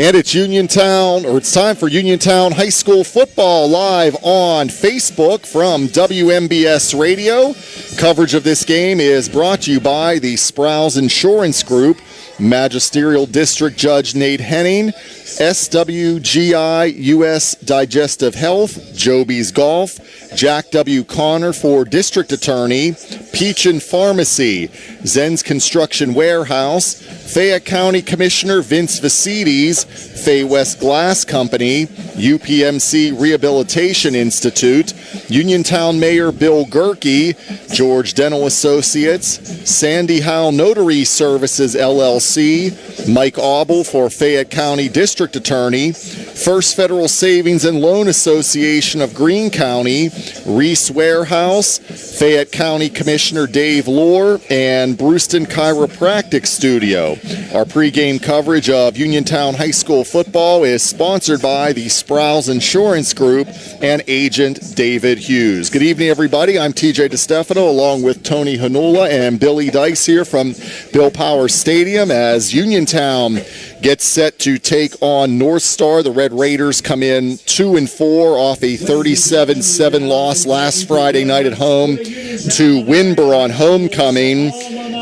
And it's Uniontown, or it's time for Uniontown High School football live on Facebook from WMBS Radio. Coverage of this game is brought to you by the Sprouse Insurance Group, Magisterial District Judge Nate Henning, SWGI US Digestive Health, Joby's Golf, Jack W. Connor for District Attorney, Peachin Pharmacy, Zen's Construction Warehouse, Fayette County Commissioner Vince Vicides, Fay West Glass Company, UPMC Rehabilitation Institute, Uniontown Mayor Bill Gerke, George Dental Associates, Sandy Howe Notary Services LLC, Mike Auble for Fayette County District Attorney, First Federal Savings and Loan Association of Greene County, Reese Warehouse, Fayette County Commissioner Dave Lohr, and Brewston Chiropractic Studio. Our pregame coverage of Uniontown High School football is sponsored by the Sprouse Insurance Group and agent David Hughes. Good evening, everybody. I'm TJ DeStefano along with Tony Hanula and Billy Dice here from Bill Power Stadium as Uniontown gets set to take on North Star. The Red Raiders come in 2-4 off a 37-7 loss last Friday night at home to Winber on homecoming.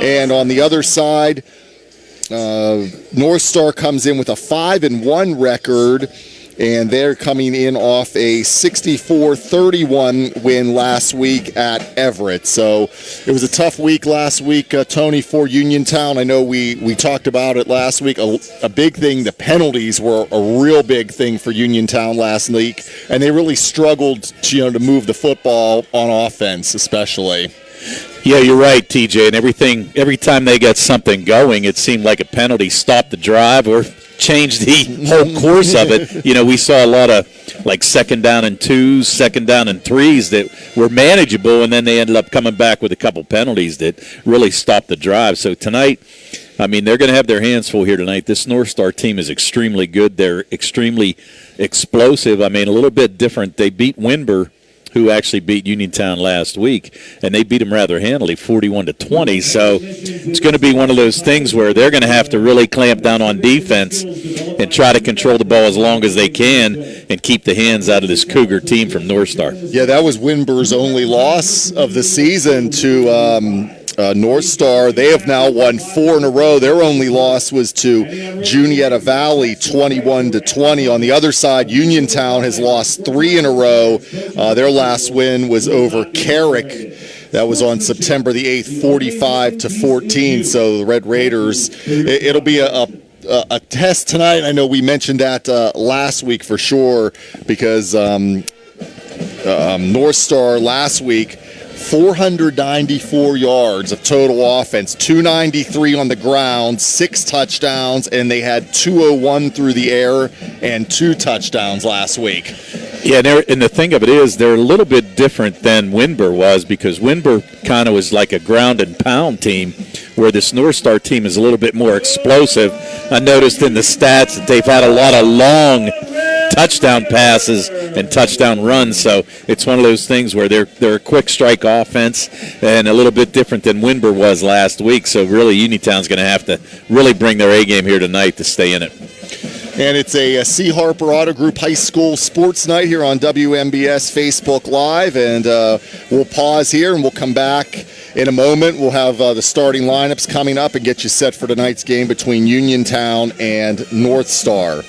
And on the other side, North Star comes in with a 5-1 record, and they're coming in off a 64-31 win last week at Everett. So it was a tough week last week, Tony, for Uniontown. I know we talked about it last week. A big thing, the penalties were a real big thing for Uniontown last week, and they really struggled to move the football on offense especially. Yeah, you're right, TJ. And every time they got something going, it seemed like a penalty stopped the drive or changed the whole course of it. We saw a lot of like 2nd down and 2s, 2nd down and 3s that were manageable, and then they ended up coming back with a couple penalties that really stopped the drive. So tonight, they're going to have their hands full here tonight. This North Star team is extremely good. They're extremely explosive. A little bit different. They beat Winber, who actually beat Uniontown last week, and they beat them rather handily, 41-20. So it's going to be one of those things where they're going to have to really clamp down on defense and try to control the ball as long as they can and keep the hands out of this Cougar team from North Star. Yeah, that was Winber's only loss of the season to North Star. They have now won 4 in a row. Their only loss was to Juniata Valley, 21-20. On the other side, Uniontown has lost 3 in a row. Their last win was over Carrick. That was on September the 8th, 45-14. So the Red Raiders, it'll be a test tonight. I know we mentioned that last week for sure because North Star last week, 494 yards of total offense, 293 on the ground, 6 touchdowns, and they had 201 through the air and 2 touchdowns last week. Yeah, and the thing of it is they're a little bit different than Winber was, because Winber kind of was like a ground and pound team, where this North Star team is a little bit more explosive. I noticed in the stats that they've had a lot of long touchdown passes and touchdown runs, so it's one of those things where they're a quick strike offense and a little bit different than Winber was last week. So really, Uniontown's going to have to really bring their A game here tonight to stay in it. And it's a C. Harper Auto Group High School Sports Night here on WMBS Facebook Live, and we'll pause here and we'll come back in a moment. We'll have the starting lineups coming up and get you set for tonight's game between Uniontown and North Star.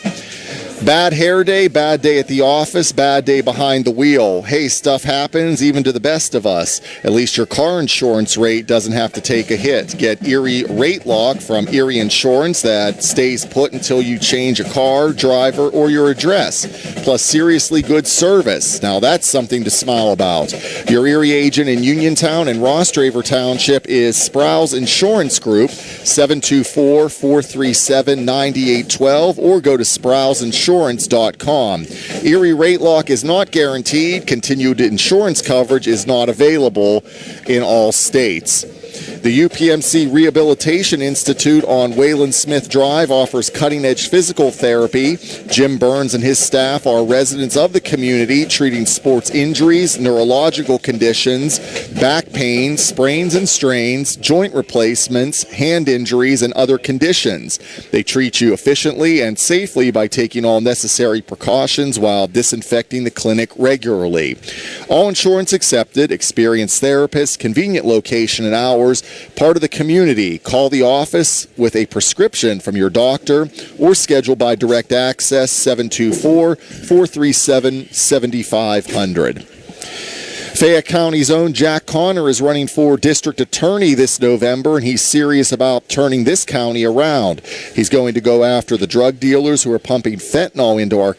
Bad hair day, bad day at the office, bad day behind the wheel. Hey, stuff happens even to the best of us. At least your car insurance rate doesn't have to take a hit. Get Erie Rate Lock from Erie Insurance that stays put until you change a car, driver, or your address. Plus seriously good service. Now that's something to smile about. Your Erie agent in Uniontown and Rostraver Township is Sprouse Insurance Group, 724-437-9812, or go to SprouseInsurance.com. Erie Rate Lock is not guaranteed. Continued insurance coverage is not available in all states. The UPMC Rehabilitation Institute on Wayland Smith Drive offers cutting-edge physical therapy. Jim Burns and his staff are residents of the community, treating sports injuries, neurological conditions, back pain, sprains and strains, joint replacements, hand injuries, and other conditions. They treat you efficiently and safely by taking all necessary precautions while disinfecting the clinic regularly. All insurance accepted, experienced therapists, convenient location and hours, part of the community. Call the office with a prescription from your doctor or schedule by direct access 724-437-7500. Fayette County's own Jack Connor is running for district attorney this November, and he's serious about turning this county around. He's going to go after the drug dealers who are pumping fentanyl into our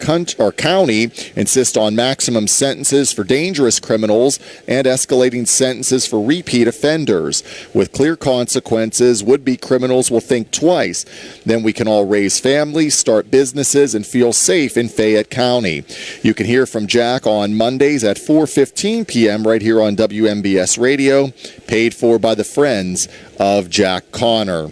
county, insist on maximum sentences for dangerous criminals, and escalating sentences for repeat offenders. With clear consequences, would-be criminals will think twice. Then we can all raise families, start businesses, and feel safe in Fayette County. You can hear from Jack on Mondays at 4:15 p.m. right here on WMBS Radio, paid for by the Friends of Jack Connor.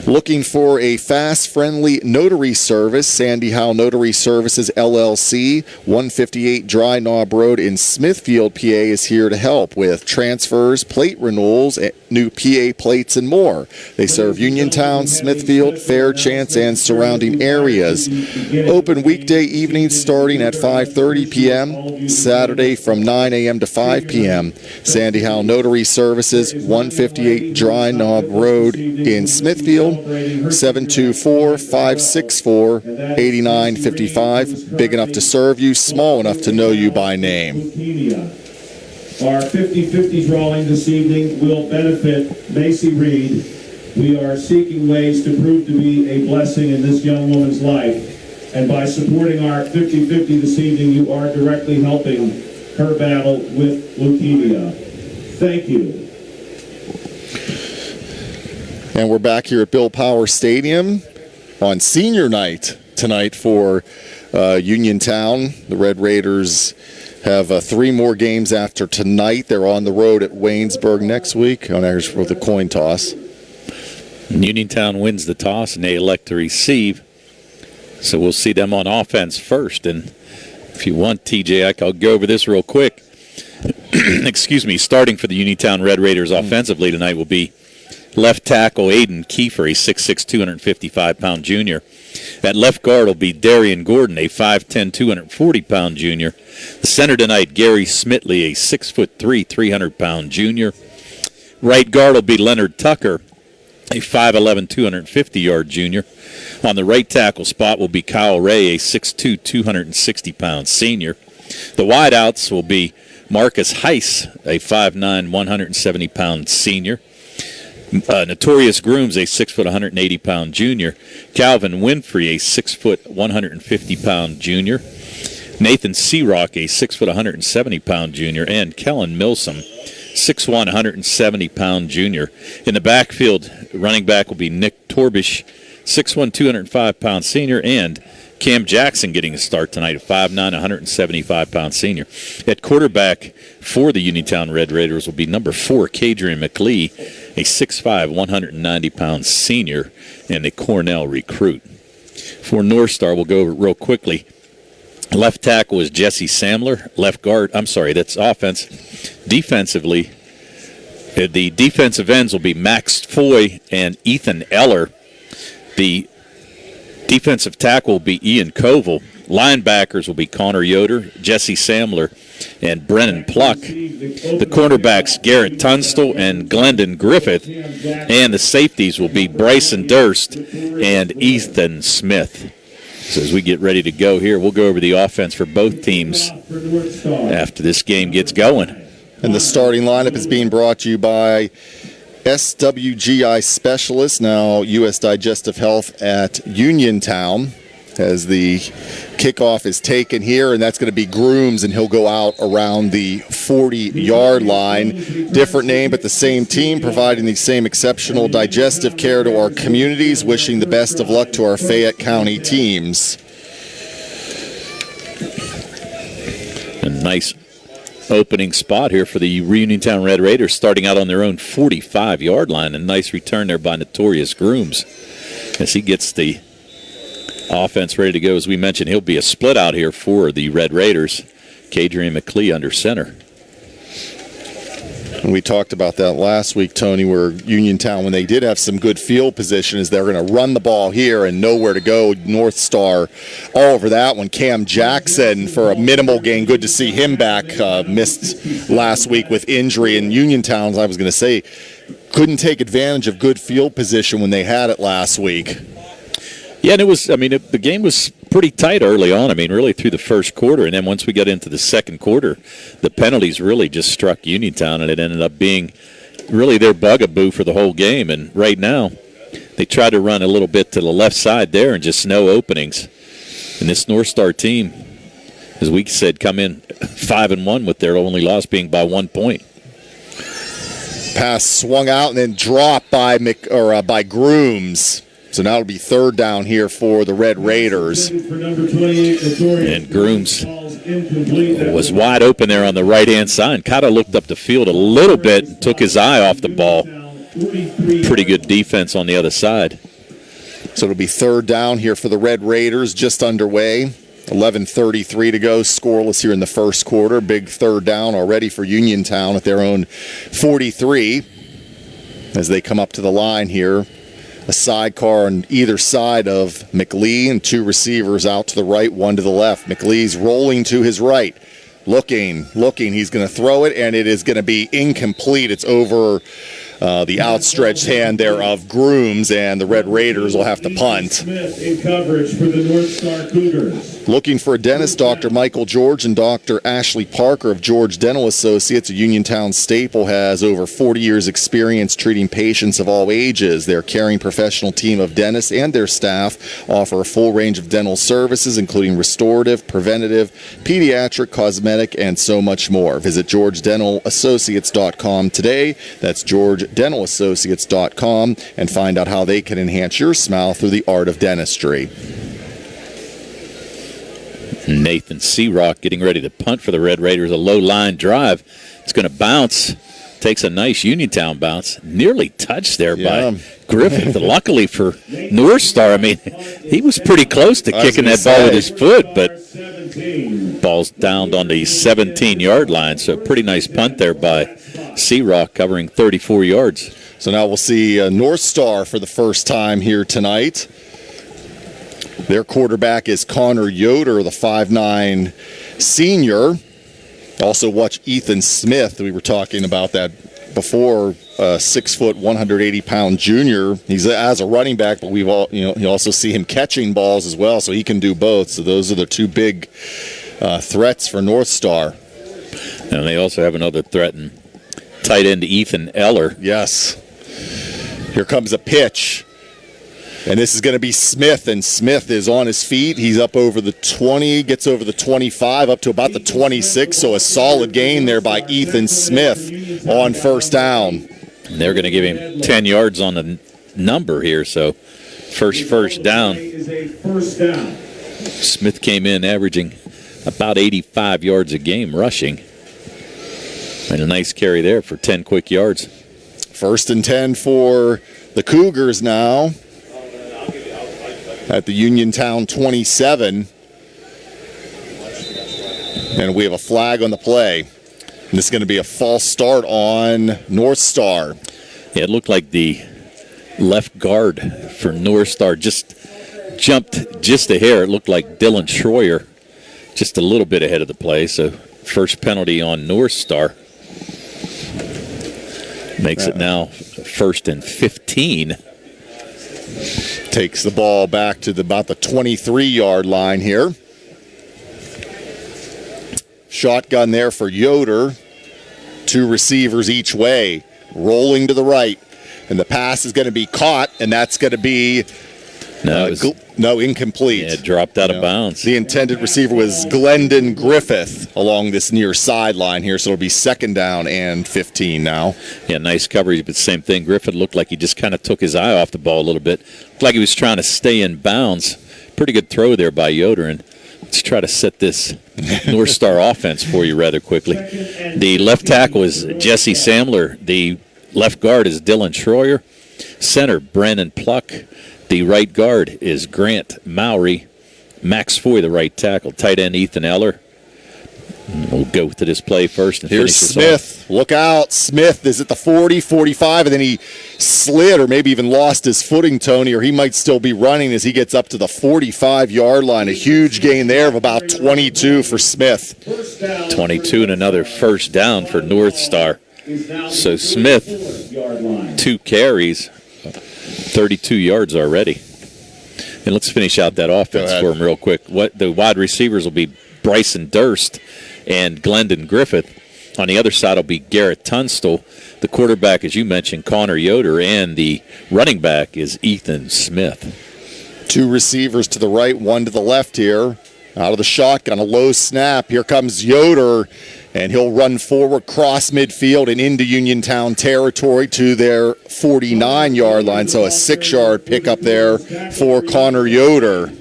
Looking for a fast, friendly notary service? Sandy Howe Notary Services, LLC, 158 Dry Knob Road in Smithfield, PA, is here to help with transfers, plate renewals, new PA plates, and more. They serve Uniontown, Smithfield, Fairchance, and surrounding areas. Open weekday evenings starting at 5:30 p.m., Saturday from 9 a.m. to 5 p.m. Sandy Howe Notary Services, 158 Dry Knob Road in Smithfield, 724-564-8955. Big enough to serve you, small enough to know you by name. Our 50-50 drawing this evening will benefit Macy Reed. We are seeking ways to prove to be a blessing in this young woman's life. And by supporting our 50-50 this evening, you are directly helping her battle with leukemia. Thank you. And we're back here at Bill Power Stadium on senior night tonight for Uniontown. The Red Raiders have 3 more games after tonight. They're on the road at Waynesburg next week on average for the coin toss. Uniontown wins the toss and they elect to receive. So we'll see them on offense first. And if you want, TJ, I'll go over this real quick. Excuse me. Starting for the Uniontown Red Raiders offensively tonight will be left tackle Aiden Kiefer, a 6'6", 255-pound junior. At left guard will be Darian Gordon, a 5'10", 240-pound junior. The center tonight, Gary Smitley, a 6'3", 300-pound junior. Right guard will be Leonard Tucker, a 5'11", 250-yard junior. On the right tackle spot will be Kyle Ray, a 6'2", 260-pound senior. The wideouts will be Marcus Heiss, a 5'9", 170-pound senior. Notorious Grooms, a 6 foot 180-pound junior. Calvin Winfrey, a 6 foot 150-pound junior. Nathan Searock, a 6 foot 170-pound junior, and Kellen Milsom, 6'1", 170-pound junior. In the backfield, running back will be Nick Torbish, 6'1", 205-pound senior, and Cam Jackson getting a start tonight, a 5'9", 175-pound senior. At quarterback for the Uniontown Red Raiders will be number 4, Kadrian McLee, a 6'5", 190-pound senior, and a Cornell recruit. For North Star, we'll go over it real quickly. Left tackle is Jesse Samler. Left guard, that's offense. Defensively, the defensive ends will be Max Foy and Ethan Eller. The defensive tackle will be Ian Koval. Linebackers will be Connor Yoder, Jesse Samler, and Brennan Pluck. The cornerbacks, Garrett Tunstall and Glendon Griffith. And the safeties will be Bryson Durst and Ethan Smith. So as we get ready to go here, we'll go over the offense for both teams after this game gets going. And the starting lineup is being brought to you by SWGI Specialists, now U.S. Digestive Health at Uniontown, as the kickoff is taken here, and that's going to be Grooms, and he'll go out around the 40-yard line. Different name, but the same team, providing the same exceptional digestive care to our communities. Wishing the best of luck to our Fayette County teams. A nice opening spot here for the Uniontown Red Raiders, starting out on their own 45-yard line. A nice return there by Notorious Grooms as he gets the offense ready to go. As we mentioned, he'll be a split out here for the Red Raiders. Kadrian McLee under center. And we talked about that last week, Tony, where Uniontown, when they did have some good field position, is they're going to run the ball here and nowhere to go. North Star all over that one. Cam Jackson for a minimal gain. Good to see him back. Missed last week with injury. And Uniontown, I was going to say, couldn't take advantage of good field position when they had it last week. Yeah, and it was, the game was pretty tight early on. Really through the first quarter. And then once we got into the second quarter, the penalties really just struck Uniontown, and it ended up being really their bugaboo for the whole game. And right now, they tried to run a little bit to the left side there and just no openings. And this North Star team, as we said, come in 5-1 with their only loss being by 1 point. Pass swung out and then dropped by Grooms. So now it'll be third down here for the Red Raiders. And Grooms was wide open there on the right-hand side. Kind of looked up the field a little bit and took his eye off the ball. Pretty good defense on the other side. So it'll be third down here for the Red Raiders, just underway. 11:33 to go, scoreless here in the first quarter. Big third down already for Uniontown at their own 43 as they come up to the line here. A sidecar on either side of McLee and two receivers out to the right, one to the left. McLee's rolling to his right, looking. He's going to throw it, and it is going to be incomplete. It's over the outstretched hand there of Grooms, and the Red Raiders will have to punt. Smith in coverage for the North Star Cougars. Looking for a dentist, Dr. Michael George and Dr. Ashley Parker of George Dental Associates, a Uniontown staple, has over 40 years' experience treating patients of all ages. Their caring professional team of dentists and their staff offer a full range of dental services, including restorative, preventative, pediatric, cosmetic, and so much more. Visit GeorgeDentalAssociates.com today. That's GeorgeDentalAssociates.com, and find out how they can enhance your smile through the art of dentistry. Nathan Searock getting ready to punt for the Red Raiders. A low line drive. It's going to bounce. Takes a nice Uniontown bounce. Nearly touched there by Griffith. Luckily for North Star, he was pretty close to kicking that ball with his foot, but ball's downed on the 17-yard line. So pretty nice punt there by Searock, covering 34 yards. So now we'll see North Star for the first time here tonight. Their quarterback is Connor Yoder, the 5'9" senior. Also watch Ethan Smith. We were talking about that before. 6 foot, 180-pound junior. He's as a running back, but you also see him catching balls as well, so he can do both. So those are the two big threats for North Star. And they also have another threat in tight end Ethan Eller. Yes. Here comes a pitch. And this is going to be Smith, and Smith is on his feet. He's up over the 20, gets over the 25, up to about the 26, so a solid gain there by Ethan Smith on first down. And they're going to give him 10 yards on the number here, so first down. Smith came in averaging about 85 yards a game rushing. And a nice carry there for 10 quick yards. 1st and 10 for the Cougars now. At the Uniontown 27. And we have a flag on the play. And this is going to be a false start on North Star. Yeah, it looked like the left guard for North Star just jumped just a hair. It looked like Dylan Schroyer just a little bit ahead of the play. So first penalty on North Star. Makes it now 1st and 15. Takes the ball back to about the 23-yard line here. Shotgun there for Yoder. Two receivers each way. Rolling to the right. And the pass is going to be caught, and that's going to be incomplete. Yeah, it dropped out of bounds. The intended receiver was Glendon Griffith along this near sideline here, so it'll be 2nd down and 15 now. Yeah, nice coverage, but same thing. Griffith looked like he just kind of took his eye off the ball a little bit. Looked like he was trying to stay in bounds. Pretty good throw there by Yoder, and Let's try to set this North Star offense for you rather quickly. The left tackle is Jesse Samler. The left guard is Dylan Schroyer. Center, Brandon Pluck. The right guard is Grant Mowry. Max Foy, the right tackle. Tight end, Ethan Eller. We'll go to this play first. And here's finish Smith. Look out. Smith is at the 40, 45, and then he slid or maybe even lost his footing, Tony, or he might still be running as he gets up to the 45-yard line. A huge gain there of about 22 for Smith. 22 and another first down for North Star. So Smith, 2 carries, 32 yards already. And let's finish out that offense for him real quick. What the wide receivers will be Bryson Durst and Glendon Griffith. On the other side will be Garrett Tunstall. The quarterback, as you mentioned, Connor Yoder, and the running back is Ethan Smith. 2 receivers to the right, 1 to the left here. Out of the shotgun, a low snap. Here comes Yoder, and he'll run forward, cross midfield, and into Uniontown territory to their 49-yard line. So a 6-yard pickup there for Connor Yoder.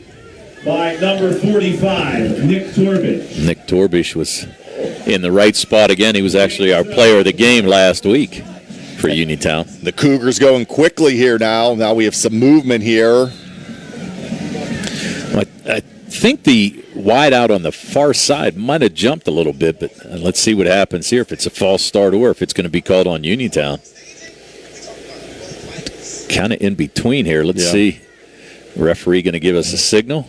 By number 45, Nick Torbish. Nick Torbish was in the right spot again. He was actually our player of the game last week for Uniontown. The Cougars going quickly here now. Now we have some movement here. I think the wide out on the far side might have jumped a little bit, but let's see what happens here, if it's a false start or if it's going to be called on Uniontown. Kind of in between here. Let's see. Referee going to give us a signal.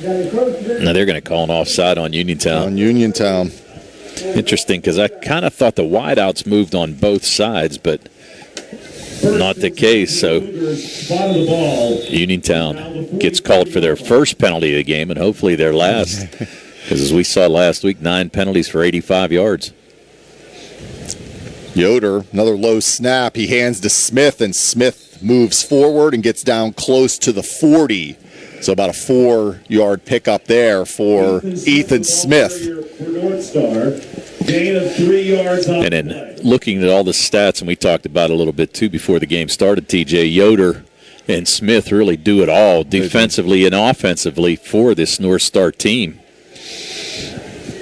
Now they're going to call an offside on Uniontown. On Uniontown. Interesting, because I kind of thought the wideouts moved on both sides, but not the case. So Uniontown gets called for their first penalty of the game and hopefully their last, because as we saw last week, 9 penalties for 85 yards. Yoder, another low snap. He hands to Smith, and Smith moves forward and gets down close to the 40. So about a 4-yard pickup there for Ethan Smith. Gain of 3 yards on and then looking at all the stats, and we talked about it a little bit too before the game started, TJ, Yoder and Smith really do it all defensively and offensively for this North Star team.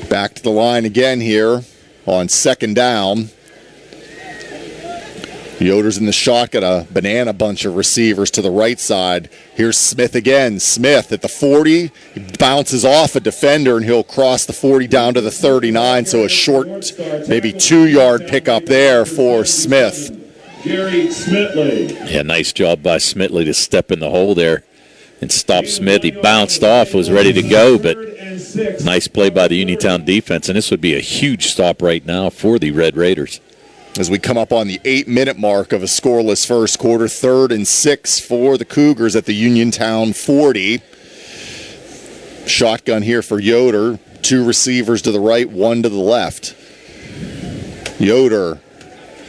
Back to the line again here on 2nd down. Yoder's in the shotgun, a banana bunch of receivers to the right side. Here's Smith again. Smith at the 40, he bounces off a defender, and he'll cross the 40 down to the 39, so a short, maybe 2-yard pickup there for Smith. Gary Smitley. Yeah, nice job by Smitley to step in the hole there and stop Smith. He bounced off, was ready to go, but nice play by the Uniontown defense, and this would be a huge stop right now for the Red Raiders. As we come up on the 8-minute mark of a scoreless first quarter, 3rd and 6 for the Cougars at the Uniontown 40. Shotgun here for Yoder. 2 receivers to the right, 1 to the left. Yoder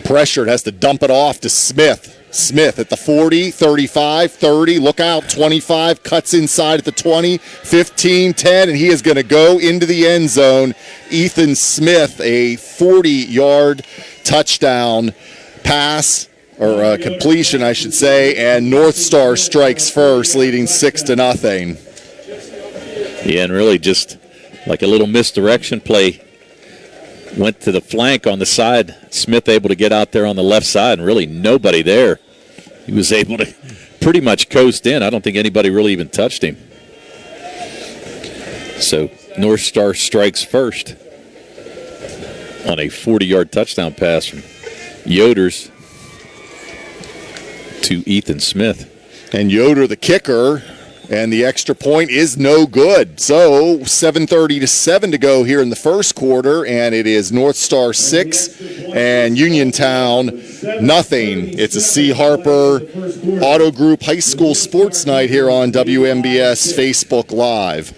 pressured, has to dump it off to Smith. Smith at the 40, 35, 30, look out, 25, cuts inside at the 20, 15, 10, and he is going to go into the end zone. Ethan Smith, a 40-yard touchdown pass, or completion, I should say, and North Star strikes first, leading 6-0. Yeah, and really just like a little misdirection play. Went to the flank on the side. Smith able to get out there on the left side, and really nobody there. He was able to pretty much coast in. I don't think anybody really even touched him. So North Star strikes first on a 40-yard touchdown pass from Yoder's to Ethan Smith. And Yoder, the kicker, and the extra point is no good. So 7:30 to go here in the first quarter, and it is North Star 6 and Uniontown nothing. It's a C. Harper Auto Group High School Sports Night here on WMBS Facebook Live.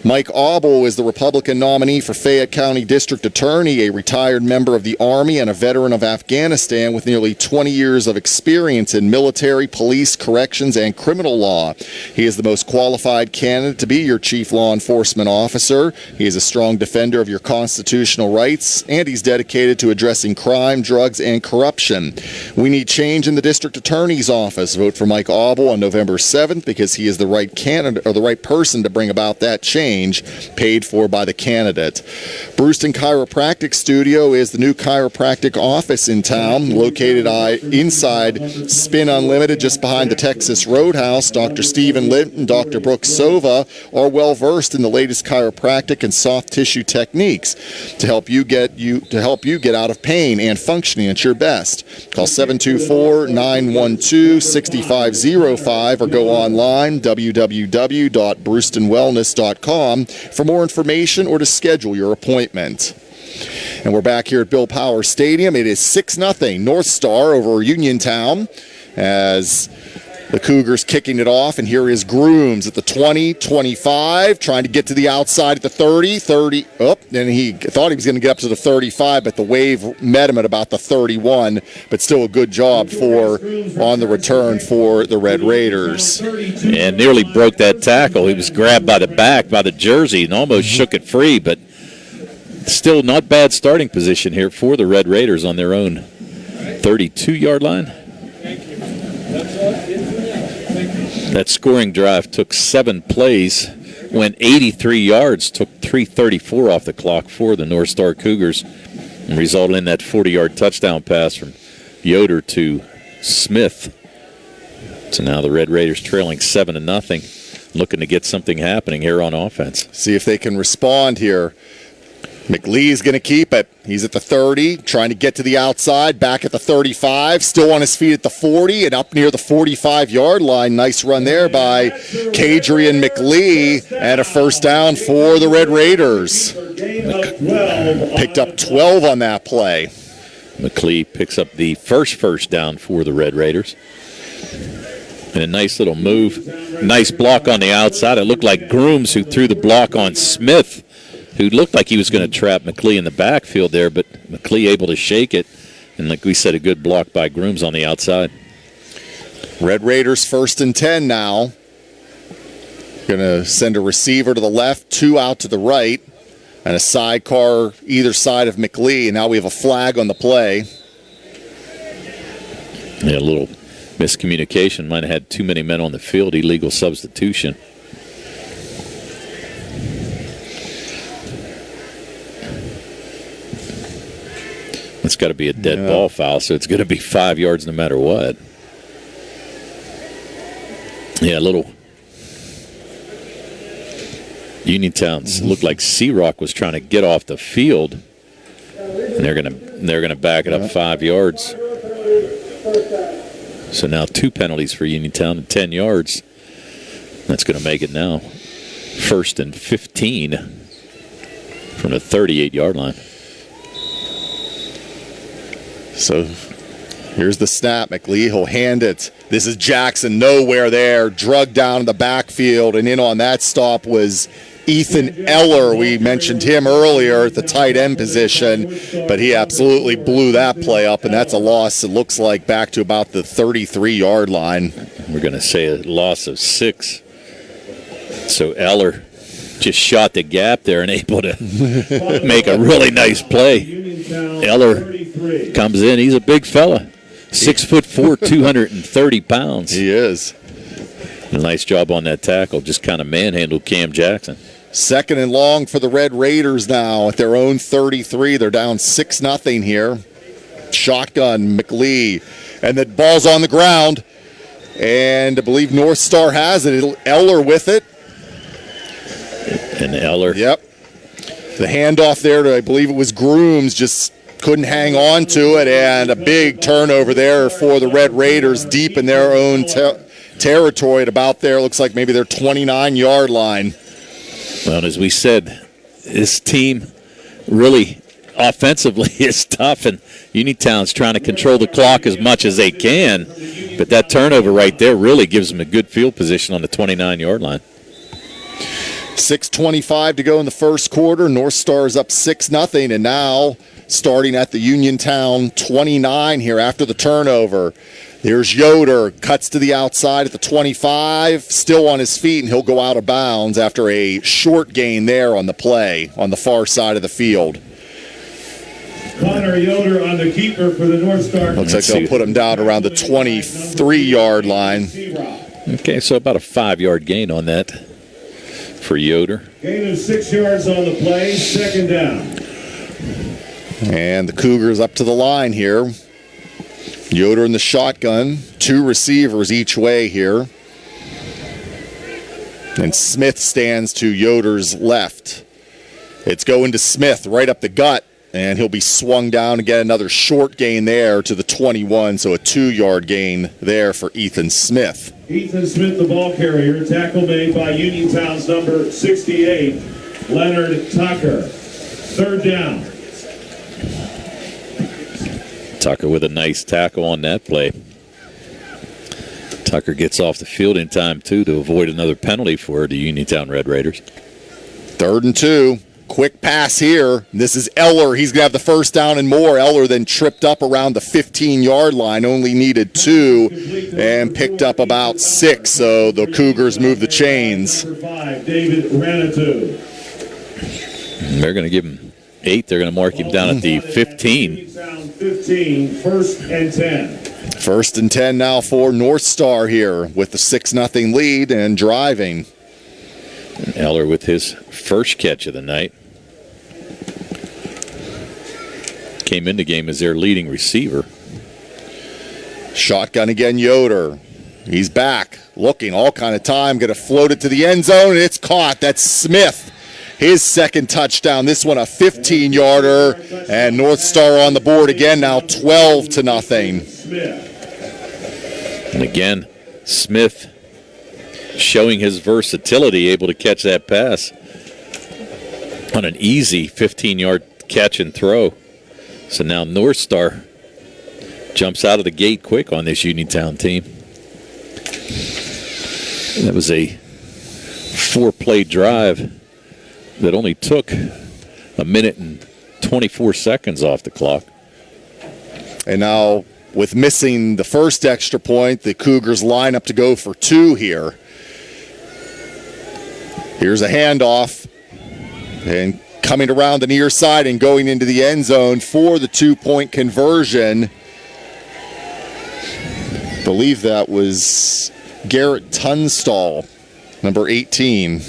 Mike Auble is the Republican nominee for Fayette County District Attorney, a retired member of the Army and a veteran of Afghanistan with nearly 20 years of experience in military, police, corrections, and criminal law. He is the most qualified candidate to be your chief law enforcement officer. He is a strong defender of your constitutional rights, and he's dedicated to addressing crime, drugs, and corruption. We need change in the district attorney's office. Vote for Mike Auble on November 7th because he is the right candidate or the right person to bring about that change, paid for by the candidate. Brewston Chiropractic Studio is the new chiropractic office in town, located inside Spin Unlimited, just behind the Texas Roadhouse. Dr. Stephen Litt and Dr. Brooke Sova are well versed in the latest chiropractic and soft tissue techniques to help you get out of pain and functioning at your best. Call 724-912-6505 or go online www.brewstonwellness.com for more information or to schedule your appointment. And we're back here at Bill Power Stadium. It is 6-0 North Star over Uniontown as the Cougars kicking it off. And here is Grooms at the 20-25, trying to get to the outside at the 30. Oh, and he thought he was going to get up to the 35, but the wave met him at about the 31. But still a good job on the return for the Red Raiders. And nearly broke that tackle. He was grabbed by the back, by the jersey, and almost shook it free, but still not bad starting position here for the Red Raiders on their own 32-yard line. That scoring drive took 7 plays, went 83 yards, took 3:34 off the clock for the North Star Cougars, and resulted in that 40-yard touchdown pass from Yoder to Smith. So now the Red Raiders trailing 7-0, looking to get something happening here on offense. See if they can respond here. McLee's going to keep it. He's at the 30, trying to get to the outside, back at the 35, still on his feet at the 40, and up near the 45-yard line. Nice run there by Kadrian McLee, and a first down for the Red Raiders. Picked up 12 on that play. McLee picks up the first down for the Red Raiders. And a nice little move. Nice block on the outside. It looked like Grooms who threw the block on Smith, who looked like he was going to trap McLee in the backfield there, but McLee able to shake it. And like we said, a good block by Grooms on the outside. Red Raiders 1st and 10 now. Going to send a receiver to the left, 2 out to the right, and a sidecar either side of McLee. And now we have a flag on the play. Yeah, a little miscommunication. Might have had too many men on the field. Illegal substitution. It's got to be a dead ball foul, so it's going to be 5 yards no matter what. Yeah, a little. Uniontown's looked like Sea-Rock was trying to get off the field, and they're going to back it up 5 yards. So now 2 penalties for Uniontown and 10 yards. That's going to make it now 1st and 15 from the 38-yard line. So here's the snap. McLee, he'll hand it. This is Jackson, nowhere there, drugged down in the backfield, and in on that stop was Ethan Eller. We mentioned him earlier at the tight end position, but he absolutely blew that play up, and that's a loss, it looks like, back to about the 33-yard line. We're going to say a loss of 6. So Eller just shot the gap there and able to make a really nice play. Eller comes in. He's a big fella. 6'4", 230 pounds. He is. A nice job on that tackle. Just kind of manhandled Cam Jackson. 2nd and long for the Red Raiders now at their own 33. They're down 6-0 here. Shotgun, McLee. And the ball's on the ground. And I believe North Star has it. Eller with it. And Eller. Yep. The handoff there to, I believe it was Grooms, just couldn't hang on to it, and a big turnover there for the Red Raiders deep in their own territory at about there. Looks like maybe their 29-yard line. Well, as we said, this team really offensively is tough, and Uniontown's trying to control the clock as much as they can, but that turnover right there really gives them a good field position on the 29-yard line. 6:25 to go in the first quarter. North Star is up 6-0, and now starting at the Uniontown 29 here after the turnover. There's Yoder, cuts to the outside at the 25, still on his feet, and he'll go out of bounds after a short gain there on the play on the far side of the field. Connor Yoder on the keeper for the North Star. Looks like they'll put him down around the 23-yard line. Okay, so about a 5-yard gain on that for Yoder. Gain of 6 yards on the play, second down. And the Cougars up to the line here. Yoder in the shotgun, 2 receivers each way here. And Smith stands to Yoder's left. It's going to Smith right up the gut, and he'll be swung down and get another short gain there to the 21, so a 2-yard gain there for Ethan Smith. Ethan Smith, the ball carrier. Tackle made by Uniontown's number 68, Leonard Tucker. Third down. Tucker with a nice tackle on that play. Tucker gets off the field in time, too, to avoid another penalty for the Uniontown Red Raiders. 3rd and 2. Quick pass here. This is Eller. He's going to have the first down and more. Eller then tripped up around the 15-yard line. Only needed 2 and picked up about 6. So the Cougars move the chains. Number 5, David Ranatu. They're going to give him 8. They're going to mark him down at the 15. 15, 1st and 10. 1st and 10 now for North Star here with the 6-0 lead and driving. And Eller with his first catch of the night. Came in the game as their leading receiver. Shotgun again, Yoder. He's back, looking all kind of time, going to float it to the end zone, and it's caught. That's Smith. His second touchdown. This one a 15-yarder, and North Star on the board again now 12-0. And again, Smith showing his versatility, able to catch that pass on an easy 15-yard catch and throw. So now North Star jumps out of the gate quick on this Uniontown team. That was a 4-play drive that only took a minute and 24 seconds off the clock. And now, with missing the first extra point, the Cougars line up to go for 2 here. Here's a handoff. And coming around the near side and going into the end zone for the 2-point conversion. I believe that was Garrett Tunstall, number 18.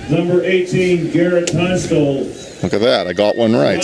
Number 18, Garrett Tunstall. Look at that. I got one right.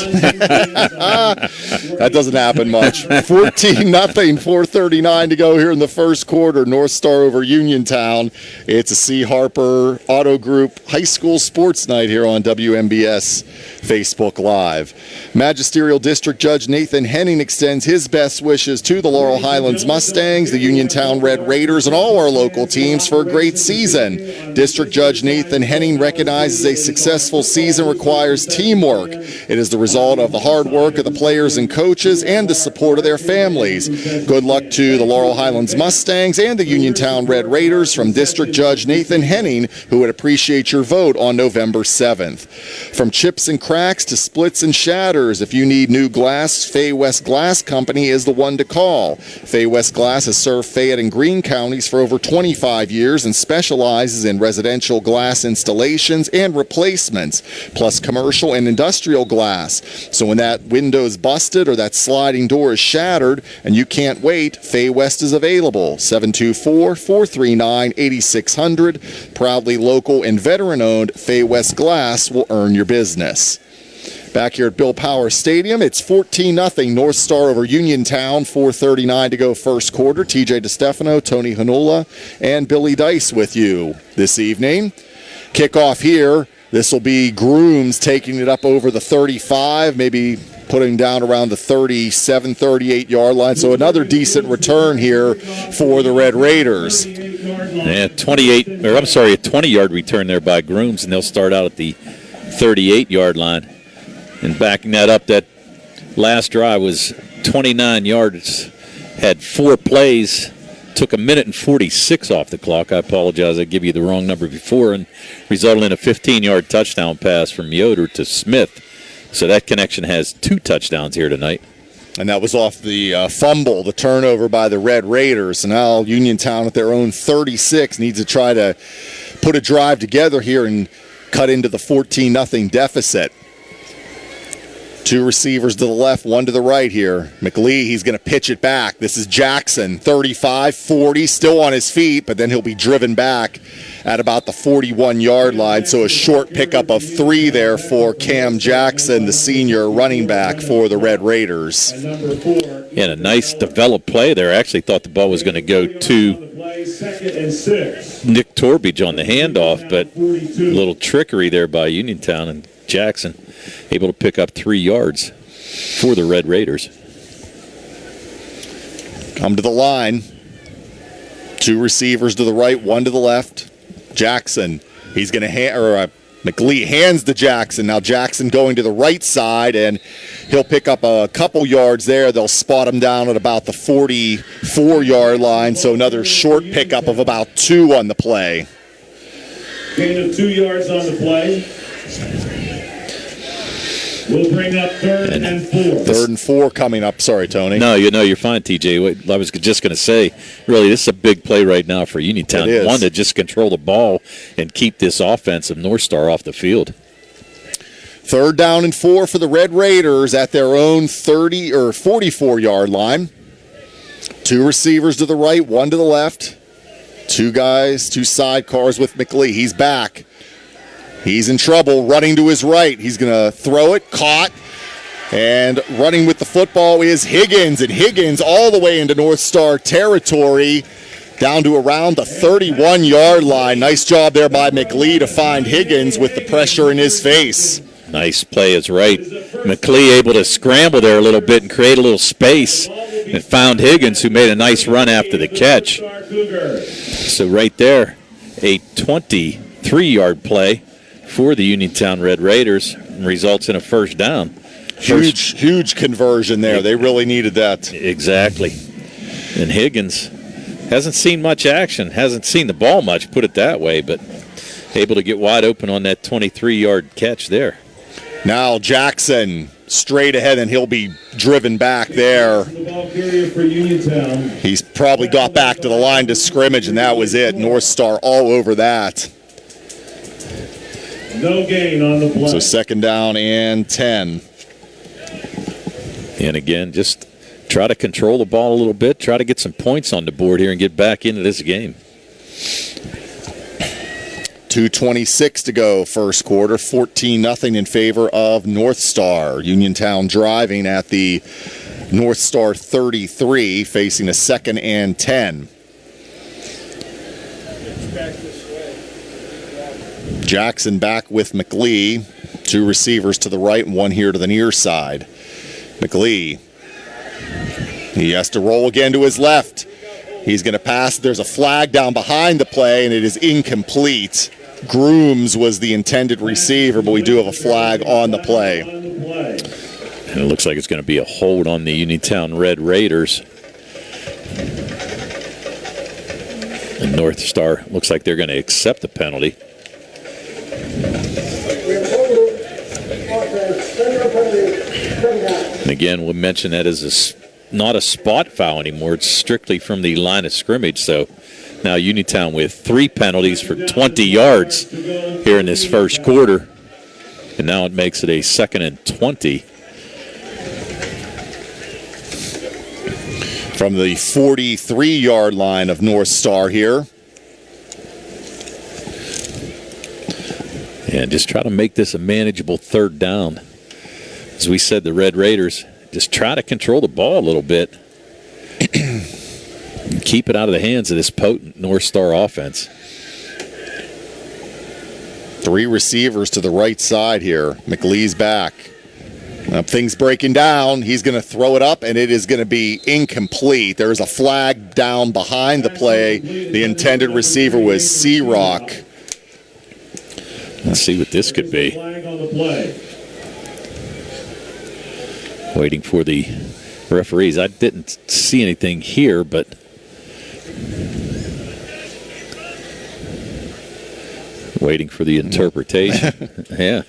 That doesn't happen much. 14-0, 4:39 to go here in the first quarter. North Star over Uniontown. It's a C. Harper Auto Group High School Sports Night here on WMBS Facebook Live. Magisterial District Judge Nathan Henning extends his best wishes to the Laurel Highlands Mustangs, the Uniontown Red Raiders, and all our local teams for a great season. District Judge Nathan Henning recognizes a successful season requires teamwork. It is the result of the hard work of the players and coaches and the support of their families. Good luck to the Laurel Highlands Mustangs and the Uniontown Red Raiders from District Judge Nathan Henning, who would appreciate your vote on November 7th. From chips and cracks to splits and shatters, if you need new glass, Fay West Glass Company is the one to call. Fay West Glass has served Fayette and Greene counties for over 25 years and specializes in residential glass installations and replacements, plus commercial and industrial glass. So when that window's busted or that sliding door is shattered and you can't wait, Fay West is available. 724-439-8600. Proudly local and veteran-owned, Fay West Glass will earn your business. Back here at Bill Power Stadium, it's 14-0 North Star over Uniontown. 4:39 to go first quarter. TJ DeStefano, Tony Hanula, and Billy Dice with you this evening. Kickoff here. This will be Grooms taking it up over the 35, maybe putting down around the 37, 38-yard line. So another decent return here for the Red Raiders. Yeah, a 20-yard return there by Grooms, and they'll start out at the 38-yard line. And backing that up, that last drive was 29 yards, had 4 plays, took a minute and 46 off the clock. I apologize, I gave you the wrong number before, and resulted in a 15-yard touchdown pass from Yoder to Smith. So that connection has 2 touchdowns here tonight. And that was off the fumble, the turnover by the Red Raiders. So now Uniontown at their own 36 needs to try to put a drive together here and cut into the 14-0 deficit. Two receivers to the left, one to the right here. McLee, he's going to pitch it back. This is Jackson, 35, 40, still on his feet, but then he'll be driven back at about the 41-yard line. So a short pickup of 3 there for Cam Jackson, the senior running back for the Red Raiders. And a nice developed play there. I actually thought the ball was going to go to Nick Torbage on the handoff, but a little trickery there by Uniontown, and Jackson able to pick up 3 yards for the Red Raiders. Come to the line. Two receivers to the right, one to the left. Jackson, he's going to McLee hands to Jackson. Now Jackson going to the right side, and he'll pick up a couple yards there. They'll spot him down at about the 44-yard line, so another short pickup of about 2 on the play. Gain of 2 yards on the play. We'll bring up 3rd and 4. 3rd and 4 coming up. Sorry, Tony. No, you're fine, TJ. I was just going to say, really, this is a big play right now for Uniontown. One to just control the ball and keep this offense of North Star off the field. 3rd down and 4 for the Red Raiders at their own 30 or 44-yard line. Two receivers to the right, one to the left. Two guys, two sidecars with McLee. He's back. He's in trouble, running to his right. He's going to throw it, caught, and running with the football is Higgins. And Higgins all the way into North Star territory, down to around the 31-yard line. Nice job there by McLee to find Higgins with the pressure in his face. Nice play is right. McLee able to scramble there a little bit and create a little space, and found Higgins, who made a nice run after the catch. So right there, a 23-yard play for the Uniontown Red Raiders, and results in a 1st down. Huge conversion there. They really needed that. Exactly. And Higgins hasn't seen much action, hasn't seen the ball much, put it that way, but able to get wide open on that 23-yard catch there. Now Jackson straight ahead, and he'll be driven back there. He's probably got back to the line to scrimmage, and that was it. North Star all over that. No gain on the play. So 2nd down and 10. And again, just try to control the ball a little bit, try to get some points on the board here and get back into this game. 2:26 to go, first quarter. 14-0 in favor of North Star. Uniontown driving at the North Star 33, facing a 2nd and 10. Jackson back with McLee. Two receivers to the right and one here to the near side. McLee. He has to roll again to his left. He's going to pass. There's a flag down behind the play, and it is incomplete. Grooms was the intended receiver, but we do have a flag on the play. And it looks like it's going to be a hold on the Uniontown Red Raiders. And North Star looks like they're going to accept the penalty. And again, we'll mention that as not a spot foul anymore. It's strictly from the line of scrimmage. So now Uniontown with 3 penalties for 20 yards here in this first quarter. And now it makes it a 2nd and 20. From the 43-yard line of North Star here. And just try to make this a manageable 3rd down. As we said, the Red Raiders just try to control the ball a little bit. And keep it out of the hands of this potent North Star offense. 3 receivers to the right side here. McLee's back. Things breaking down. He's going to throw it up, and it is going to be incomplete. There's a flag down behind the play. The intended receiver was C-Rock. Let's see what this could be. Waiting for the referees. I didn't see anything here, but waiting for the interpretation. Yeah.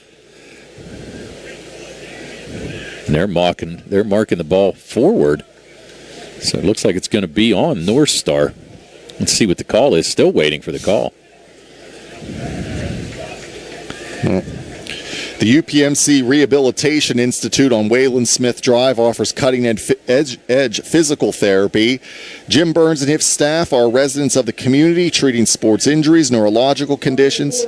And they're marking the ball forward. So it looks like it's going to be on North Star. Let's see what the call is. Still waiting for the call. The UPMC Rehabilitation Institute on Wayland Smith Drive offers cutting-edge physical therapy. Jim Burns and his staff are residents of the community, treating sports injuries, neurological conditions,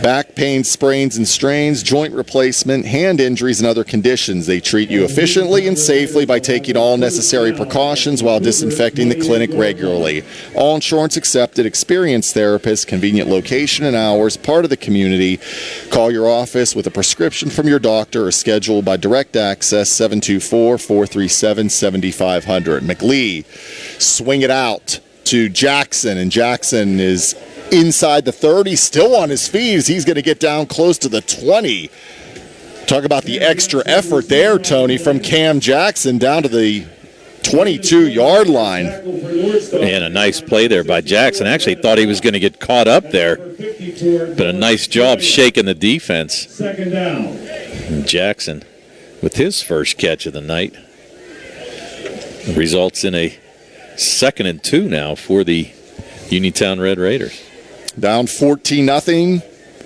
back pain, sprains and strains, joint replacement, hand injuries, and other conditions. They treat you efficiently and safely by taking all necessary precautions while disinfecting the clinic regularly. All insurance accepted, experienced therapists, convenient location and hours, part of the community. Call your office with a prescription from your doctor or schedule by direct access 724-437-7500. McLee, swing it out to Jackson, and Jackson is inside the 30, still on his feet as he's going to get down close to the 20. Talk about the extra effort there, Tony, from Cam Jackson down to the 22-yard line. And a nice play there by Jackson. Actually thought he was going to get caught up there, but a nice job shaking the defense. Second down. And Jackson with his first catch of the night results in a 2nd and 2 now for the Uniontown Red Raiders. Down 14-0,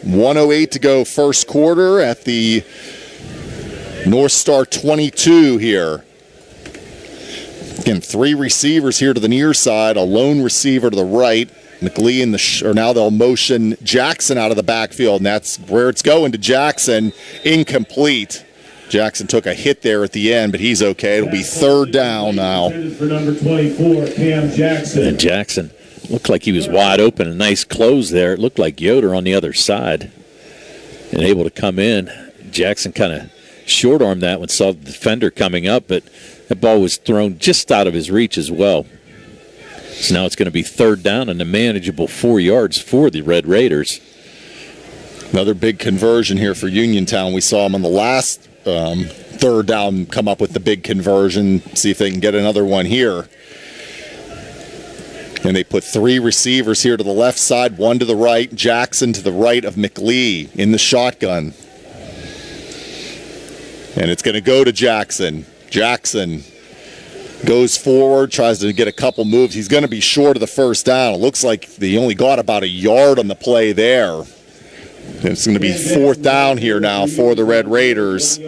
1:08 to go first quarter at the North Star 22 here. Again, 3 receivers here to the near side, a lone receiver to the right. McLee now they'll motion Jackson out of the backfield, and that's where it's going to Jackson. Incomplete. Jackson took a hit there at the end, but he's okay. It'll be 3rd down now. For number 24, Cam Jackson. And Jackson looked like he was wide open. A nice close there. It looked like Yoder on the other side and able to come in. Jackson kind of short-armed that one, saw the defender coming up, but that ball was thrown just out of his reach as well. So now it's going to be 3rd down and a manageable 4 yards for the Red Raiders. Another big conversion here for Uniontown. We saw them on the last 3rd down come up with the big conversion. See if they can get another one here. And they put 3 receivers here to the left side, 1 to the right, Jackson to the right of McLee in the shotgun. And it's going to go to Jackson. Jackson goes forward, tries to get a couple moves. He's going to be short of the 1st down. It looks like he only got about a yard on the play there. And it's going to be 4th down here now for the Red Raiders.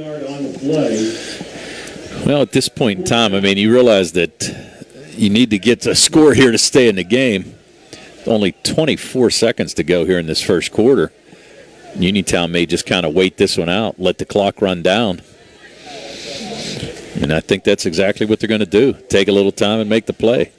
Well, at this point in time, I mean, you realize that you need to get a score here to stay in the game. Only 24 seconds to go here in this first quarter. Uniontown may just kind of wait this one out, let the clock run down. And I think that's exactly what they're going to do. Take a little time and make the play.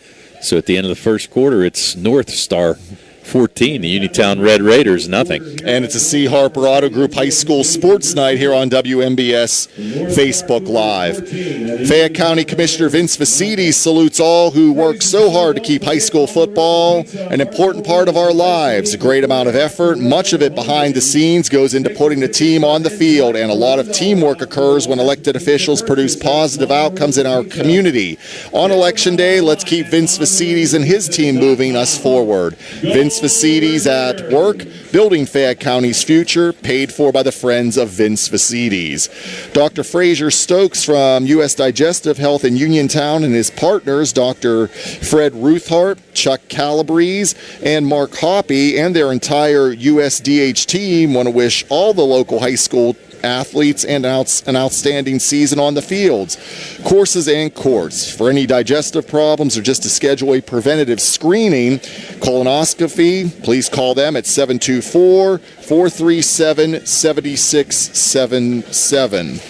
So at the end of the first quarter, it's North Star 14, the Uniontown Red Raiders, nothing. And it's a C. Harper Auto Group High School Sports Night here on WMBS Facebook Live. Fayette County Commissioner Vince Vicitti salutes all who work so hard to keep high school football an important part of our lives. A great amount of effort, much of it behind the scenes, goes into putting the team on the field, and a lot of teamwork occurs when elected officials produce positive outcomes in our community. On Election Day, let's keep Vince Vicitti's and his team moving us forward. Vince Vicitti's at work, building Fayette County's future, paid for by the friends of Vince Vicitti's. Dr. Fraser Stokes from U.S. Digestive Health in Uniontown and his partners, Dr. Fred Ruthhart, Chuck Calabrese, and Mark Hoppy, and their entire USDH team want to wish all the local high school athletes and an outstanding season on the fields, courses, and courts. For any digestive problems or just to schedule a preventative screening, colonoscopy, please call them at 724-437-7677.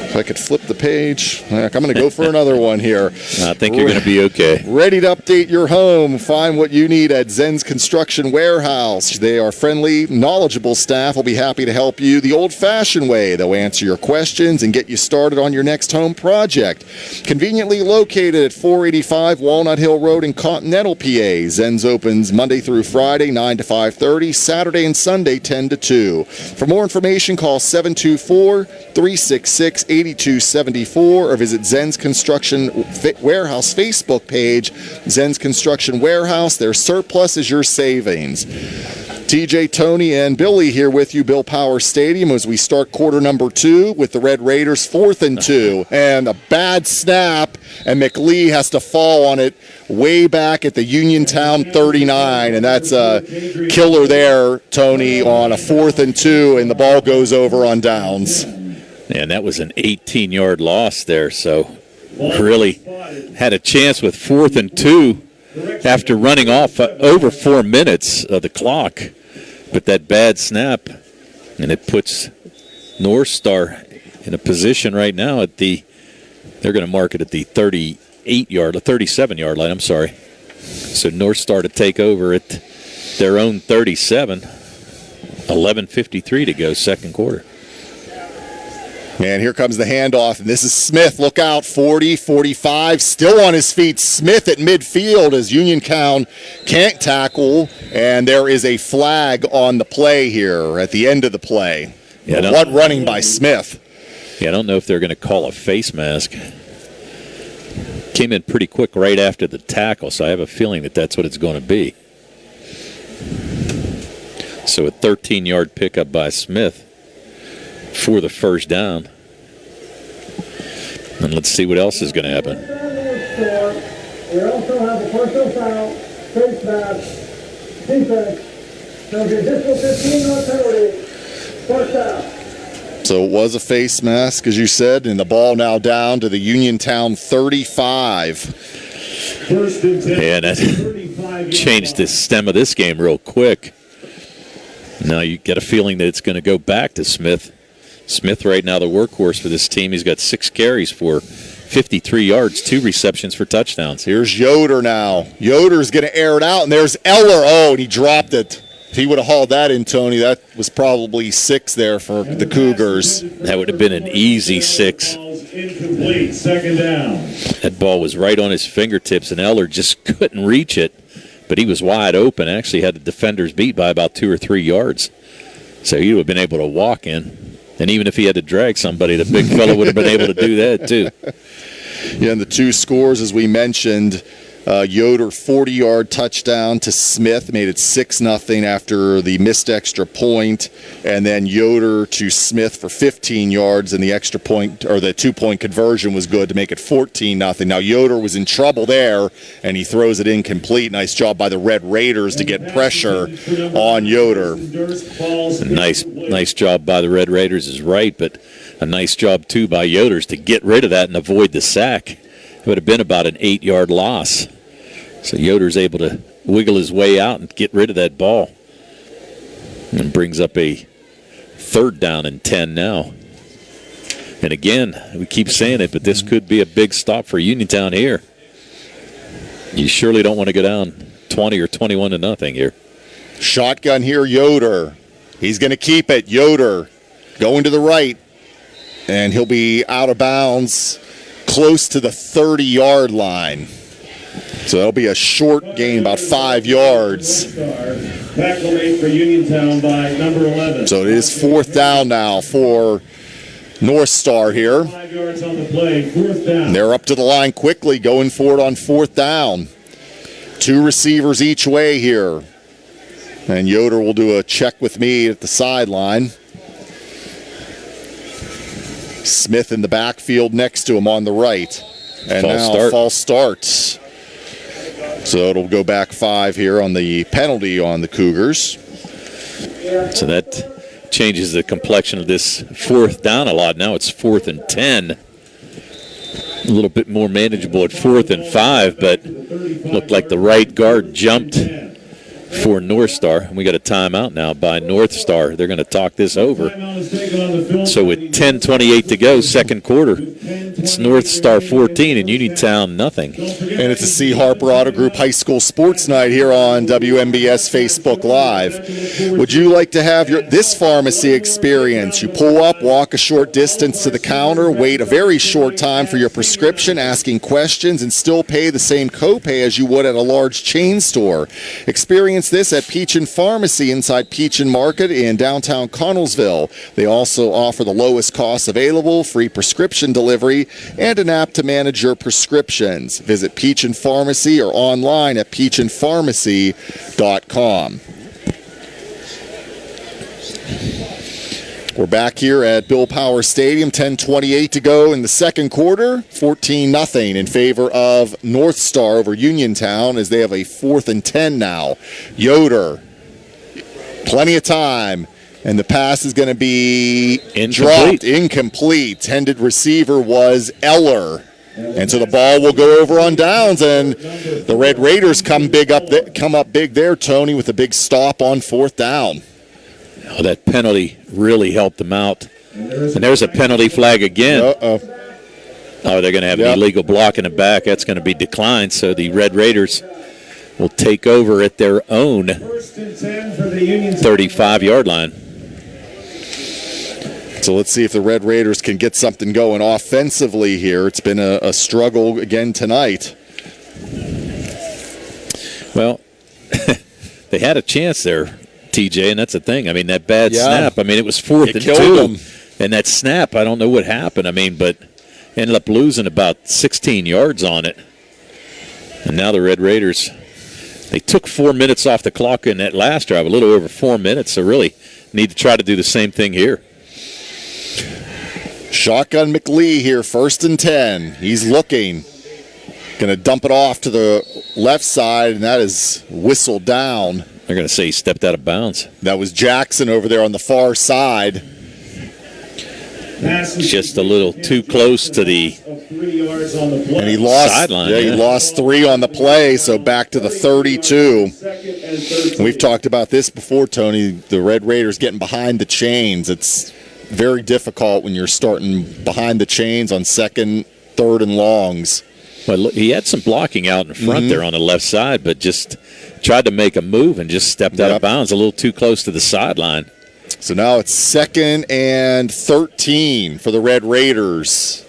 If I could flip the page. I'm going to go for another one here. I think you're going to be okay. Ready to update your home. Find what you need at Zen's Construction Warehouse. They are friendly, knowledgeable staff. Will be happy to help you the old-fashioned way. They'll answer your questions and get you started on your next home project. Conveniently located at 485 Walnut Hill Road in Continental, PA. Zen's opens Monday through Friday, 9 to 5:30, Saturday and Sunday, 10 to 2. For more information, call 724-366-8274 or visit Zen's Construction Warehouse Facebook page. Zen's Construction Warehouse, their surplus is your savings. TJ, Tony, and Billy here with you, Bill Power Stadium, as we start quarter number 2 with the Red Raiders 4th and 2. And a bad snap, and McLee has to fall on it way back at the Uniontown 39, and that's a killer there, Tony, on a 4th and 2, and the ball goes over on downs. And that was an 18-yard loss there, so really had a chance with 4th and 2 after running off over 4 minutes of the clock. But that bad snap, and it puts North Star in a position right now at the, they're going to mark it at the 37-yard line, I'm sorry. So North Star to take over at their own 37, 11:53 to go, second quarter. And here comes the handoff, and this is Smith. Look out, 40, 45, still on his feet. Smith at midfield as Uniontown can't tackle, and there is a flag on the play here at the end of the play. Yeah, what running by Smith? Yeah, I don't know if they're going to call a face mask. Came in pretty quick right after the tackle, so I have a feeling that that's what it's going to be. So a 13-yard pickup by Smith for the first down. And let's see what else is going to happen. We also have a personal foul, face mask, defense. There'll be additional 15-yard penalty. First down. So it was a face mask, as you said, and the ball now down to the Uniontown 35. First and 10. And that changed the stem of this game real quick. Now you get a feeling that it's going to go back to Smith. Smith right now the workhorse for this team. He's got 6 carries for 53 yards, 2 receptions for touchdowns. Here's Yoder now. Yoder's going to air it out, and there's Eller. Oh, and he dropped it. If he would have hauled that in, Tony, that was probably 6 there for the Cougars. That would have been an easy 6. Incomplete, second down. That ball was right on his fingertips, and Eller just couldn't reach it. But he was wide open. Actually had the defenders beat by about 2 or 3 yards. So he would have been able to walk in. And even if he had to drag somebody, the big fella would have been able to do that too. Yeah, and the 2 scores, as we mentioned, Yoder 40-yard touchdown to Smith, made it 6-0 after the missed extra point, and then Yoder to Smith for 15 yards, and the extra point, or the 2-point conversion was good to make it 14-0. Now Yoder was in trouble there, and he throws it incomplete. Nice job by the Red Raiders to get pressure on Yoder. Nice job by the Red Raiders is right, but a nice job too by Yoder's to get rid of that and avoid the sack. It would have been about an 8-yard loss. So Yoder's able to wiggle his way out and get rid of that ball. And brings up a 3rd down and 10 now. And again, we keep saying it, but this could be a big stop for Uniontown here. You surely don't want to go down 20 or 21-0 here. Shotgun here, Yoder. He's going to keep it. Yoder going to the right. And he'll be out of bounds close to the 30-yard line. So that'll be a short gain, about 5 yards. Tackle made for Uniontown by number 11. So it is 4th down now for North Star here. 5 yards on the play, 4th down. They're up to the line quickly, going for it on 4th down. 2 receivers each way here. And Yoder will do a check with me at the sideline. Smith in the backfield next to him on the right. And false start. So it'll go back 5 here on the penalty on the Cougars. So that changes the complexion of this 4th down a lot. Now it's 4th and 10. A little bit more manageable at 4th and 5, but looked like the right guard jumped for North Star. We got a timeout now by North Star. They're going to talk this over. So with 10:28 to go, second quarter, it's North Star 14 and Uniontown nothing. And it's a C. Harper Auto Group High School Sports Night here on WMBS Facebook Live. Would you like to have this pharmacy experience? You pull up, walk a short distance to the counter, wait a very short time for your prescription, asking questions, and still pay the same copay as you would at a large chain store. Experience this at Peachin Pharmacy inside Peachin Market in downtown Connellsville. They also offer the lowest costs available, free prescription delivery, and an app to manage your prescriptions. Visit Peachin Pharmacy or online at peachinpharmacy.com. We're back here at Bill Power Stadium, 10:28 to go in the second quarter, 14-0 in favor of North Star over Uniontown as they have a 4th and 10 now. Yoder, plenty of time, and the pass is going to be dropped, incomplete. Intended receiver was Eller. And so the ball will go over on downs, and the Red Raiders come up big there, Tony, with a big stop on 4th down. Oh, that penalty really helped them out. And there's a penalty flag again. Uh-oh. Oh, they're going to have an illegal block in the back. That's going to be declined, so the Red Raiders will take over at their own 35-yard line. So let's see if the Red Raiders can get something going offensively here. It's been a struggle again tonight. Well, they had a chance there, TJ, and that's the thing. I mean, that bad snap. I mean, it was 4th and 2. And that snap, I don't know what happened. I mean, but ended up losing about 16 yards on it. And now the Red Raiders, they took 4 minutes off the clock in that last drive, a little over 4 minutes, so really need to try to do the same thing here. Shotgun McLee here, 1st and 10. He's looking. Going to dump it off to the left side, and that is whistled down. They're going to say he stepped out of bounds. That was Jackson over there on the far side. Just a little too close to the and he lost sideline. He lost 3 on the play, so back to the 32. We've talked about this before, Tony. The Red Raiders getting behind the chains. It's very difficult when you're starting behind the chains on 2nd, 3rd, and longs. Well, look, he had some blocking out in front there on the left side, but just tried to make a move and just stepped out of bounds a little too close to the sideline. So now it's 2nd and 13 for the Red Raiders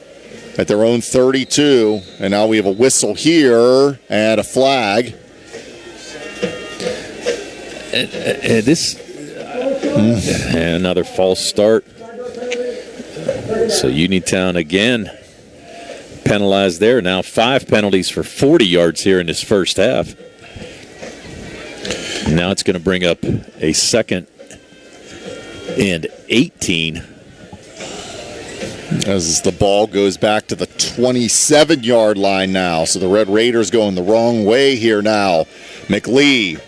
at their own 32. And now we have a whistle here and a flag. Another false start. So Uniontown again penalized there. Now 5 penalties for 40 yards here in this first half. Now it's going to bring up a 2nd and 18. As the ball goes back to the 27-yard line now. So the Red Raiders going the wrong way here now. McLee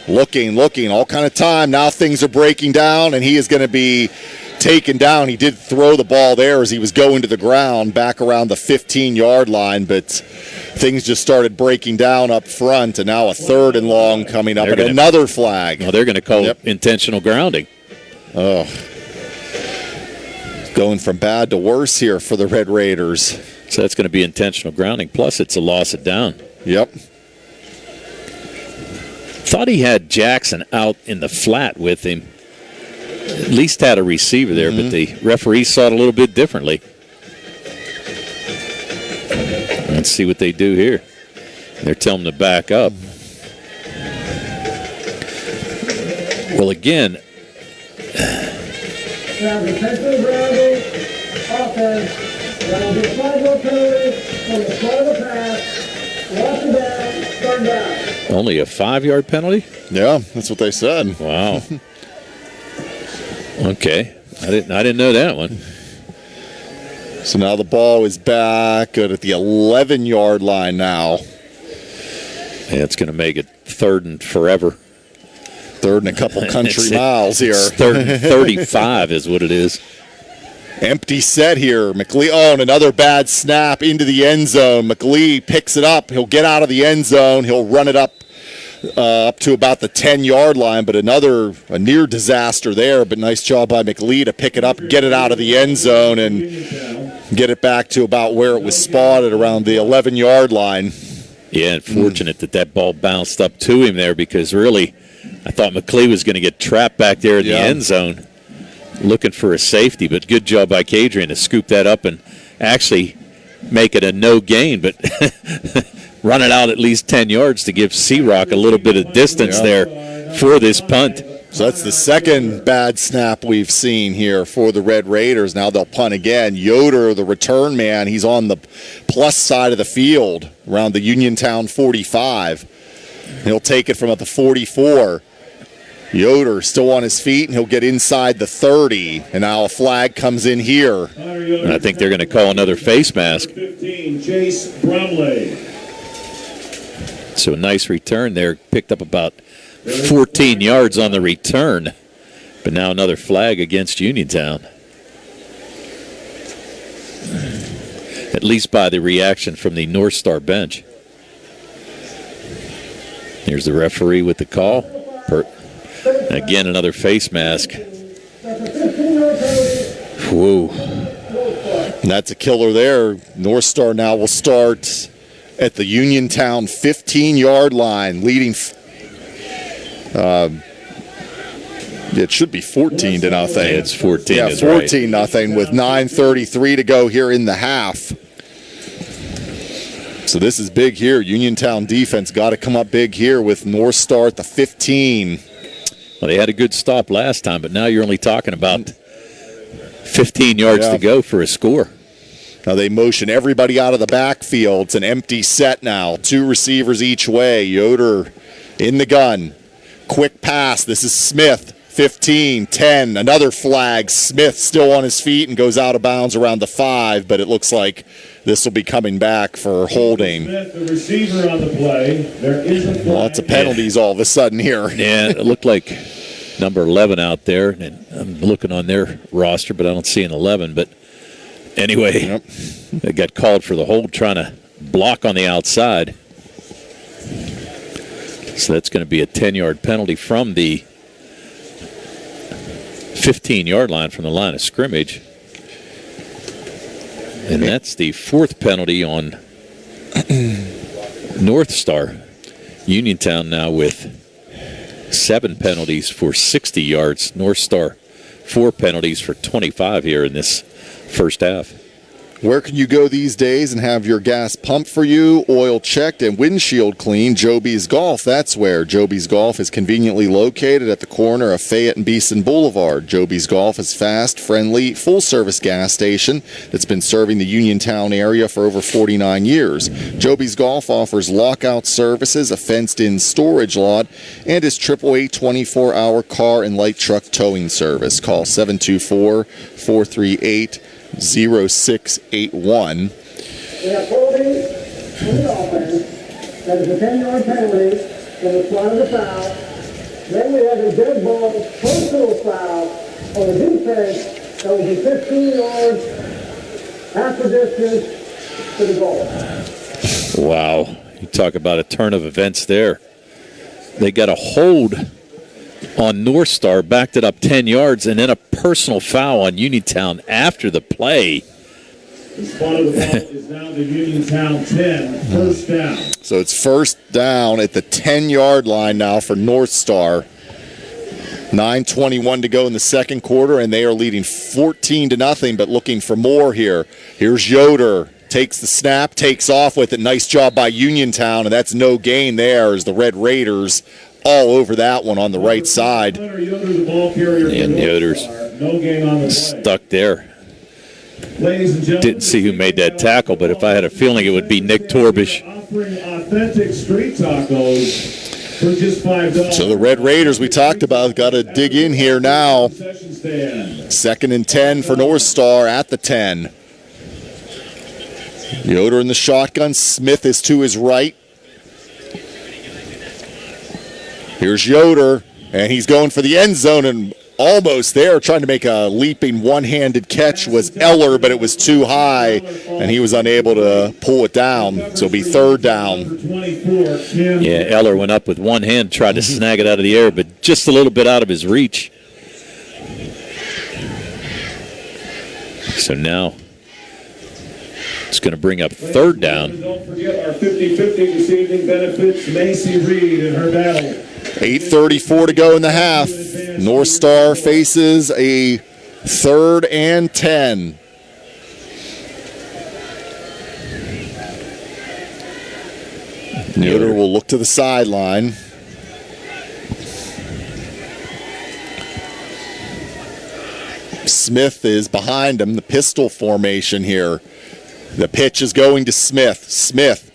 looking, all kind of time. Now things are breaking down, and he is going to be taken down. He did throw the ball there as he was going to the ground back around the 15-yard line, but things just started breaking down up front, and now a 3rd and long coming up, and another flag. Well, they're going to call intentional grounding. Oh, going from bad to worse here for the Red Raiders. So that's going to be intentional grounding, plus it's a loss of down. Yep. Thought he had Jackson out in the flat with him. At least had a receiver there, but the referee saw it a little bit differently. Let's see what they do here. They're telling him to back up. Well, again, Now, defensive grounding, offense, there will be a 5-yard penalty from the start of the pass, loss of down, 3rd down. only a 5-yard penalty? Yeah, that's what they said. Wow. Okay, I didn't know that one. So now the ball is back at the 11-yard line now. Yeah, it's going to make it 3rd and forever. 3rd and a couple country miles here. It's 3rd and 35 is what it is. Empty set here. McLee, and another bad snap into the end zone. McLee picks it up. He'll get out of the end zone. He'll run it up to about the 10-yard line, but a near disaster there. But nice job by McLee to pick it up, get it out of the end zone, and get it back to about where it was spotted around the 11-yard line. Yeah, and fortunate that ball bounced up to him there, because really I thought McLee was going to get trapped back there in the end zone looking for a safety, but good job by Cadrian to scoop that up and actually make it a no gain, but run it out at least 10 yards to give Searock a little bit of distance there for this punt. So that's the second bad snap we've seen here for the Red Raiders. Now they'll punt again. Yoder, the return man, he's on the plus side of the field around the Uniontown 45. He'll take it from at the 44. Yoder still on his feet, and he'll get inside the 30. And now a flag comes in here. And I think they're going to call another face mask. 15, Chase Bromley. So a nice return there. Picked up about 14 yards on the return. But now another flag against Uniontown. At least by the reaction from the North Star bench. Here's the referee with the call. Again, another face mask. Whoa. And that's a killer there. North Star now will start at the Uniontown 15-yard line, leading. It should be 14 to nothing. It's 14. Yeah, 14 nothing with 9:33 to go here in the half. So this is big here. Uniontown defense got to come up big here with North Star at the 15. Well, they had a good stop last time, but now you're only talking about 15 yards to go for a score. Now they motion everybody out of the backfield. It's an empty set now. 2 receivers each way. Yoder in the gun. Quick pass. This is Smith. 15, 10, another flag. Smith still on his feet and goes out of bounds around the 5, but it looks like this will be coming back for holding. Smith, the receiver on the play. There is a flag. Lots of penalties all of a sudden here. Yeah, it looked like number 11 out there, and I'm looking on their roster, but I don't see an 11. But anyway, they got called for the hold, trying to block on the outside. So that's going to be a 10-yard penalty from the 15-yard line from the line of scrimmage. And that's the 4th penalty on North Star. Uniontown now with 7 penalties for 60 yards. North Star 4 penalties for 25 here in this first half. Where can you go these days and have your gas pumped for you, oil checked, and windshield cleaned? Joby's Golf, that's where. Joby's Golf is conveniently located at the corner of Fayette and Beeson Boulevard. Joby's Golf is fast, friendly, full-service gas station that's been serving the Uniontown area for over 49 years. Joby's Golf offers lockout services, a fenced-in storage lot, and is AAA 24-hour car and light truck towing service. Call 724-438-0681. We have holding on the offense. That is a 10-yard penalty from the slide of the foul. Then we have a dead ball personal foul on the defense. That will be 15 yards after distance to the goal. Wow. You talk about a turn of events there. They got a hold on North Star, backed it up 10 yards, and then a personal foul on Uniontown after the play. The spot of the ball is now the Uniontown 10, first down. So it's first down at the 10-yard line now for North Star. 9:21 to go in the second quarter, and they are leading 14-0, but looking for more here. Here's Yoder. Takes the snap, takes off with it. Nice job by Uniontown, and that's no gain there as the Red Raiders all over that one on the right side. And Yoder's stuck there. Ladies and gentlemen, didn't see who made that tackle, but if I had a feeling it would be Nick Torbish. Offering authentic street tacos for just $5. So the Red Raiders we talked about got to dig in here now. 2nd and 10 for North Star at the 10. Yoder in the shotgun. Smith is to his right. Here's Yoder, and he's going for the end zone, and almost there, trying to make a leaping one-handed catch was Eller, but it was too high, and he was unable to pull it down. So it'll be 3rd down. Yeah, Eller went up with one hand, tried to snag it out of the air, but just a little bit out of his reach. So now it's going to bring up 3rd down. Don't forget our 50-50 this evening benefits Macy Reed and her battle. 8:34 to go in the half. North Star faces a 3rd and 10. Yoder will look to the sideline. Smith is behind him, the pistol formation here. The pitch is going to Smith. Smith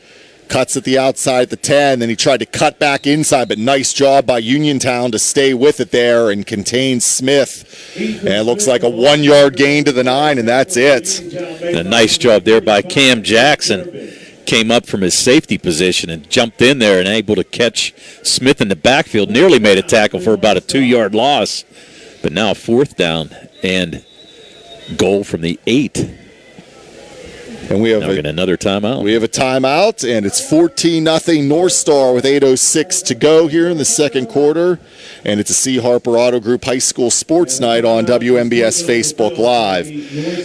Cuts at the outside at the 10, then he tried to cut back inside, but nice job by Uniontown to stay with it there and contain Smith. And it looks like a 1 yard gain to the 9, and that's it. And a nice job there by Cam Jackson. Came up from his safety position and jumped in there and able to catch Smith in the backfield. Nearly made a tackle for about a 2 yard loss. But now 4th down and goal from the 8. And we have another timeout. We have a timeout, and it's 14-0 North Star with 8:06 to go here in the second quarter. And it's a C. Harper Auto Group High School Sports Night on WMBS Facebook Live.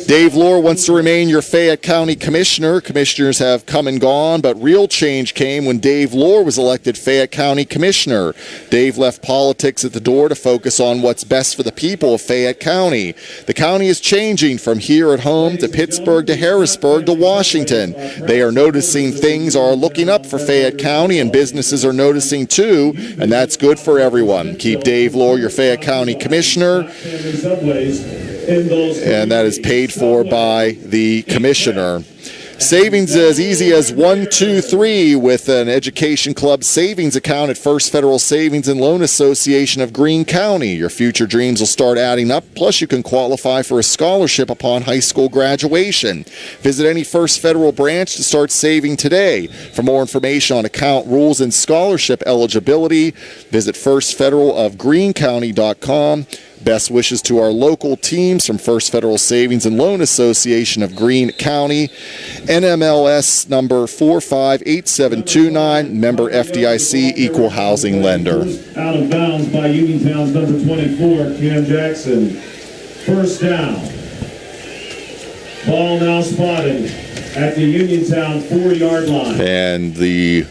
Dave Lohr wants to remain your Fayette County Commissioner. Commissioners have come and gone, but real change came when Dave Lohr was elected Fayette County Commissioner. Dave left politics at the door to focus on what's best for the people of Fayette County. The county is changing from here at home to Pittsburgh to Harrisburg to Washington. They are noticing things are looking up for Fayette County, and businesses are noticing too, and that's good for everyone. Keep Dave Lohr your Fayette County Commissioner, and that is paid for by the Commissioner. Savings as easy as 1, 2, 3 with an Education Club savings account at First Federal Savings and Loan Association of Greene County. Your future dreams will start adding up, plus you can qualify for a scholarship upon high school graduation. Visit any First Federal branch to start saving today. For more information on account rules and scholarship eligibility, visit firstfederalofgreenecounty.com. Best wishes to our local teams from First Federal Savings and Loan Association of Greene County. NMLS number 458729, member FDIC, equal housing lender. Out of bounds by Uniontown's number 24, Cam Jackson. First down. Ball now spotted at the Uniontown 4-yard line. And the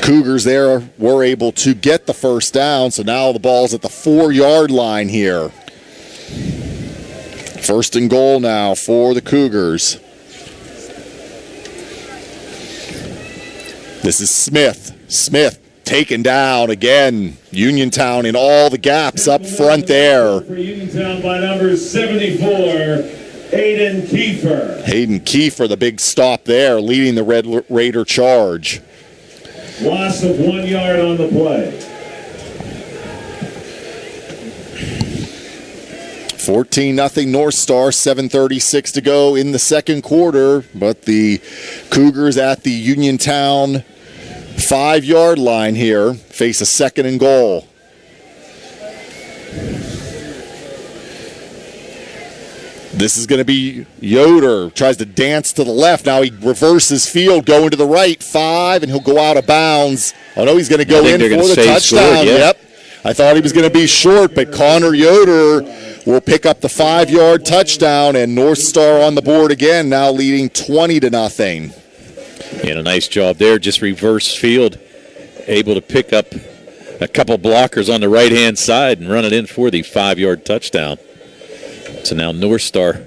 Cougars there were able to get the first down, so now the ball's at the 4-yard line here. First and goal now for the Cougars. This is Smith. Smith taken down again. Uniontown in all the gaps up front there. For Uniontown by number 74, Hayden Kiefer. Hayden Kiefer, the big stop there, leading the Red Raider charge. Loss of 1 yard on the play. 14-0 North Star, 7:36 to go in the second quarter, but the Cougars at the Uniontown 5-yard line here face a second and goal. This is going to be Yoder, tries to dance to the left. Now he reverses field, going to the right, 5, and he'll go out of bounds. Oh, no, he's going to go in for the touchdown. Scored, yeah. Yep. I thought he was going to be short, but Connor Yoder will pick up the 5-yard touchdown, and North Star on the board again, now leading 20-0. And a nice job there, just reverse field, able to pick up a couple blockers on the right-hand side and run it in for the 5-yard touchdown. So now North Star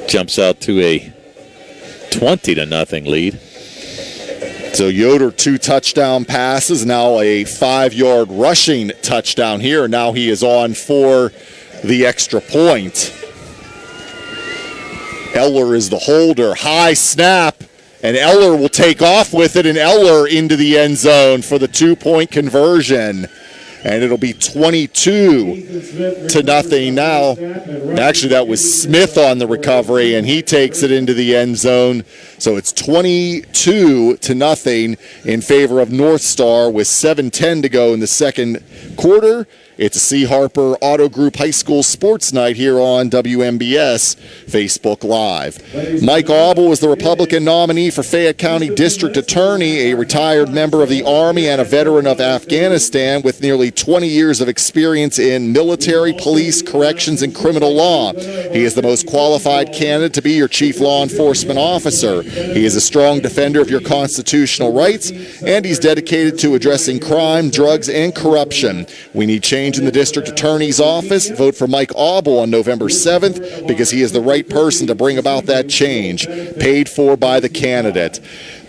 jumps out to a 20-0 lead. So Yoder 2 touchdown passes, now a 5-yard rushing touchdown here. Now he is on for the extra point. Eller is the holder. High snap, and Eller will take off with it, and Eller into the end zone for the 2-point conversion. And it'll be 22-0 now. Actually, that was Smith on the recovery, and he takes it into the end zone. So it's 22-0 in favor of North Star with 7:10 to go in the second quarter. It's a C. Harper Auto Group High School Sports Night here on WMBS Facebook Live. Mike Auble is the Republican nominee for Fayette County District Attorney, a retired member of the Army and a veteran of Afghanistan with nearly 20 years of experience in military, police, corrections, and criminal law. He is the most qualified candidate to be your chief law enforcement officer. He is a strong defender of your constitutional rights, and he's dedicated to addressing crime, drugs, and corruption. We need change in the district attorney's office. Vote for Mike Auble on November 7th because he is the right person to bring about that change. Paid for by the candidate.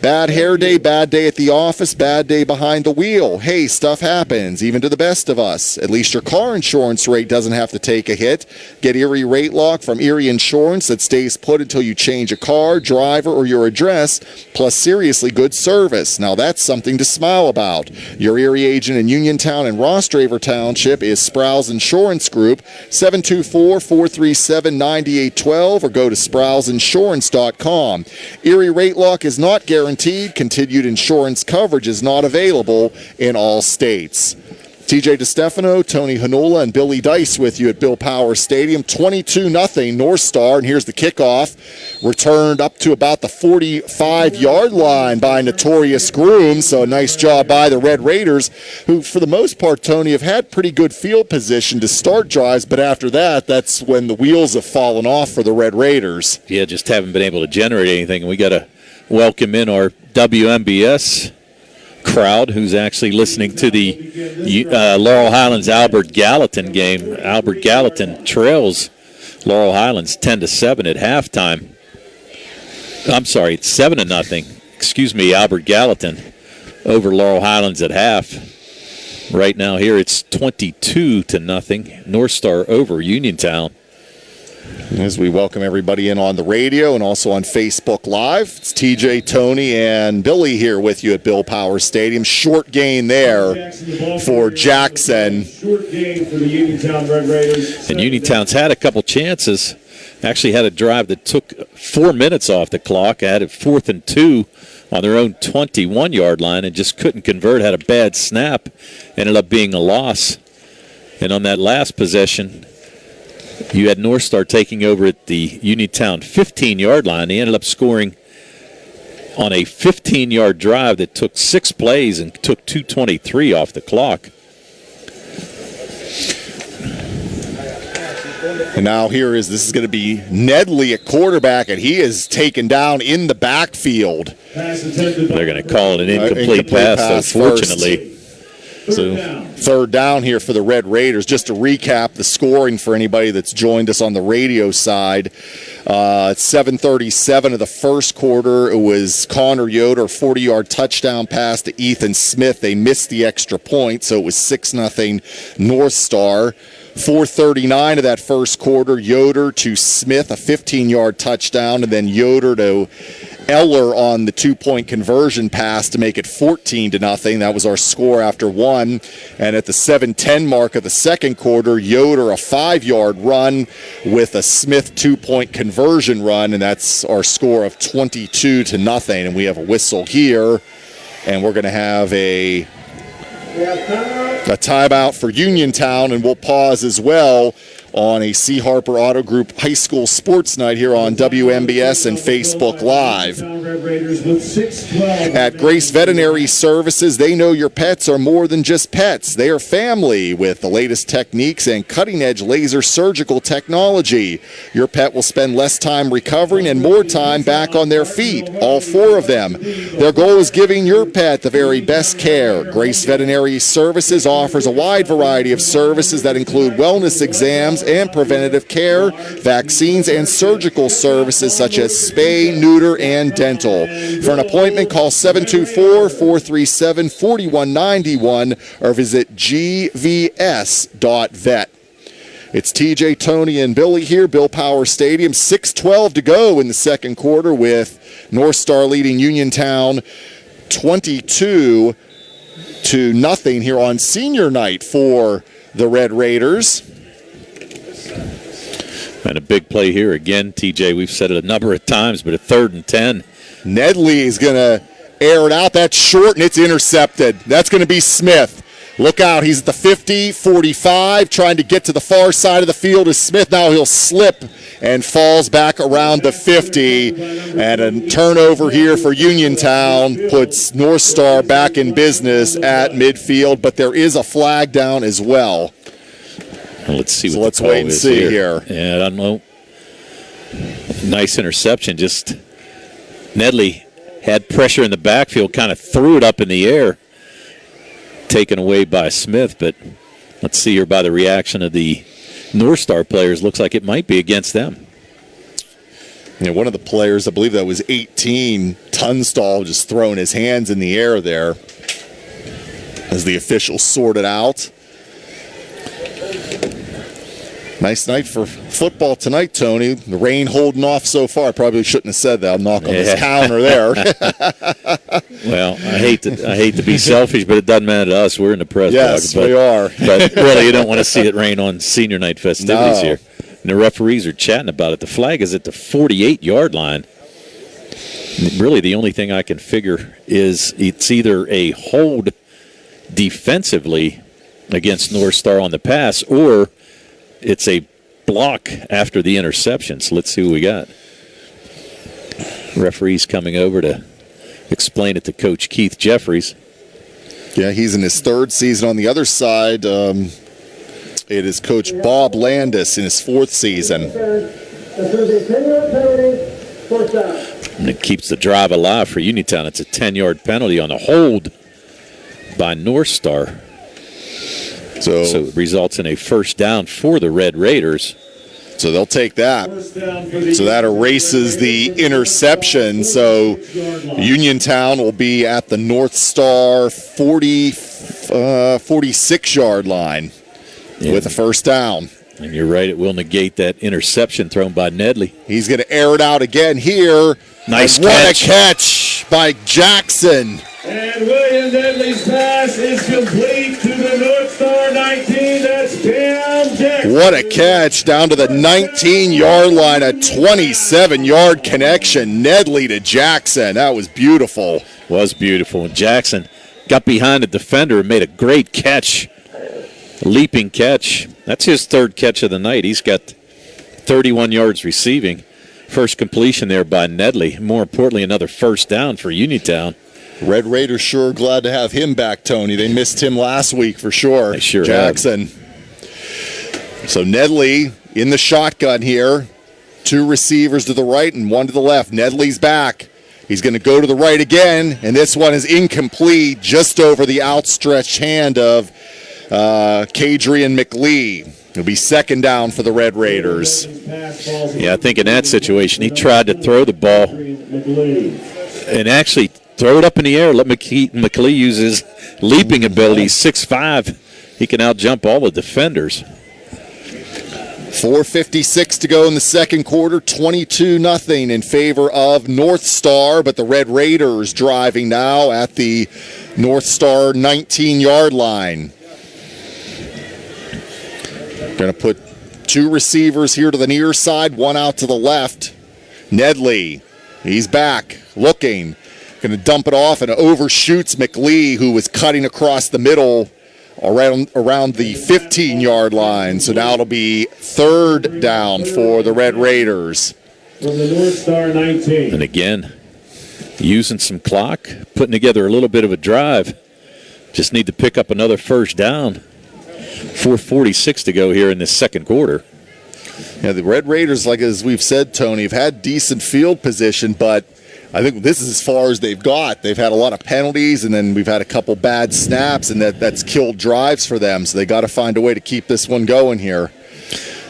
Bad hair day, bad day at the office, bad day behind the wheel. Hey, stuff happens, even to the best of us. At least your car insurance rate doesn't have to take a hit. Get Erie Rate Lock from Erie Insurance that stays put until you change a car, driver, or your address, plus seriously good service. Now that's something to smile about. Your Erie agent in Uniontown and Rostraver Township is Sprouse Insurance Group, 724-437-9812, or go to sprousesinsurance.com. Erie Rate Lock is not guaranteed. Continued insurance coverage is not available in all states. TJ DeStefano, Tony Hanola, and Billy Dice with you at Bill Power Stadium. 22-0 North Star, and here's the kickoff. Returned up to about the 45-yard line by Notorious Groom, so a nice job by the Red Raiders, who for the most part, Tony, have had pretty good field position to start drives, but after that, that's when the wheels have fallen off for the Red Raiders. Yeah, just haven't been able to generate anything. We got to welcome in our WMBS crowd who's actually listening to the Laurel Highlands Albert Gallatin game. Albert Gallatin trails Laurel Highlands 10-7 at halftime. I'm sorry, it's 7-0. Excuse me, Albert Gallatin over Laurel Highlands at half. Right now here it's 22-0. North Star over Uniontown. As we welcome everybody in on the radio and also on Facebook Live, it's TJ, Tony, and Billy here with you at Bill Power Stadium. Short gain there for Jackson. Short gain for the Uniontown Red Raiders. And Uniontown's had a couple chances. Actually had a drive that took 4 minutes off the clock. Had it 4th and 2 on their own 21-yard line and just couldn't convert. Had a bad snap. Ended up being a loss. And on that last possession, you had North Star taking over at the Uniontown 15-yard line. They ended up scoring on a 15-yard drive that took 6 plays and took 2:23 off the clock. And now this is going to be Nedley at quarterback, and he is taken down in the backfield. They're going to call it an incomplete pass, unfortunately. So third down here for the Red Raiders. Just to recap the scoring for anybody that's joined us on the radio side. 7:37 of the first quarter. It was Connor Yoder, 40-yard touchdown pass to Ethan Smith. They missed the extra point, so it was 6-0 North Star. 4:39 of that first quarter, Yoder to Smith, a 15-yard touchdown, and then Yoder to Eller on the 2-point conversion pass to make it 14-0. That was our score after one. And at the 7:10 mark of the second quarter, Yoder a 5-yard run with a Smith 2-point conversion run, and that's our score of 22-0. And we have a whistle here, and we're going to have a timeout for Uniontown, and we'll pause as well on a C. Harper Auto Group High School Sports Night here on WMBS and Facebook Live. At Grace Veterinary Services, they know your pets are more than just pets. They are family with the latest techniques and cutting-edge laser surgical technology. Your pet will spend less time recovering and more time back on their feet, all 4 of them. Their goal is giving your pet the very best care. Grace Veterinary Services offers a wide variety of services that include wellness exams and preventative care, vaccines, and surgical services such as spay, neuter, and dental. For an appointment, call 724-437-4191 or visit gvs.vet. It's TJ, Tony, and Billy here, Bill Power Stadium. 6:12 to go in the second quarter with North Star leading Uniontown 22-0 here on senior night for the Red Raiders. And a big play here again, TJ. We've said it a number of times, but a 3rd and 10. Nedley is going to air it out. That's short, and it's intercepted. That's going to be Smith. Look out. He's at the 50, 45, trying to get to the far side of the field is Smith. Now he'll slip and falls back around the 50. And a turnover here for Uniontown puts North Star back in business at midfield, but there is a flag down as well. Let's see what let's the call wait and is see here. Yeah, I don't know. Nice interception. Just Nedley had pressure in the backfield, kind of threw it up in the air. Taken away by Smith, but let's see here by the reaction of the North Star players. Looks like it might be against them. One of the players, I believe that was 18, Tunstall, just throwing his hands in the air there as the officials sorted out. Nice night for football tonight, Tony. The rain holding off so far. I probably shouldn't have said that. I'll knock on this counter there. Well, I hate to be selfish, but it doesn't matter to us. We're in the press yes, box. We are. But really, you don't want to see it rain on senior night festivities here. And the referees are chatting about it. The flag is at the 48-yard line. Really, the only thing I can figure is it's either a hold defensively against North Star on the pass, or it's a block after the interception. So let's see what we got. Referee's coming over to explain it to Coach Keith Jeffries. Yeah, he's in his 3rd season. On the other side, it is Coach Bob Landis in his 4th season. And it keeps the drive alive for Uniontown. It's a 10-yard penalty on a hold by North Star. So it results in a first down for the Red Raiders. So they'll take that. So that erases the interception. So Uniontown will be at the North Star 46-yard line with a first down. And you're right, it will negate that interception thrown by Nedley. He's going to air it out again here. Nice catch. What a catch by Jackson. And William Nedley's pass is complete to the North Star 19. That's Cam Jackson. What a catch down to the 19-yard line, a 27-yard connection. Nedley to Jackson. That was beautiful. Was beautiful. And Jackson got behind the defender and made a great catch. A leaping catch. That's his 3rd catch of the night. He's got 31 yards receiving. First completion there by Nedley. More importantly, another first down for Uniontown. Red Raiders sure glad to have him back, Tony. They missed him last week for sure. They sure Jackson. Have. So Nedley in the shotgun here. 2 receivers to the right and 1 to the left. Nedley's back. He's going to go to the right again, and this one is incomplete, just over the outstretched hand of Kadrian McLee. It'll be second down for the Red Raiders. Yeah, I think in that situation, he tried to throw the ball and actually throw it up in the air. Let McLee use his leaping ability. 6'5". He can outjump all the defenders. 4:56 to go in the second quarter. 22-0 in favor of North Star, but the Red Raiders driving now at the North Star 19-yard line. Going to put 2 receivers here to the near side, 1 out to the left. Nedley, he's back, looking. Going to dump it off and overshoots McLee, who was cutting across the middle around the 15-yard line. So now it'll be 3rd down for the Red Raiders. From the North Star 19. And again, using some clock, putting together a little bit of a drive. Just need to pick up another first down. 4:46 to go here in this second quarter. Yeah, the Red Raiders, like as we've said, Tony, have had decent field position, but I think this is as far as they've got. They've had a lot of penalties, and then we've had a couple bad snaps, and that's killed drives for them. So they got to find a way to keep this one going here.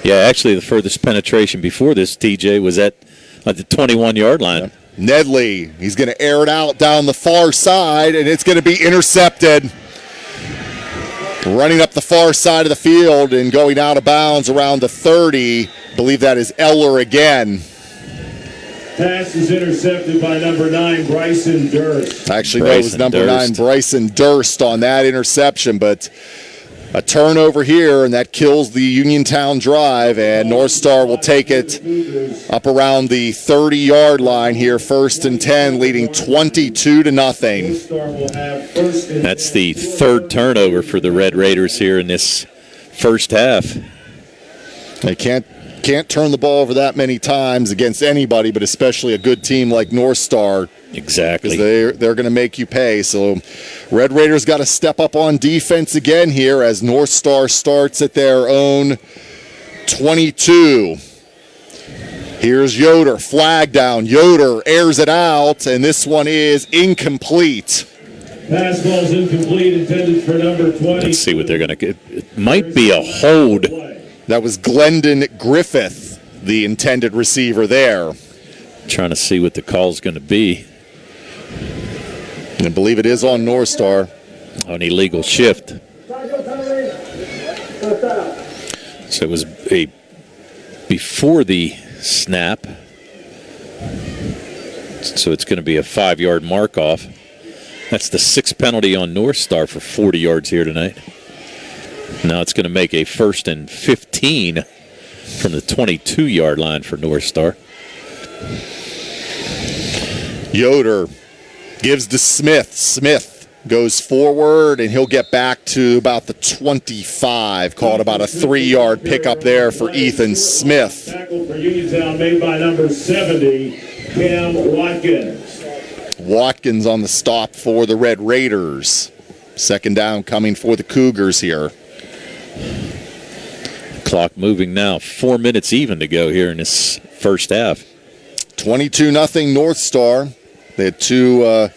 Yeah, actually, the furthest penetration before this, TJ, was at the 21-yard line. Yeah. Nedley, he's going to air it out down the far side, and it's going to be intercepted. Running up the far side of the field and going out of bounds around the 30. I believe that is Eller again. Pass is intercepted by number 9, Bryson Durst. Actually, no, it was number 9, Bryson Durst on that interception, but a turnover here, and that kills the Uniontown drive, and North Star will take it up around the 30-yard line here, 1st and 10, leading 22-0. That's the 3rd turnover for the Red Raiders here in this first half. They can't turn the ball over that many times against anybody, but especially a good team like North Star. Exactly. Because they're going to make you pay. So Red Raiders got to step up on defense again here as North Star starts at their own 22. Here's Yoder, flag down. Yoder airs it out, and this one is incomplete. Pass ball's incomplete, intended for number 20. Let's see what they're going to get. It might be a hold. That was Glendon Griffith, the intended receiver there. Trying to see what the call's going to be. I believe it is on North Star. On illegal shift. So it was before the snap. So it's going to be a 5-yard mark off. That's the 6th penalty on North Star for 40 yards here tonight. Now it's going to make a 1st and 15 from the 22-yard line for North Star. Yoder gives to Smith. Smith goes forward, and he'll get back to about the 25. Called about a 3-yard pickup there for Ethan Smith. Tackle for Uniontown made by number 70, Cam Watkins. Watkins on the stop for the Red Raiders. 2nd down coming for the Cougars here. Clock moving now. 4 minutes even to go here in this first half. 22-0 North Star. They had two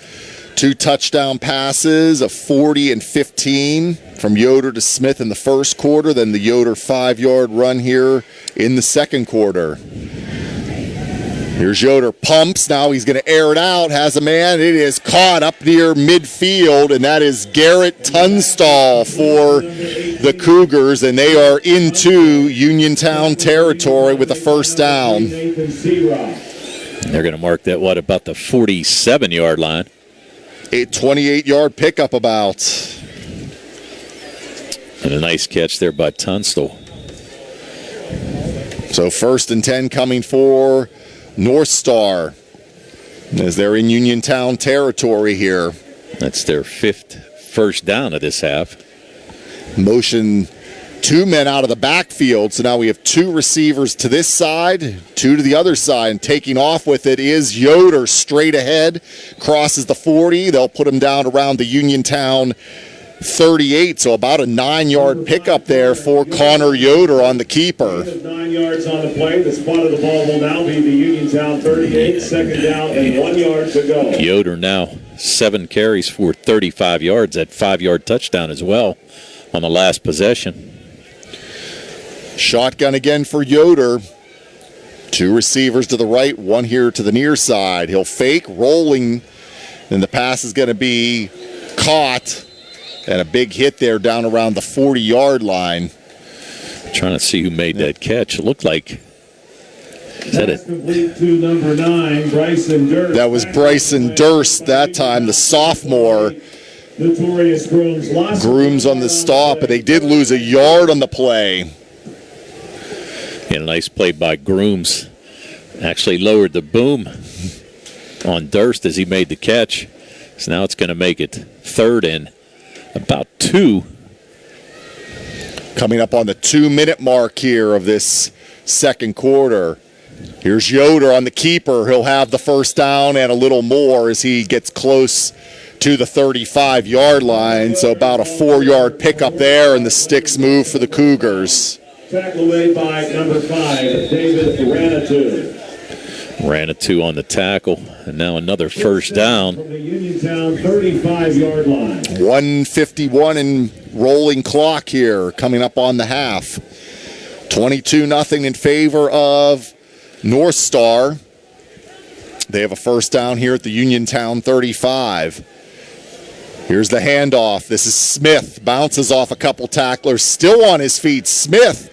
touchdown passes, a 40 and 15 from Yoder to Smith in the first quarter, then the Yoder 5-yard run here in the second quarter. Here's Yoder, pumps, now he's going to air it out, has a man, it is caught up near midfield, and that is Garrett Tunstall for the Cougars, and they are into Uniontown territory with a first down. They're going to mark that, about the 47-yard line. A 28-yard pickup about. And a nice catch there by Tunstall. So 1st and 10 coming for North Star as they're in Uniontown territory here. That's their 5th first down of this half. Motion 2 men out of the backfield, so now we have 2 receivers to this side, 2 to the other side, and taking off with it is Yoder straight ahead, crosses the 40. They'll put him down around the Uniontown 38, so about a 9-yard pickup there for Connor Yoder on the keeper. 9 yards on the play. The spot of the ball will now be the Uniontown 38, 2nd down and 1 yard to go. Yoder now 7 carries for 35 yards, that 5-yard touchdown as well on the last possession. Shotgun again for Yoder. 2 receivers to the right, 1 here to the near side. He'll fake, rolling, and the pass is going to be caught. And a big hit there down around the 40-yard line. Trying to see who made that catch. It looked like... Is that it? Complete to number 9, Bryson Durst. That was Bryson Durst that time, the sophomore. Notorious Grooms on the stop, but they did lose a yard on the play. And a nice play by Grooms. Actually lowered the boom on Durst as he made the catch. So now it's going to make it 3rd and about 2. Coming up on the 2-minute mark here of this second quarter. Here's Yoder on the keeper. He'll have the first down and a little more as he gets close to the 35-yard line. So about a 4-yard pickup there, and the sticks move for the Cougars. Tackle made by number 5, David Ranatu. Ranatu on the tackle, and now another first down. From the Uniontown 35-yard line. 1:51 in rolling clock here, coming up on the half. 22-0 in favor of North Star. They have a first down here at the Uniontown 35. Here's the handoff. This is Smith. Bounces off a couple tacklers. Still on his feet. Smith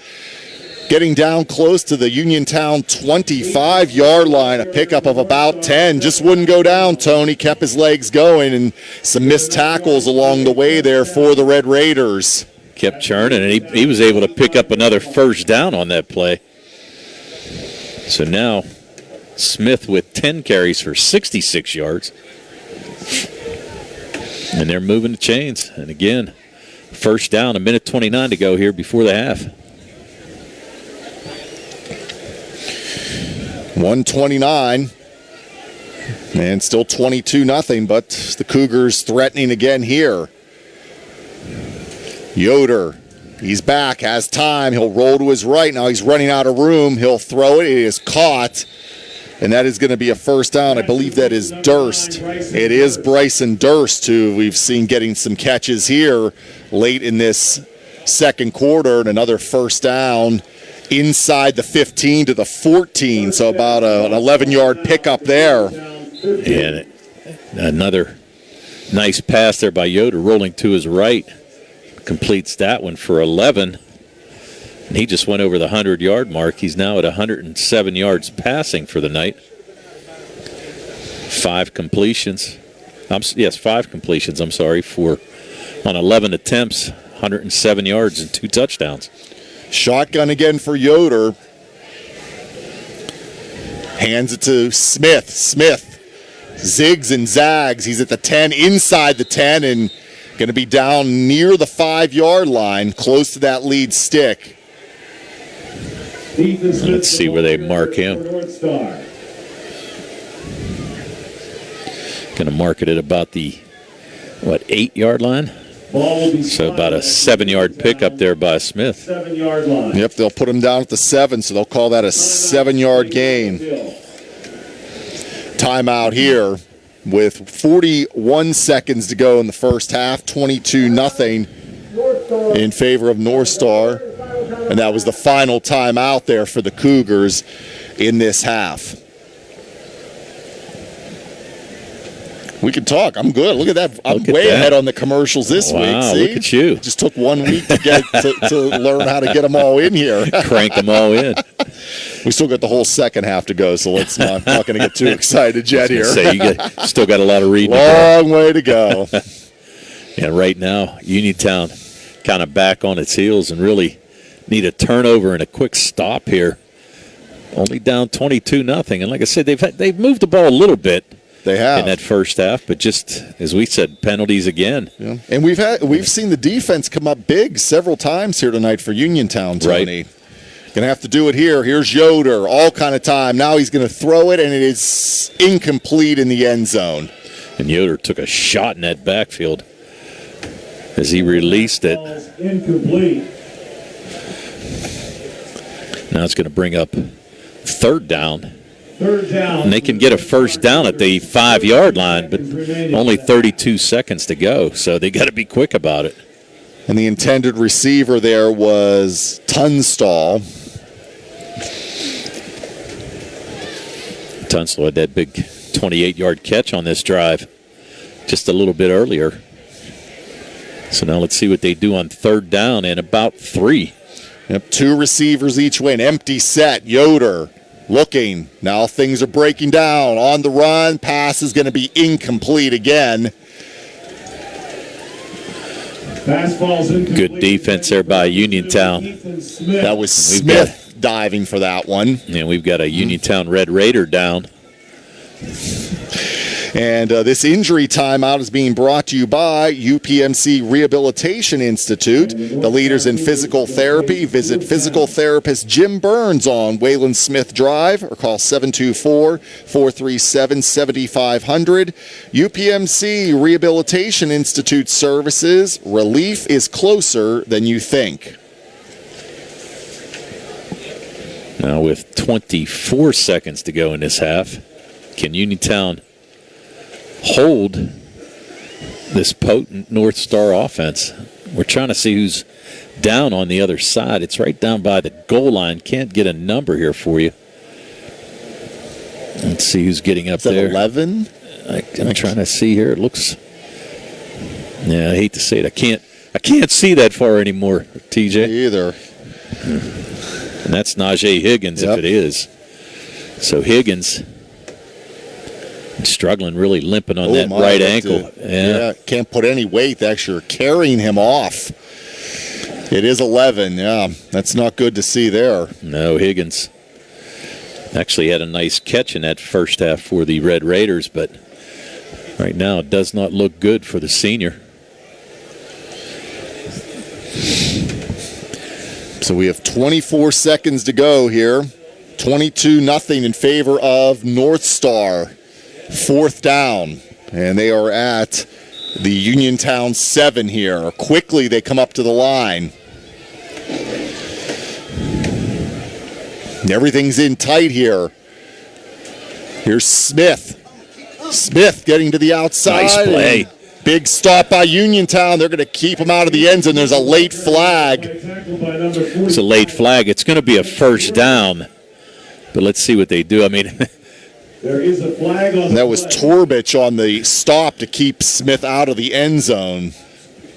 getting down close to the Uniontown 25-yard line. A pickup of about 10. Just wouldn't go down, Tony. Kept his legs going, and some missed tackles along the way there for the Red Raiders. Kept churning, and he was able to pick up another first down on that play. So now Smith with 10 carries for 66 yards. And they're moving the chains. And again, first down, 1:29 to go here before the half. 1:29. And still 22-0, but the Cougars threatening again here. Yoder, he's back, has time. He'll roll to his right. Now he's running out of room. He'll throw it. It is caught. And that is going to be a first down. I believe that is Durst. It is Bryson Durst, who we've seen getting some catches here late in this second quarter. And another first down inside the 15 to the 14, so about an 11-yard pickup there. And another nice pass there by Yoder, rolling to his right. Completes that one for 11. And he just went over the 100-yard mark. He's now at 107 yards passing for the night. 5 completions. 5 completions, I'm sorry, on 11 attempts, 107 yards and 2 touchdowns. Shotgun again for Yoder. Hands it to Smith. Smith zigs and zags. He's at the 10, inside the 10, and going to be down near the 5-yard line, close to that lead stick. Let's see where they mark him. Going to mark it at about the, 8-yard line? So about a 7-yard pickup there by Smith. 7-yard line. Yep, they'll put him down at the 7, so they'll call that a 7-yard gain. Timeout here with 41 seconds to go in the first half, 22-0 in favor of North Star. And that was the final timeout there for the Cougars in this half. We can talk. I'm good. Look at that. I'm way ahead on the commercials this week. See? Look at you. It just took 1 week to get to learn how to get them all in here. Crank them all in. We still got the whole second half to go, so let's not going to get too excited yet here. You still got a lot of reading. Long way to go. Yeah, right now, Uniontown kind of back on its heels and really need a turnover and a quick stop here. Only down 22-0. And like I said, they've moved the ball a little bit. They have in that first half, but just as we said, penalties again. Yeah. And we've seen the defense come up big several times here tonight for Uniontown, Tony. Right. Gonna have to do it here. Here's Yoder, all kind of time. Now he's gonna throw it, and it is incomplete in the end zone. And Yoder took a shot in that backfield as he released it. Incomplete. Now it's going to bring up third down. Third down. And they can get a first down at the 5-yard line, but only 32 seconds to go, so they got to be quick about it. And the intended receiver there was Tunstall. Tunstall had that big 28-yard catch on this drive just a little bit earlier. So now let's see what they do on third down and about 3. Yep, 2 receivers each way, an empty set. Yoder looking. Now things are breaking down. On the run, pass is going to be incomplete again. Good defense there by Uniontown. That was Smith diving for that one. And we've got a Uniontown Red Raider down. And this injury timeout is being brought to you by UPMC Rehabilitation Institute, the leaders in physical therapy. Visit physical therapist Jim Burns on Wayland Smith Drive or call 724-437-7500. UPMC Rehabilitation Institute services. Relief is closer than you think. Now with 24 seconds to go in this half, can Uniontown hold this potent North Star offense? We're trying to see who's down on the other side. It's right down by the goal line. Can't get a number here for you. Let's see who's getting up Is that there. 11? I'm trying to see here. It looks. Yeah, I hate to say it. I can't see that far anymore, TJ. Me either. And that's Najee Higgins, if it is. So Higgins struggling, really limping on that right ankle. Yeah, can't put any weight. They actually are carrying him off. It is 11. Yeah, that's not good to see there. No, Higgins actually had a nice catch in that first half for the Red Raiders, but right now it does not look good for the senior. So we have 24 seconds to go here. 22-0 in favor of North Star. 4th down, and they are at the Uniontown 7 here. Quickly they come up to the line. Everything's in tight here. Here's Smith. Smith getting to the outside. Nice play. Big stop by Uniontown. They're going to keep him out of the end zone. There's a late flag. It's a late flag. It's going to be a first down. But let's see what they do. I mean, there is a flag on that was Torbich on the stop to keep Smith out of the end zone.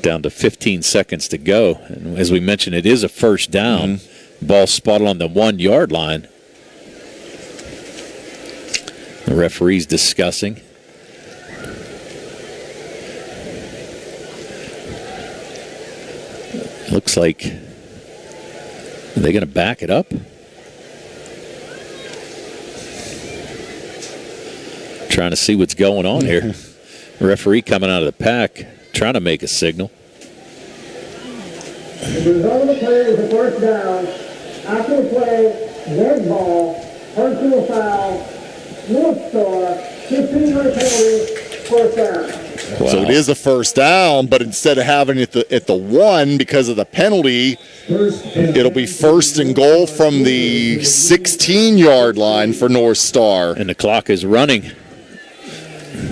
Down to 15 seconds to go. And as we mentioned, it is a first down. Ball spotted on the 1 yard line. The referee's discussing. Looks like, are they going to back it up? Trying to see what's going on here. Referee coming out of the pack, trying to make a signal. The result of the play is a first down. After the play, dead ball, personal foul, North Star, 15-yard penalty, first down. Wow. So it is a first down, but instead of having it at the 1 because of the penalty, it'll be first and goal from the 16-yard line for North Star. And the clock is running.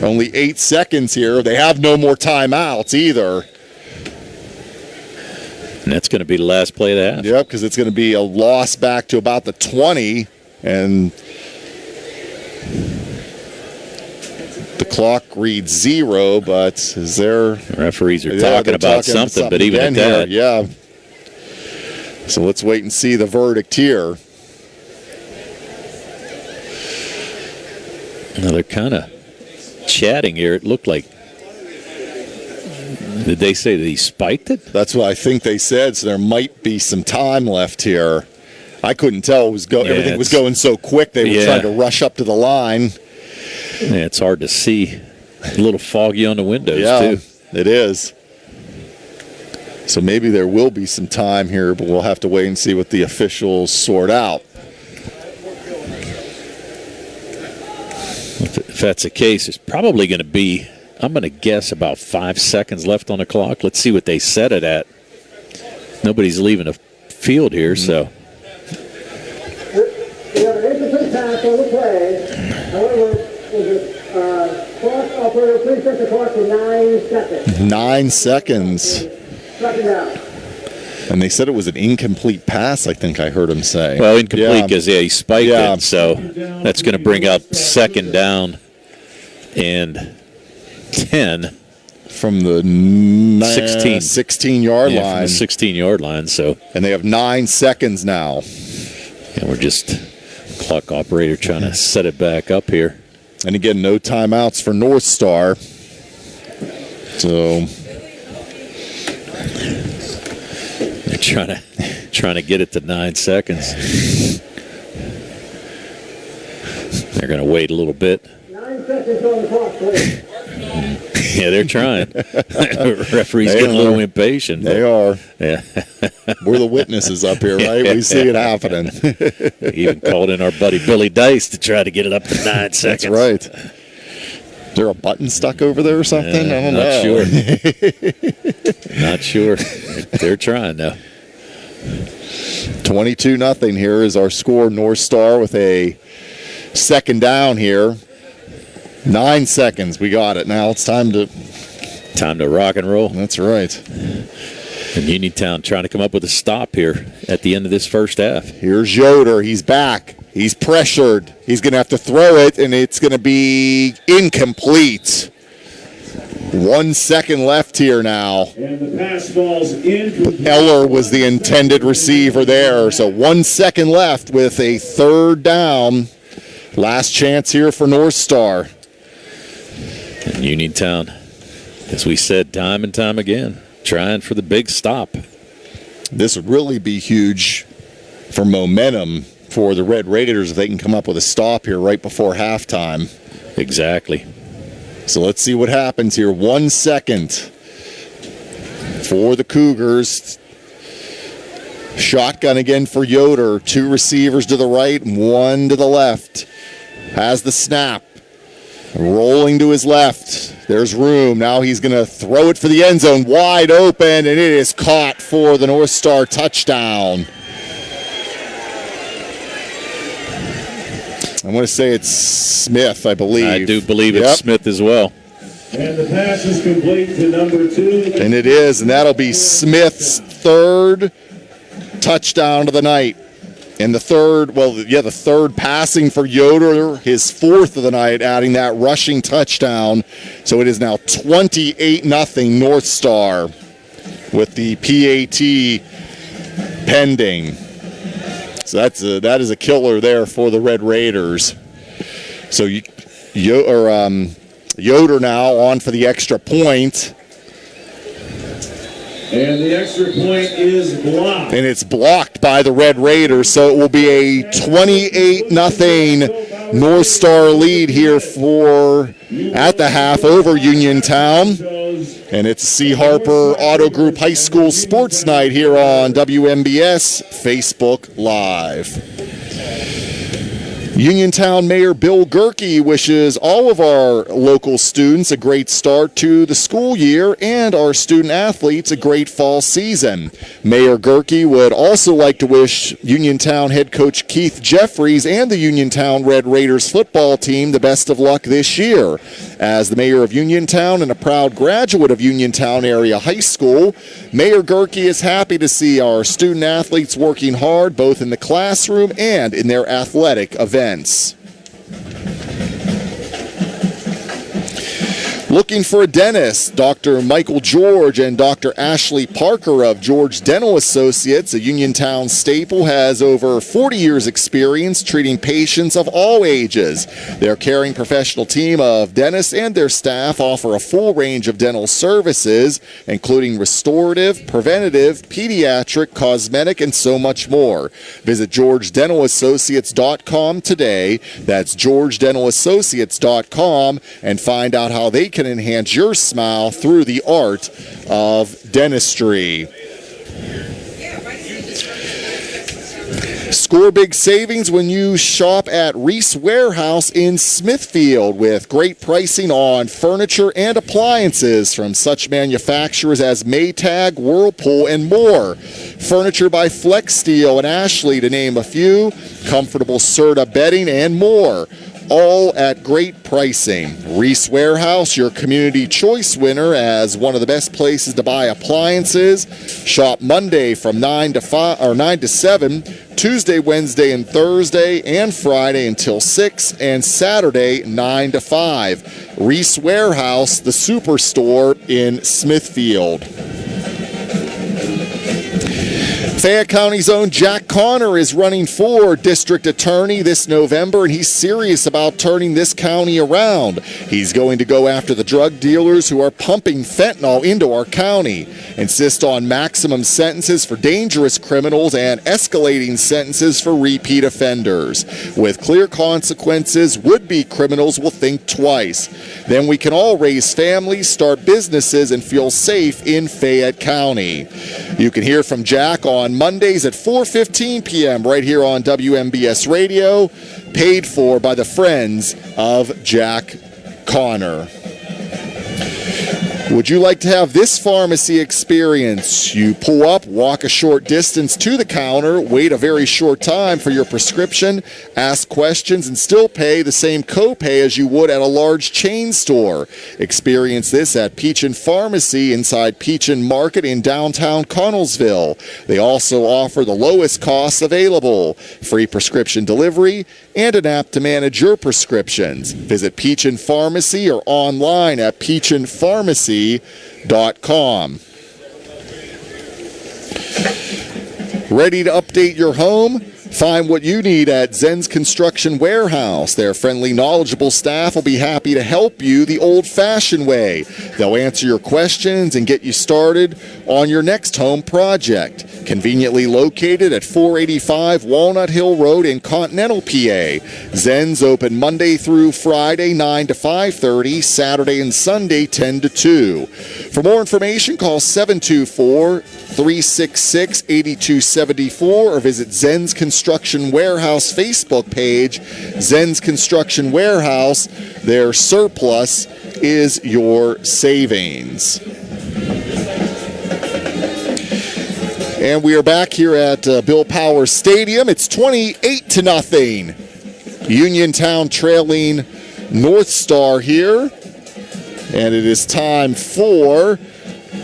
Only 8 seconds here. They have no more timeouts either. And that's going to be the last play of the half. Yep, because it's going to be a loss back to about the 20, and the clock reads 0, but is there... Referees are talking about something, but even at that... Yeah. So let's wait and see the verdict here. Now they're kind of chatting here. It looked like... Did they say that he spiked it? That's what I think they said, so there might be some time left here. I couldn't tell. Everything was going so quick, they were trying to rush up to the line. Yeah, it's hard to see. A little foggy on the windows, too. It is. So maybe there will be some time here, but we'll have to wait and see what the officials sort out. If that's the case, it's probably going to be, I'm going to guess, about 5 seconds left on the clock. Let's see what they set it at. Nobody's leaving the field here, so. We have an incomplete pass on the play. However, clock operator, please set the clock to 9 seconds. 9 seconds. Second down. And they said it was an incomplete pass, I think I heard him say. Well, incomplete because, he spiked it, so that's going to bring up second down and 10. From the 16-yard line. From the 16-yard line, so. And they have 9 seconds now. And we're just, clock operator trying to set it back up here. And again, no timeouts for North Star. So they're trying to get it to 9 seconds. They're going to wait a little bit. 9 seconds on the clock, please. Yeah, they're trying. Referee's getting a little impatient. They are. Yeah. We're the witnesses up here, right? We see it happening. He even called in our buddy Billy Dice to try to get it up to 9 seconds. That's right. Is there a button stuck over there or something? I don't know. Not sure. They're trying now. 22-0 here is our score. North Star with a second down here. 9 seconds. We got it. Now it's time to rock and roll. That's right. And Uniontown trying to come up with a stop here at the end of this first half. Here's Yoder. He's back. He's pressured. He's going to have to throw it, and it's going to be incomplete. 1 second left here now. And the pass falls in. Eller was the intended receiver there. So 1 second left with a third down. Last chance here for North Star. And Uniontown, as we said time and time again, trying for the big stop. This would really be huge for momentum for the Red Raiders if they can come up with a stop here right before halftime. Exactly. So let's see what happens here. 1 second for the Cougars. Shotgun again for Yoder. 2 receivers to the right and 1 to the left. Has the snap. Rolling to his left. There's room. Now he's going to throw it for the end zone. Wide open, and it is caught for the North Star touchdown. I want to say it's Smith, I believe. I do believe it's Smith as well. And the pass is complete to number 2. And it is, and that'll be Smith's third touchdown of the night. And the third passing for Yoder, his fourth of the night, adding that rushing touchdown. So it is now 28-0 North Star with the PAT pending. So that is a killer there for the Red Raiders. So Yoder now on for the extra point. And the extra point is blocked. And it's blocked by the Red Raiders, so it will be a 28-0 North Star lead here at the half over Uniontown. And it's C. Harper Auto Group High School Sports Night here on WMBS Facebook Live. Uniontown Mayor Bill Gerke wishes all of our local students a great start to the school year and our student athletes a great fall season. Mayor Gerke would also like to wish Uniontown head coach Keith Jeffries and the Uniontown Red Raiders football team the best of luck this year. As the mayor of Uniontown and a proud graduate of Uniontown Area High School, Mayor Gerke is happy to see our student athletes working hard both in the classroom and in their athletic events. Looking for a dentist, Dr. Michael George and Dr. Ashley Parker of George Dental Associates, a Uniontown staple, has over 40 years' experience treating patients of all ages. Their caring professional team of dentists and their staff offer a full range of dental services, including restorative, preventative, pediatric, cosmetic, and so much more. Visit GeorgeDentalAssociates.com today. That's GeorgeDentalAssociates.com and find out how they can enhance your smile through the art of dentistry. Score big savings when you shop at Reese Warehouse in Smithfield with great pricing on furniture and appliances from such manufacturers as Maytag, Whirlpool, and more. Furniture by Flex Steel and Ashley, to name a few, comfortable Serta bedding, and more. All at great pricing. Reese Warehouse, your community choice winner as one of the best places to buy appliances. Shop Monday from 9 to 7, Tuesday, Wednesday, and Thursday, and Friday until 6, and Saturday 9 to 5. Reese Warehouse, the superstore in Smithfield. Fayette County's own Jack Connor is running for district attorney this November, and he's serious about turning this county around. He's going to go after the drug dealers who are pumping fentanyl into our county, insist on maximum sentences for dangerous criminals and escalating sentences for repeat offenders. With clear consequences, would-be criminals will think twice. Then we can all raise families, start businesses, and feel safe in Fayette County. You can hear from Jack on Mondays at 4:15 p.m. right here on WMBS Radio, paid for by the Friends of Jack Connor. Would you like to have this pharmacy experience? You pull up, walk a short distance to the counter, wait a very short time for your prescription, ask questions, and still pay the same copay as you would at a large chain store. Experience this at Peachin Pharmacy inside Peachin Market in downtown Connellsville. They also offer the lowest costs available, free prescription delivery, and an app to manage your prescriptions. Visit Peachin Pharmacy or online at peachinpharmacy.com. Ready to update your home? Find what you need at Zen's Construction Warehouse. Their friendly, knowledgeable staff will be happy to help you the old-fashioned way. They'll answer your questions and get you started on your next home project. Conveniently located at 485 Walnut Hill Road in Continental, PA. Zen's open Monday through Friday, 9 to 5:30, Saturday and Sunday, 10 to 2. For more information, call 724-366-8274 or visit Zen's Construction Warehouse Facebook page. Zen's Construction Warehouse, their surplus is your savings. And we are back here at Bill Powers Stadium. It's 28-0. Uniontown trailing North Star here. And it is time for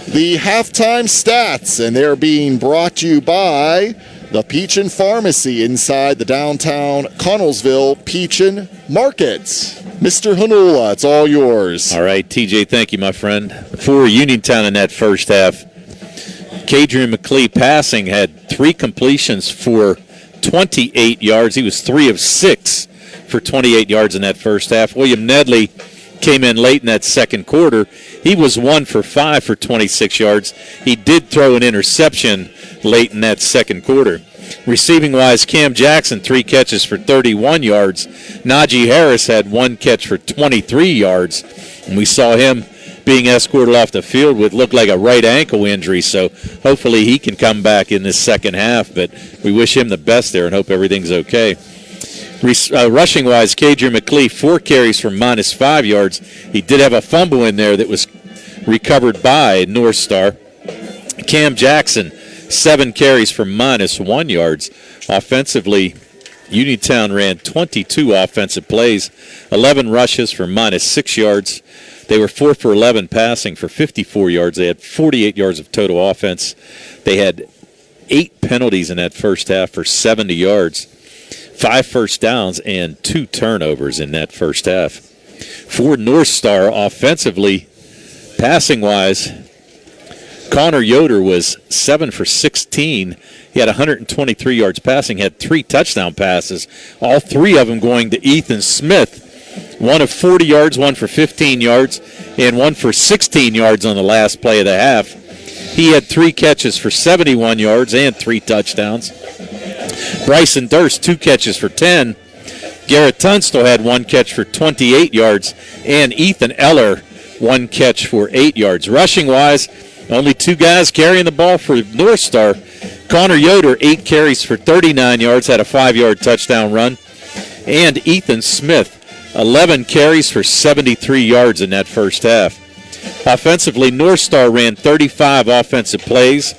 the halftime stats, and they're being brought to you by the Peachin Pharmacy inside the downtown Connellsville Peachin Market. Mr. Hanula, it's all yours. All right, TJ, thank you, my friend. For Uniontown in that first half, Kadrian McLee passing had 3 completions for 28 yards. He was 3 of 6 for 28 yards in that first half. William Nedley came in late in that second quarter. He was 1 for 5 for 26 yards. He did throw an interception late in that second quarter. Receiving-wise, Cam Jackson, 3 catches for 31 yards. Najee Harris had 1 catch for 23 yards. And we saw him being escorted off the field with looked like a right ankle injury, so hopefully he can come back in this second half, but we wish him the best there and hope everything's okay. Rushing-wise, Kadrian McLee, 4 carries for -5 yards. He did have a fumble in there that was recovered by North Star. Cam Jackson, 7 carries for -1 yards. Offensively, Uniontown ran 22 offensive plays, 11 rushes for -6 yards. They were 4 for 11 passing for 54 yards. They had 48 yards of total offense. They had 8 penalties in that first half for 70 yards, 5 first downs, and 2 turnovers in that first half. For North Star, offensively, passing-wise, Connor Yoder was 7 for 16. He had 123 yards passing, had 3 touchdown passes, all 3 of them going to Ethan Smith. 1 of 40 yards, 1 for 15 yards, and 1 for 16 yards on the last play of the half. He had 3 catches for 71 yards and 3 touchdowns. Bryson Durst, 2 catches for 10. Garrett Tunstall had 1 catch for 28 yards, and Ethan Eller, 1 catch for 8 yards. Rushing-wise, only 2 guys carrying the ball for North Star. Connor Yoder, 8 carries for 39 yards, had a 5-yard touchdown run. And Ethan Smith, 11 carries for 73 yards in that first half. Offensively, North Star ran 35 offensive plays,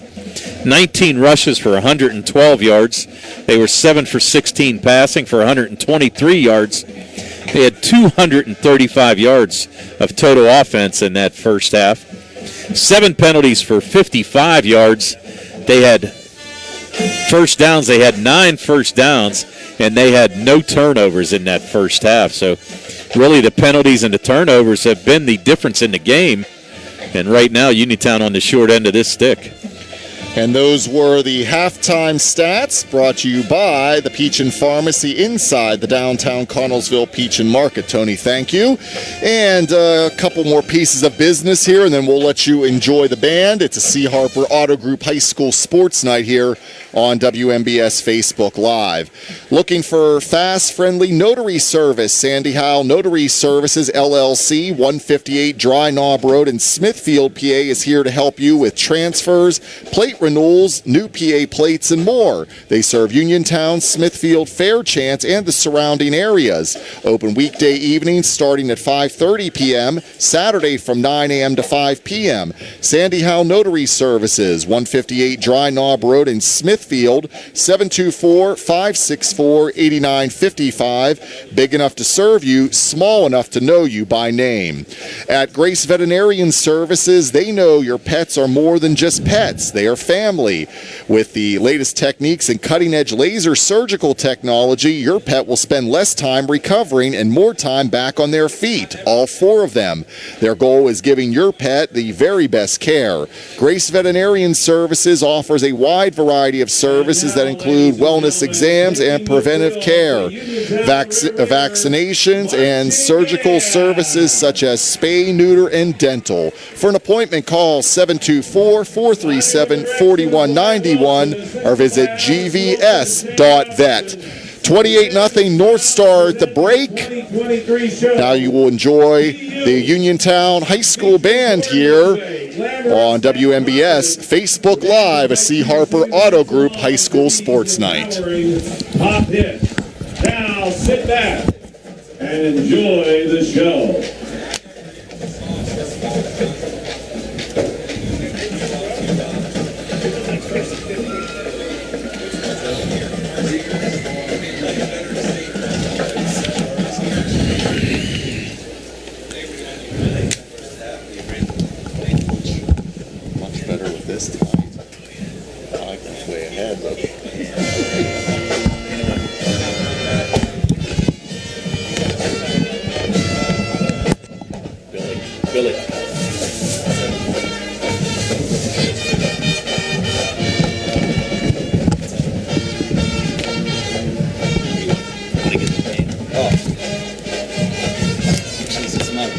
19 rushes for 112 yards. They were 7 for 16 passing for 123 yards. They had 235 yards of total offense in that first half. 7 penalties for 55 yards. They had first downs. They had 9 first downs, and they had no turnovers in that first half. So really the penalties and the turnovers have been the difference in the game. And right now, Uniontown on the short end of this stick. And those were the halftime stats brought to you by the Peachin Pharmacy inside the downtown Connellsville Peachin Market. Tony, thank you. And a couple more pieces of business here, and then we'll let you enjoy the band. It's a C. Harper Auto Group High School Sports Night here on WMBS Facebook Live. Looking for fast, friendly notary service? Sandy Howell Notary Services, LLC, 158 Dry Knob Road in Smithfield, PA, is here to help you with transfers, plate renewals, new PA plates, and more. They serve Uniontown, Smithfield, Fairchance, and the surrounding areas. Open weekday evenings starting at 5:30 p.m., Saturday from 9 a.m. to 5 p.m. Sandy Howell Notary Services, 158 Dry Knob Road in Smithfield, 724-564-8955. Big enough to serve you, small enough to know you by name. At Grace Veterinarian Services, they know your pets are more than just pets. They are family. With the latest techniques and cutting-edge laser surgical technology, your pet will spend less time recovering and more time back on their feet, all 4 of them. Their goal is giving your pet the very best care. Grace Veterinarian Services offers a wide variety of services that include wellness exams and preventive care, vaccinations, and surgical services such as spay, neuter, and dental. For an appointment, call 724-437-4191 or visit gvs.vet. 28-0 North Star at the break. Now you will enjoy the Uniontown High School Band here on WMBS Facebook Live, a C. Harper Auto Group High School Sports Night. Pop hit. Now sit back and enjoy the show. Billy. Jesus, not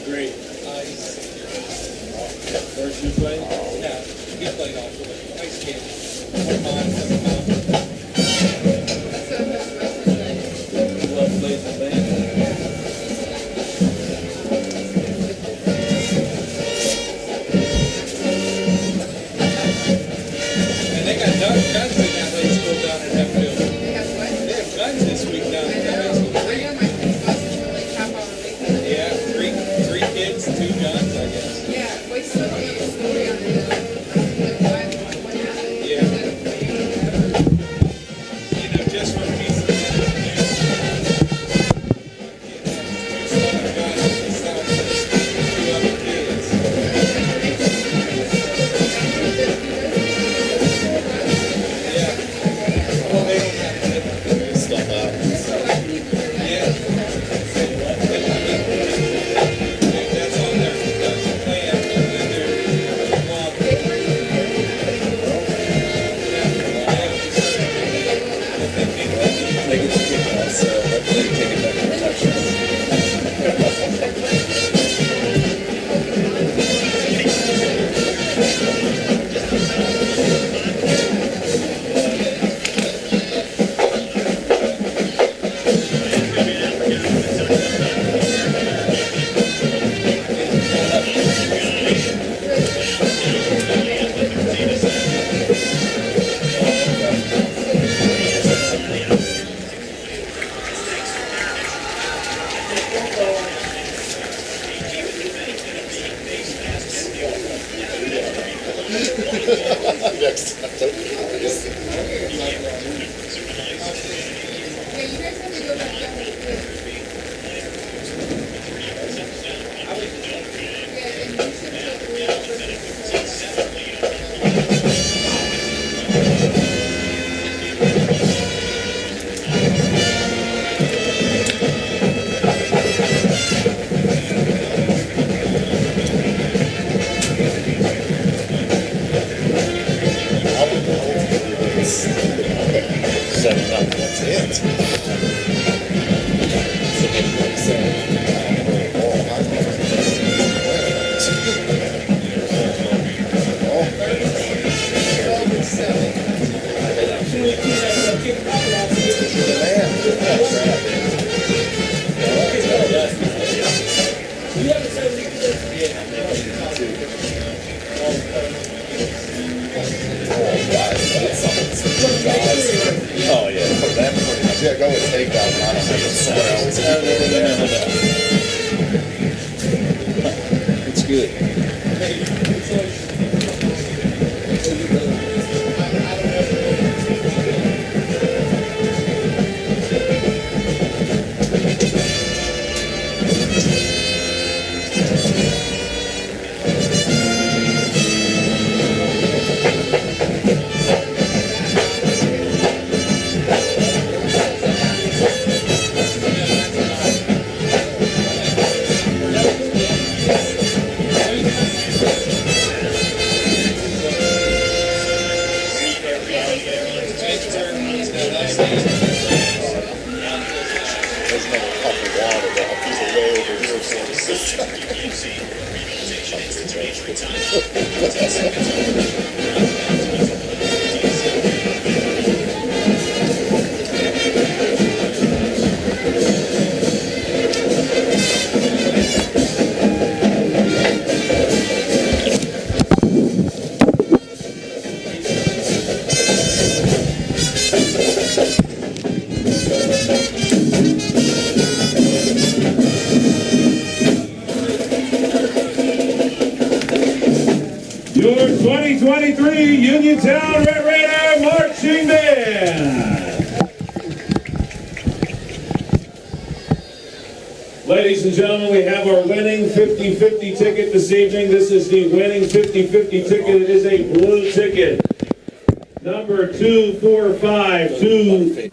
Great. First you played? Yeah, he played also. Nice kid. Well played the band. And they got guns in that high school down in that field. They have what? They have guns this week down I in that high know. school. I know my friend's buses were like half hour late. Yeah, three kids, 2 guns, I guess. Yeah, we still don't know the story on it. What happened? Yeah. You know, just for peace of mind. Yeah, you guys have to go back down to the field. Yeah, and you should go to That's it. Oh, yeah. Yeah, go with takeout, and I don't have to swear. It's good. Your 2023 Uniontown Red Raider Marching Band. Ladies and gentlemen, we have our winning 50-50 ticket this evening. This is the winning 50-50 ticket. It is a blue ticket. Number 2452.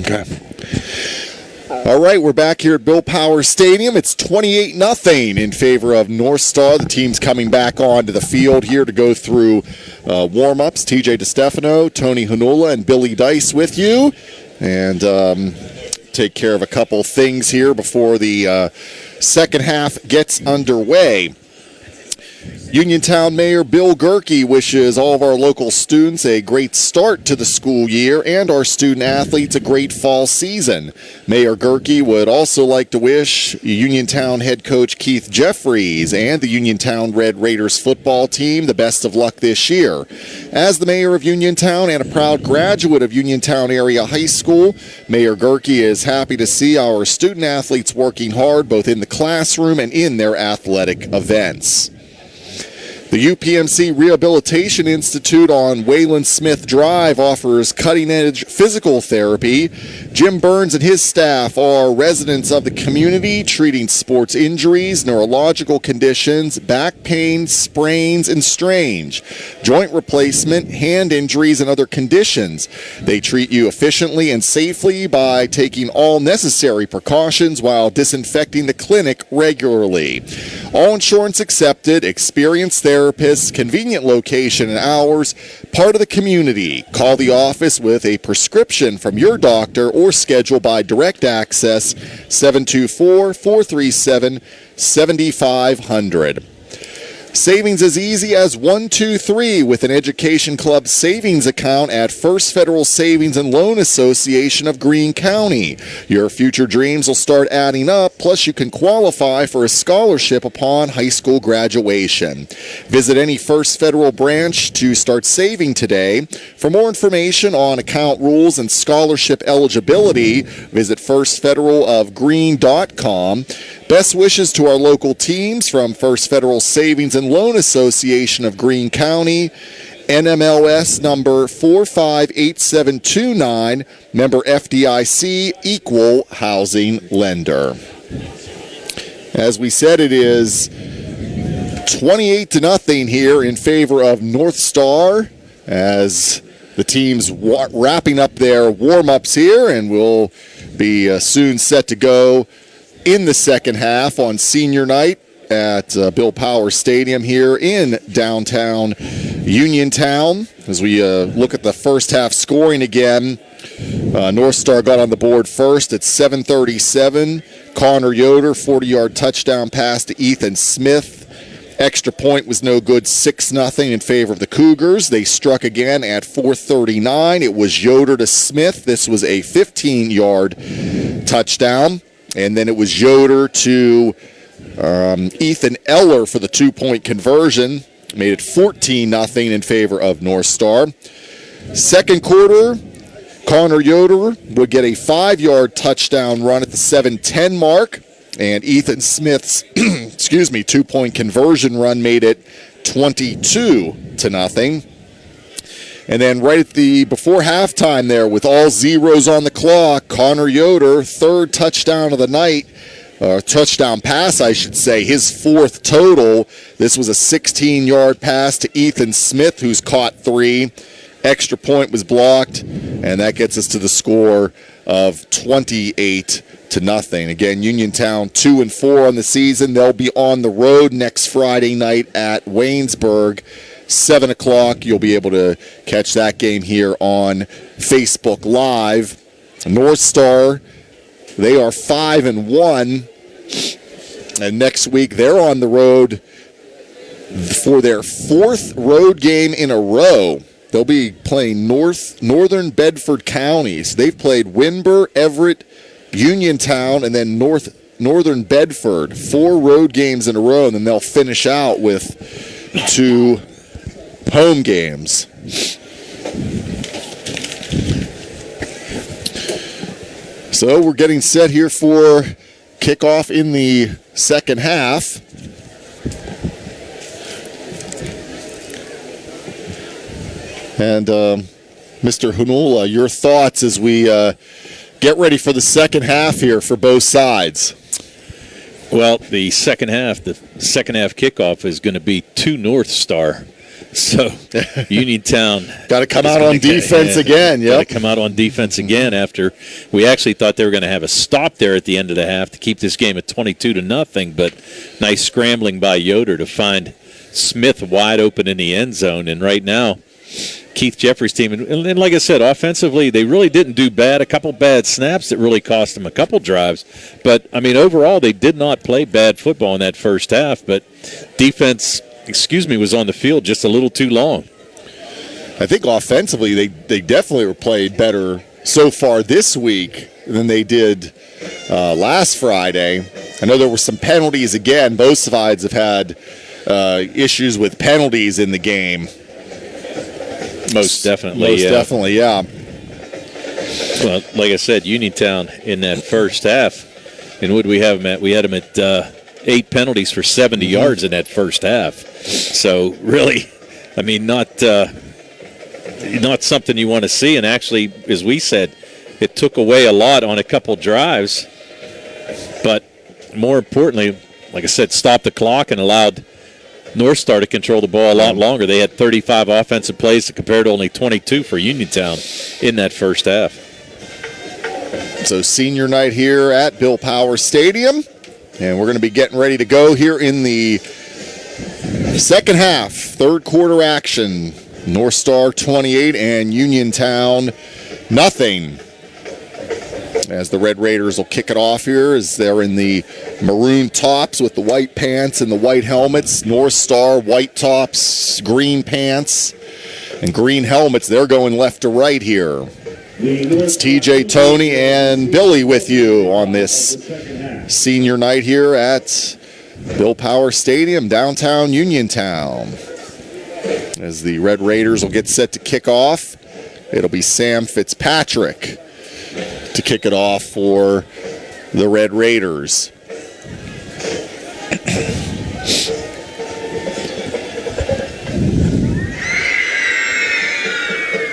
Okay. All right, we're back here at Bill Power Stadium. It's 28-0 in favor of North Star. The team's coming back onto the field here to go through warm-ups. TJ DeStefano, Tony Hanula, and Billy Dice with you. And take care of a couple things here before the second half gets underway. Uniontown Mayor Bill Gerke wishes all of our local students a great start to the school year and our student athletes a great fall season. Mayor Gerke would also like to wish Uniontown head coach Keith Jeffries and the Uniontown Red Raiders football team the best of luck this year. As the mayor of Uniontown and a proud graduate of Uniontown Area High School, Mayor Gerke is happy to see our student athletes working hard both in the classroom and in their athletic events. The UPMC Rehabilitation Institute on Wayland Smith Drive offers cutting-edge physical therapy. Jim Burns and his staff are residents of the community treating sports injuries, neurological conditions, back pain, sprains, and strains, joint replacement, hand injuries, and other conditions. They treat you efficiently and safely by taking all necessary precautions while disinfecting the clinic regularly. All insurance accepted, experienced therapists, convenient location and hours, part of the community. Call the office with a prescription from your doctor or schedule by direct access 724-437-7500. Savings as easy as 1, 2, 3 with an Education Club savings account at First Federal Savings and Loan Association of Greene County. Your future dreams will start adding up, plus you can qualify for a scholarship upon high school graduation. Visit any First Federal branch to start saving today. For more information on account rules and scholarship eligibility, visit firstfederalofgreene.com. Best wishes to our local teams from First Federal Savings and Loan Association of Greene County, NMLS number 458729, member FDIC, equal housing lender. As we said, it is 28-0 here in favor of North Star as the team's wrapping up their warm-ups here, and will be soon set to go in the second half on senior night at Bill Power Stadium here in downtown Uniontown. As we look at the first half scoring again, North Star got on the board first at 7:37. Connor Yoder, 40-yard touchdown pass to Ethan Smith. Extra point was no good, 6-0 in favor of the Cougars. They struck again at 4:39. It was Yoder to Smith. This was a 15-yard touchdown. And then it was Yoder to Ethan Eller for the 2-point conversion. Made it 14-0 in favor of North Star. Second quarter, Connor Yoder would get a 5-yard touchdown run at the 7:10 mark. And Ethan Smith's 2-point conversion run made it 22-0. And then right at before halftime there, with all zeros on the clock, Connor Yoder, third touchdown of the night, touchdown pass, I should say, his fourth total. This was a 16-yard pass to Ethan Smith, who's caught 3. Extra point was blocked, and that gets us to the score of 28-0. Again, Uniontown 2-4 on the season. They'll be on the road next Friday night at Waynesburg. 7 o'clock, you'll be able to catch that game here on Facebook Live. North Star, they are 5-1, and next week they're on the road for their 4th road game in a row. They'll be playing Northern Bedford counties. They've played Windber, Everett, Uniontown, and then Northern Bedford. 4 road games in a row, and then they'll finish out with 2 home games. So we're getting set here for kickoff in the second half. And Mr. Hunula, your thoughts as we get ready for the second half here for both sides. Well, the second half kickoff is going to be to North Star. So Uniontown got to come out on defense again. Got to come out on defense again after we actually thought they were going to have a stop there at the end of the half to keep this game at 22-0. But nice scrambling by Yoder to find Smith wide open in the end zone. And right now, Keith Jeffrey's team, and like I said, offensively, they really didn't do bad. A couple bad snaps that really cost them a couple drives. But, I mean, overall, they did not play bad football in that first half. But defense, was on the field just a little too long. I think offensively, they definitely were played better so far this week than they did last Friday. I know there were some penalties again. Both sides have had issues with penalties in the game. Most definitely, yeah. Well, like I said, Uniontown in that first half, and what did we have them at? We had them at 8 penalties for 70 yards in that first half. So really, I mean, not something you want to see. And actually, as we said, it took away a lot on a couple drives. But more importantly, like I said, stopped the clock and allowed North Star to control the ball a lot longer. They had 35 offensive plays to compare to only 22 for Uniontown in that first half. So senior night here at Bill Power Stadium. And we're going to be getting ready to go here in the second half, third quarter action. North Star 28 and Uniontown nothing. As the Red Raiders will kick it off here, as they're in the maroon tops with the white pants and the white helmets. North Star, white tops, green pants, and green helmets. They're going left to right here. It's TJ, Tony, and Billy with you on this senior night here at Bill Power Stadium, downtown Uniontown. As the Red Raiders will get set to kick off, it'll be Sam Fitzpatrick to kick it off for the Red Raiders.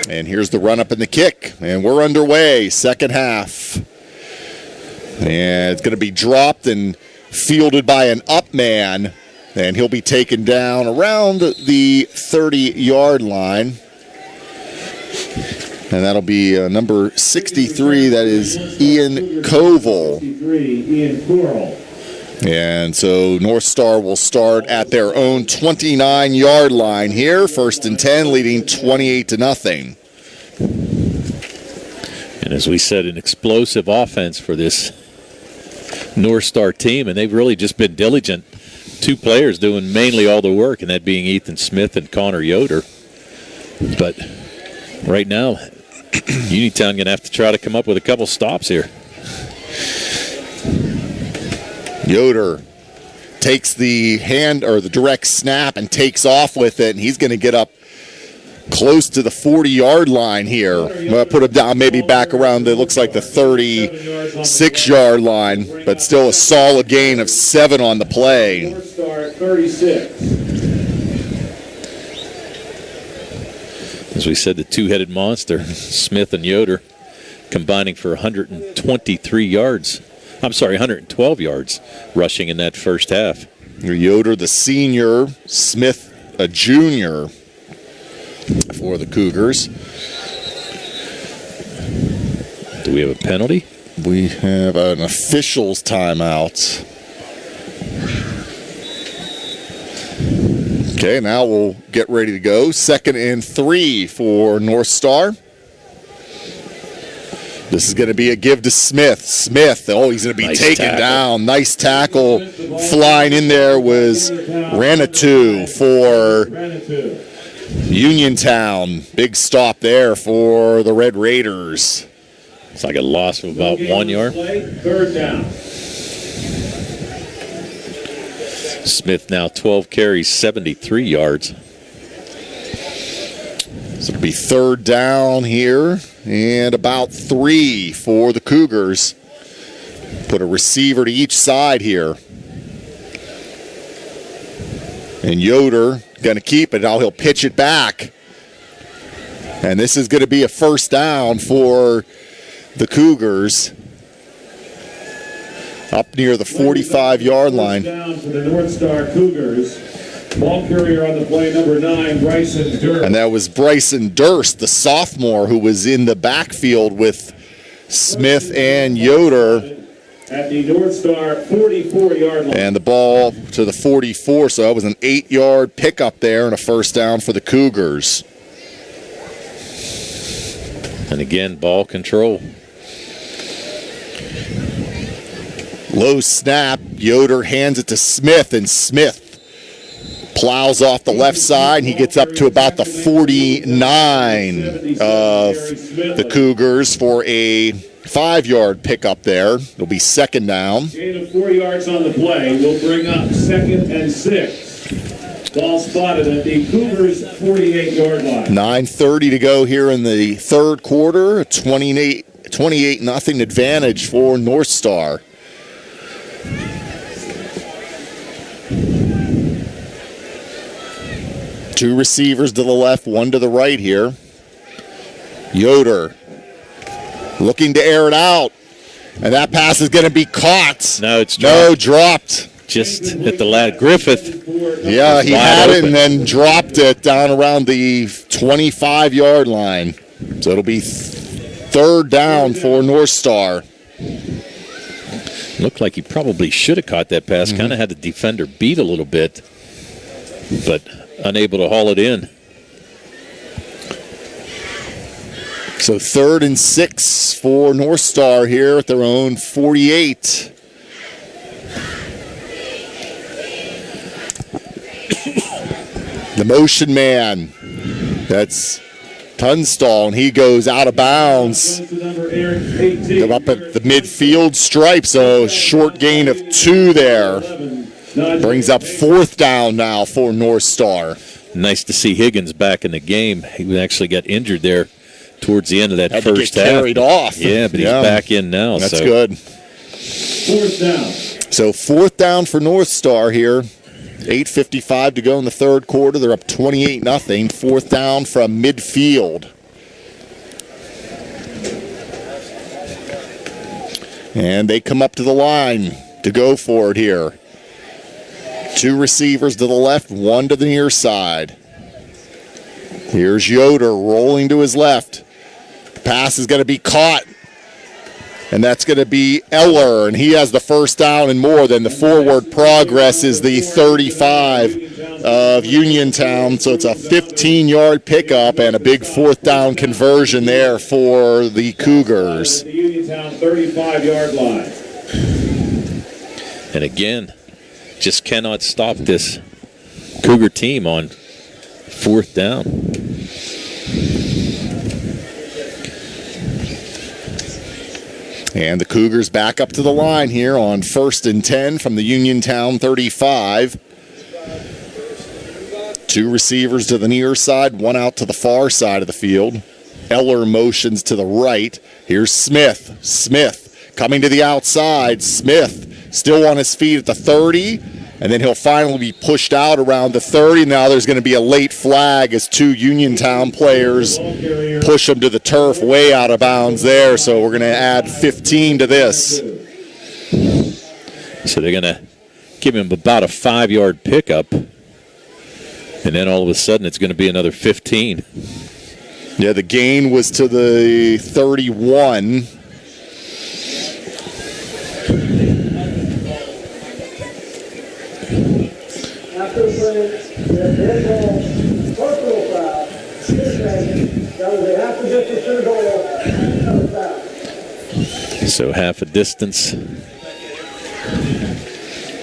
And here's the run up and the kick, and we're underway, second half. And it's going to be dropped and fielded by an up man, and he'll be taken down around the 30-yard line. And that'll be number 63, that is Ian Koval. And so North Star will start at their own 29-yard line here, 1st and 10, leading 28-0. And as we said, an explosive offense for this North Star team, and they've really just been diligent. 2 players doing mainly all the work, and that being Ethan Smith and Connor Yoder. But right now, Uniontown going to have to try to come up with a couple stops here. Yoder takes the hand or the direct snap and takes off with it, and he's going to get up close to the 40-yard line here. I'll put him down maybe back around, it looks like the 36-yard line, but still a solid gain of 7 on the play. North Star 36. As we said, the two-headed monster, Smith and Yoder, combining for 123 yards. I'm sorry, 112 yards rushing in that first half. Yoder, the senior, Smith, a junior for the Cougars. Do we have a penalty? We have an official's timeout. Okay, now we'll get ready to go. 2nd and 3 for North Star. This is going to be a give to Smith. Smith, oh, he's going to be Nice taken tackle. down. Nice tackle. Flying in there was Ranatu for Uniontown. Big stop there for the Red Raiders. It's like a loss of about 1 yard. 3rd down. Smith now 12 carries, 73 yards. So it'll be 3rd down here and about 3 for the Cougars. Put a receiver to each side here. And Yoder going to keep it. Now he'll pitch it back. And this is going to be a 1st down for the Cougars. Up near the 45-yard line. Down for the North Star Cougars. Ball carrier on the play, number 9, Bryson Durst. And that was Bryson Durst, the sophomore, who was in the backfield with Smith and Yoder. At the North Star 44-yard line. And the ball to the 44, so that was an 8-yard pickup there and a 1st down for the Cougars. And again, ball control. Low snap, Yoder hands it to Smith, and Smith plows off the left side, and he gets up to about the 49 of the Cougars for a 5-yard pickup there. It'll be 2nd down. Gain of 4 yards on the play will bring up 2nd and 6. Ball spotted at the Cougars 48-yard line. 9:30 to go here in the 3rd quarter. A 28-0 advantage for North Star. Two receivers to the left, one to the right here. Yoder looking to air it out. And that pass is going to be caught. No, it's dropped. No, dropped. Just at the last. Griffith. Yeah, he Wide had it open. and then dropped it down around the 25-yard line. So it'll be 3rd down for North Star. Looked like he probably should have caught that pass. Kind of had the defender beat a little bit, but unable to haul it in. So 3rd and 6 for North Star here at their own 48. The motion man, that's Tunstall, and he goes out of bounds. They're up at the midfield stripe, so short gain of 2 there. Brings up 4th down now for North Star. Nice to see Higgins back in the game. He actually got injured there towards the end of that Had first to get half. carried off. Yeah, but he's back in now. That's so good. 4th down. So 4th down for North Star here. 8:55 to go in the 3rd quarter. They're up 28-0. 4th down from midfield. And they come up to the line to go for it here. 2 receivers to the left, 1 to the near side. Here's Yoder rolling to his left. The pass is going to be caught. And that's going to be Eller, and he has the first down and more. Then the forward progress is the 35 of Uniontown. So it's a 15-yard pickup and a big 4th down conversion there for the Cougars. The Uniontown 35-yard line. And again, just cannot stop this Cougar team on 4th down. And the Cougars back up to the line here on 1st and 10 from the Uniontown 35. 2 receivers to the near side, 1 out to the far side of the field. Eller motions to the right. Here's Smith. Smith coming to the outside. Smith still on his feet at the 30. And then he'll finally be pushed out around the 30. Now there's going to be a late flag as 2 Uniontown players push him to the turf way out of bounds there. So we're going to add 15 to this. So they're going to give him about a 5-yard pickup. And then all of a sudden it's going to be another 15. Yeah, the gain was to the 31. After the play, we have dead ball, personal foul, that was a half a distance to the goal, another foul. So half a distance.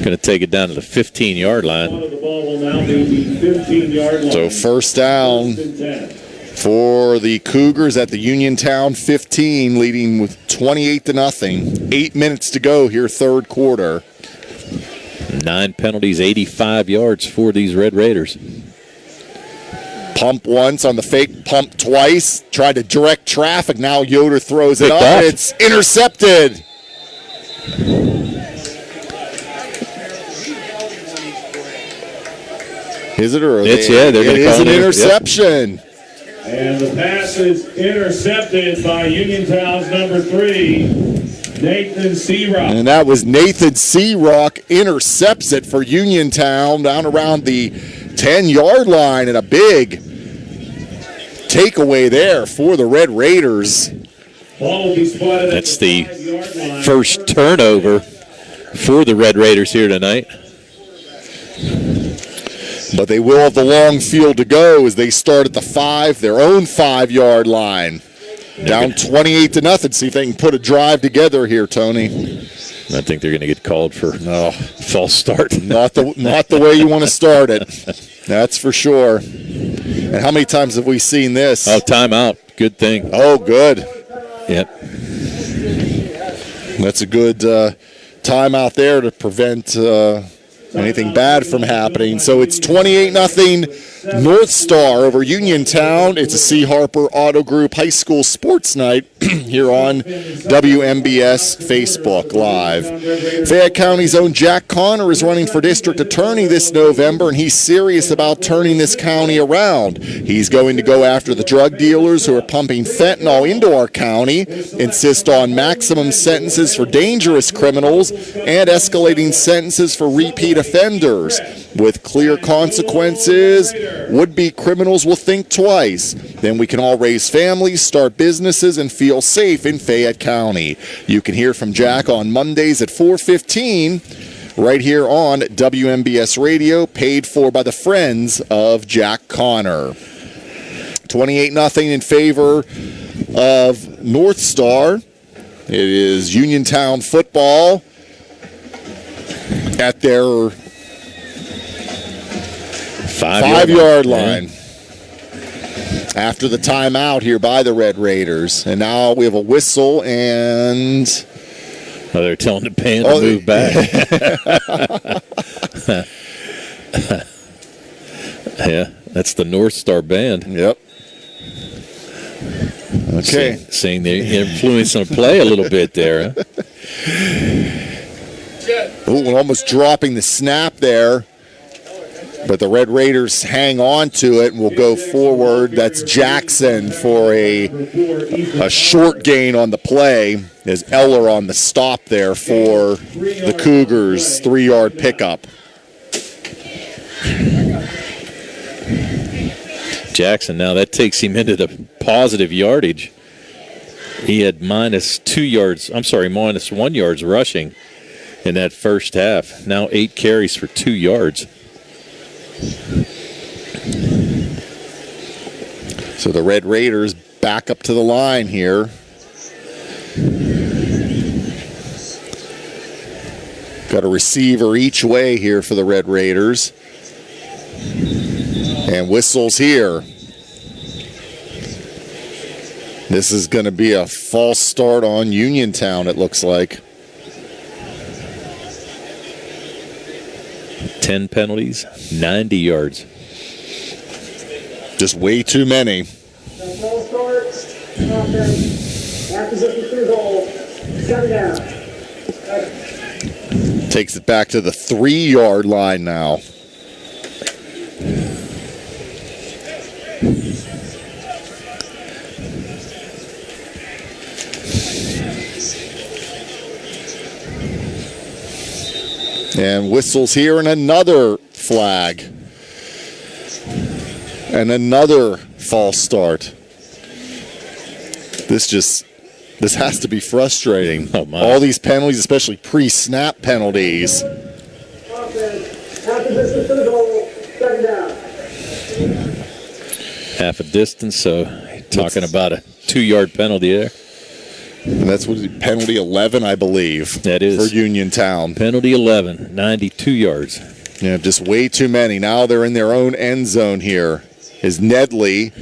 Going to take it down to the 15-yard line. The ball will now be the 15-yard line. So first down for the Cougars at the Uniontown 15, leading with 28-0. 8 minutes to go here, 3rd quarter. 9 penalties, 85 yards for these Red Raiders. Pump once on the fake, pump twice. Tried to direct traffic. Now Yoder throws it Picked up. off. It's intercepted. Is it or are It's, they? yeah, they're It gonna is call an it. Yep. interception. And the pass is intercepted by Uniontown's number 3, Nathan Searock. And that was Nathan Searock intercepts it for Uniontown down around the 10-yard line, and a big takeaway there for the Red Raiders. Ball will be spotted at That's the 5-yard line. first turnover for the Red Raiders here tonight. But they will have the long field to go as they start at the 5, their own 5-yard line. Down 28-0. See if they can put a drive together here, Tony. I think they're going to get called for false start. Not the way you want to start it. That's for sure. And how many times have we seen this? Oh, timeout. Good thing. Oh, good. Yep. That's a good timeout there to prevent anything bad from happening. So it's 28-0 North Star over Uniontown. It's a C. Harper Auto Group High School Sports Night here on WMBS Facebook Live. Fayette County's own Jack Connor is running for district attorney this November, and he's serious about turning this county around. He's going to go after the drug dealers who are pumping fentanyl into our county, insist on maximum sentences for dangerous criminals, and escalating sentences for repeat offenders. With clear consequences, would-be criminals will think twice. Then we can all raise families, start businesses, and feel safe in Fayette County. You can hear from Jack on Mondays at 4:15 right here on WMBS Radio, paid for by the friends of Jack Connor. 28-0 in favor of North Star. It is Uniontown football at their 5-yard line. After the timeout here by the Red Raiders. And now we have a whistle and... Oh, they're telling the band to move back. Yeah, that's the North Star band. Yep. Okay. Saying they're influencing the play a little bit there. Huh? Ooh, almost dropping the snap there. But the Red Raiders hang on to it and will go forward. That's Jackson for a short gain on the play. As Eller on the stop there for the Cougars, 3-yard pickup. Jackson, now that takes him into the positive yardage. He had minus 1 yards rushing in that first half. Now 8 carries for 2 yards. So the Red Raiders back up to the line here. Got a receiver each way here for the Red Raiders. And whistles here. This is going to be a false start on Uniontown, it looks like. 10 penalties, 90 yards. Just way too many. False start, offense, acquisition through goal, 7 down. Takes it back to the 3-yard line now. And whistles here and another flag. And another false start. This has to be frustrating. Oh my. All these penalties, especially pre-snap penalties. Offense, acquisition through goal, 2nd down. Half a distance, so talking about a 2-yard penalty there. And that's what penalty 11, I believe. That is. For Uniontown. Penalty 11, 92 yards. Yeah, just way too many. Now they're in their own end zone here. Is Nedley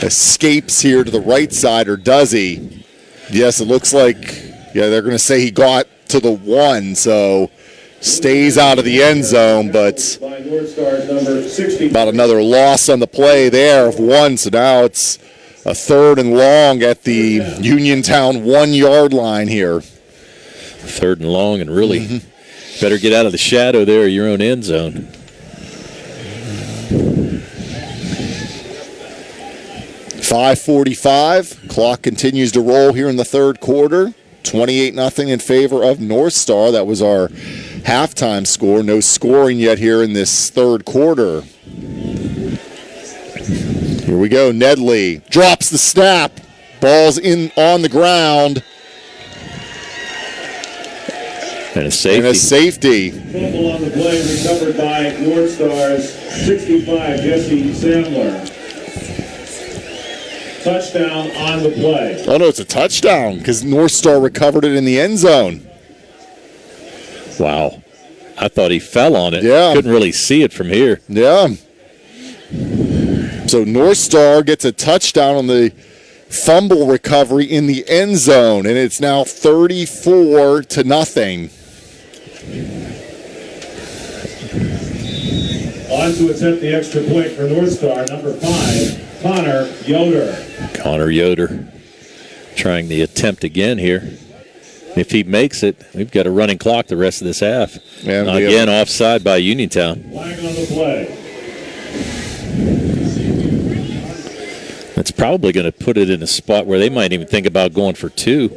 escapes here to the right side, or does he? Yes, it looks like, they're going to say he got to the 1, so stays out of the end zone, but about another loss on the play there of 1, so now it's a 3rd and long at the Uniontown 1-yard line here. 3rd and long, and really better get out of the shadow there of your own end zone. .545. Clock continues to roll here in the 3rd quarter. 28-0 in favor of North Star. That was our halftime score. No scoring yet here in this 3rd quarter. Here we go. Nedley drops the snap. Ball's in on the ground. And a safety. And a safety. Fumble on the play recovered by North Star's 65, Jesse Sandler. Touchdown on the play. Oh, no, it's a touchdown because North Star recovered it in the end zone. Wow. I thought he fell on it. Yeah. Couldn't really see it from here. Yeah. So North Star gets a touchdown on the fumble recovery in the end zone, and it's now 34-0. On to attempt the extra point for North Star, number 5, Connor Yoder. Connor Yoder trying the attempt again here. If he makes it, we've got a running clock the rest of this half. And again, offside by Uniontown. Flag on the play. That's probably going to put it in a spot where they might even think about going for 2.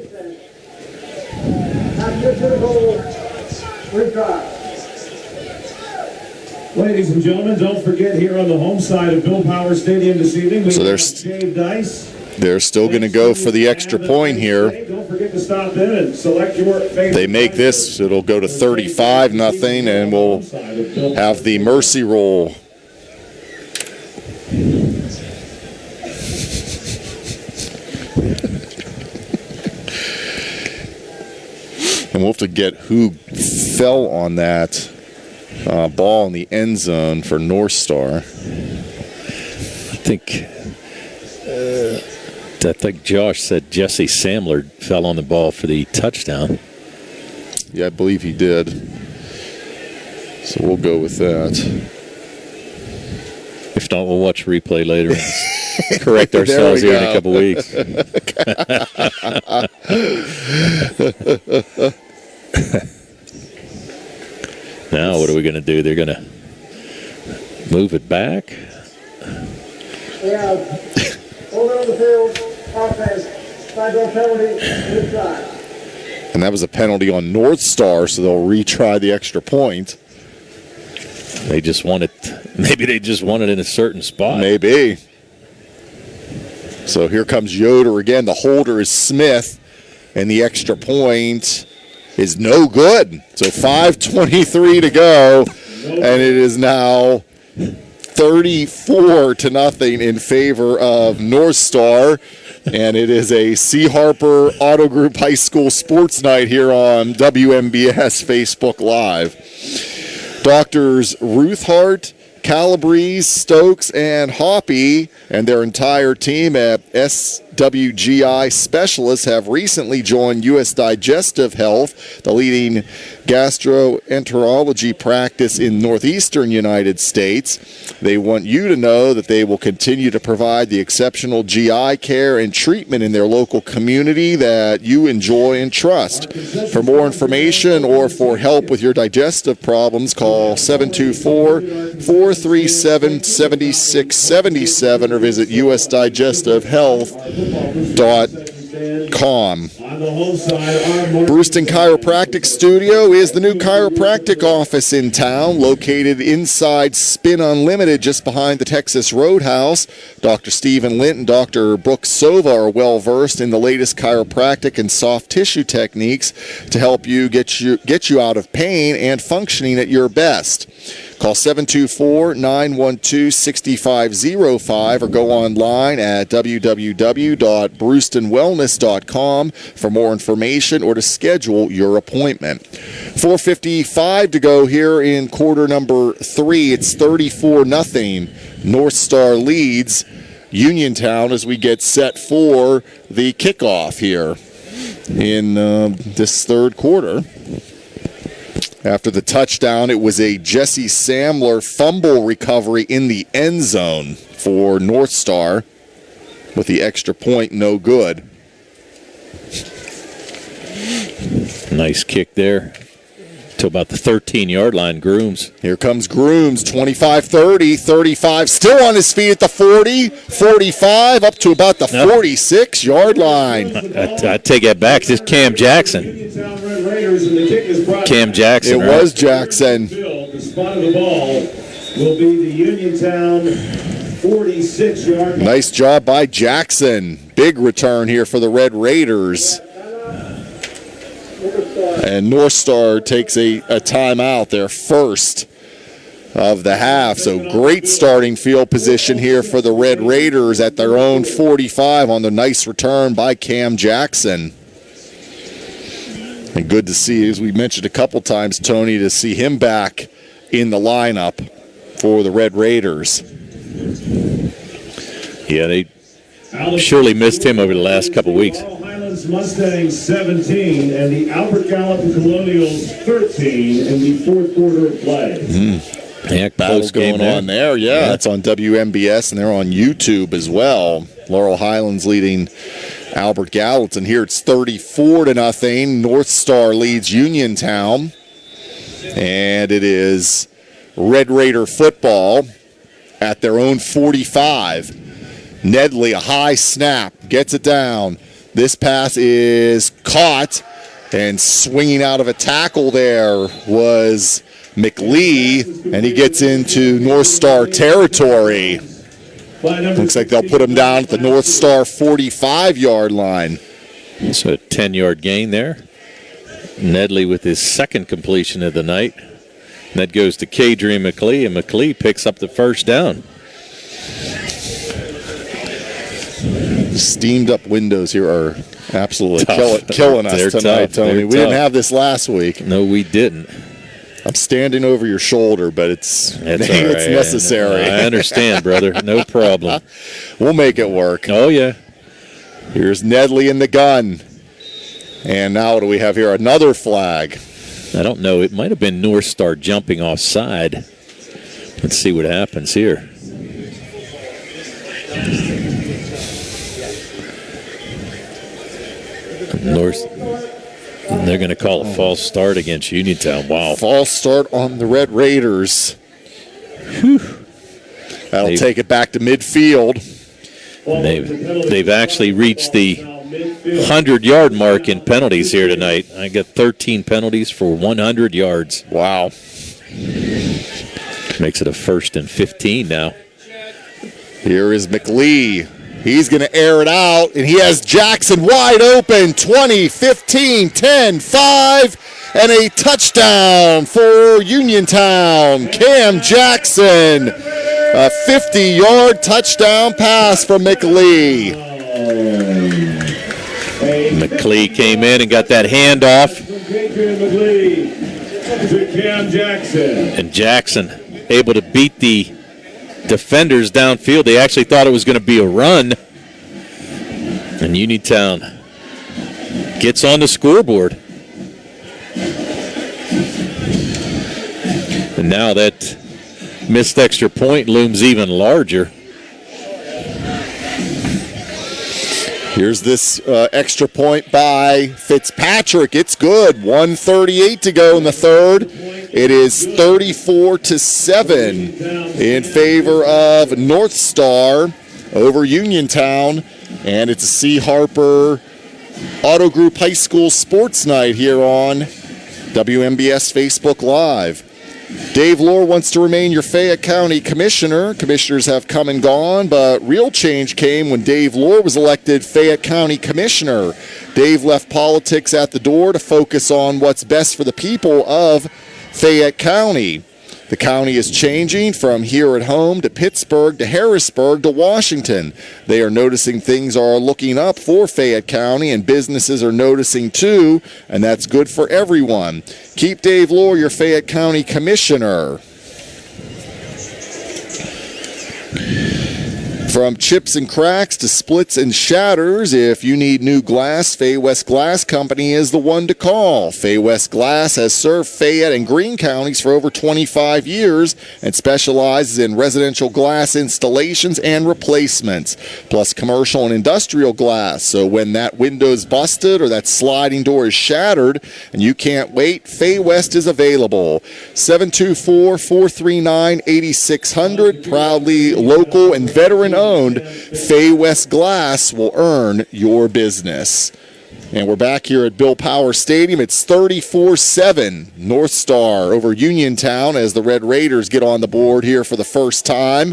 Ladies and gentlemen, don't forget here on the home side of Bill Power Stadium this evening, we So have shaved ice. They're still going to go for the extra point here. Don't forget to stop in and select your favorite. They make this, it'll go to 35-0, and we'll have the mercy roll. And we'll have to get who fell on that ball in the end zone for North Star. I think Josh said Jesse Samler fell on the ball for the touchdown. Yeah, I believe he did. So we'll go with that. If not, we'll watch replay later and correct ourselves here in a couple weeks. Now, what are we going to do? They're going to move it back. Yeah, over on the field, offense, 5-yard penalty, retry. And that was a penalty on North Star, so they'll retry the extra point. They just want it. Maybe they just want it in a certain spot. Maybe. So here comes Yoder again. The holder is Smith, and the extra point is no good. So 5:23 to go, and it is now 34-0 in favor of North Star. And it is a C. Harper Auto Group High School Sports Night here on WMBS Facebook Live. Doctors Ruthhart, Calabrese, Stokes, and Hoppy and their entire team at SWGI Specialists have recently joined U.S. Digestive Health, the leading gastroenterology practice in northeastern United States. They want you to know that they will continue to provide the exceptional GI care and treatment in their local community that you enjoy and trust. For more information or for help with your digestive problems, call 724-437-7677 or visit usdigestivehealth.com. Brewston Chiropractic Studio is the new chiropractic office in town, located inside Spin Unlimited just behind the Texas Roadhouse. Dr. Stephen Lint and Dr. Brooke Sova are well versed in the latest chiropractic and soft tissue techniques to help you get you out of pain and functioning at your best. Call 724-912-6505 or go online at www.brewstonwellness.com for more information or to schedule your appointment. 4:55 to go here in quarter number 3. It's 34-0. North Star leads Uniontown as we get set for the kickoff here in this third quarter. After the touchdown, it was a Jesse Samler fumble recovery in the end zone for North Star, with the extra point no good. Nice kick there to about the 13-yard line, Grooms. Here comes Grooms, 25-30, 35, still on his feet at the 40, 45, up to about the 46-yard line. I take that back. It's Cam Jackson. Cam Jackson. It was Jackson. The spot of the ball will be the Uniontown 46-yard line. Nice job by Jackson. Big return here for the Red Raiders. And North Star takes a timeout, their first of the half. So great starting field position here for the Red Raiders at their own 45 on the nice return by Cam Jackson. And good to see, as we mentioned a couple times, Tony, to see him back in the lineup for the Red Raiders. Yeah, they surely missed him over the last couple weeks. Mustangs 17 and the Albert Gallatin Colonials 13 in the fourth quarter of play. Yeah, battles going on there. Yeah, that's on WMBS, and they're on YouTube as well. Laurel Highlands leading Albert Gallatin. Here it's 34-0. North Star leads Uniontown. And it is Red Raider football at their own 45. Nedley, a high snap, gets it down. This pass is caught, and swinging out of a tackle there was McLee, and he gets into North Star territory. Looks like they'll put him down at the North Star 45-yard line. So a 10-yard gain there. Nedley with his second completion of the night. And that goes to Kadrian McLee, and McLee picks up the first down. Steamed up windows here are Absolutely Tough. killing us They're tonight, tough. Tony. They're We didn't tough. have this last week. No, we didn't. I'm standing over your shoulder, but it's That's all right. it's necessary. I understand, brother. No problem. We'll make it work. Oh, yeah. Here's Nedley in the gun. And now what do we have here? Another flag. I don't know. It might have been North Star jumping offside. Let's see what happens here. They're going to call a false start against Uniontown. Wow. False start on the Red Raiders. Whew. That'll take it back to midfield. They've actually reached the 100-yard mark in penalties here tonight. I got 13 penalties for 100 yards. Wow. Makes it a 1st and 15 now. Here is McLee. He's going to air it out, and he has Jackson wide open. 20, 15, 10, 5, and a touchdown for Uniontown. Cam Jackson, a 50-yard touchdown pass from McLee. McLee came in and got that handoff. To Cam Jackson. And Jackson able to beat the defenders downfield. They actually thought it was going to be a run. And Uniontown gets on the scoreboard. And now that missed extra point looms even larger. Here's this extra point by Fitzpatrick. It's good. 1:38 to go in the third. It is 34-7 in favor of North Star over Uniontown. And it's a C. Harper Auto Group High School Sports Night here on WMBS Facebook Live. Dave Lohr wants to remain your Fayette County Commissioner. Commissioners have come and gone, but real change came when Dave Lohr was elected Fayette County Commissioner. Dave left politics at the door to focus on what's best for the people of Fayette County. The county is changing from here at home to Pittsburgh to Harrisburg to Washington. They are noticing things are looking up for Fayette County, and businesses are noticing too, and that's good for everyone. Keep Dave Lohr your Fayette County Commissioner. From chips and cracks to splits and shatters, if you need new glass, Fay West Glass Company is the one to call. Fay West Glass has served Fayette and Greene counties for over 25 years and specializes in residential glass installations and replacements, plus commercial and industrial glass. So when that window's busted or that sliding door is shattered and you can't wait, Fay West is available. 724-439-8600, proudly local and veteran-owned. Fay West Glass will earn your business. And we're back here at Bill Power Stadium. It's 34-7 North Star over Uniontown as the Red Raiders get on the board here for the first time.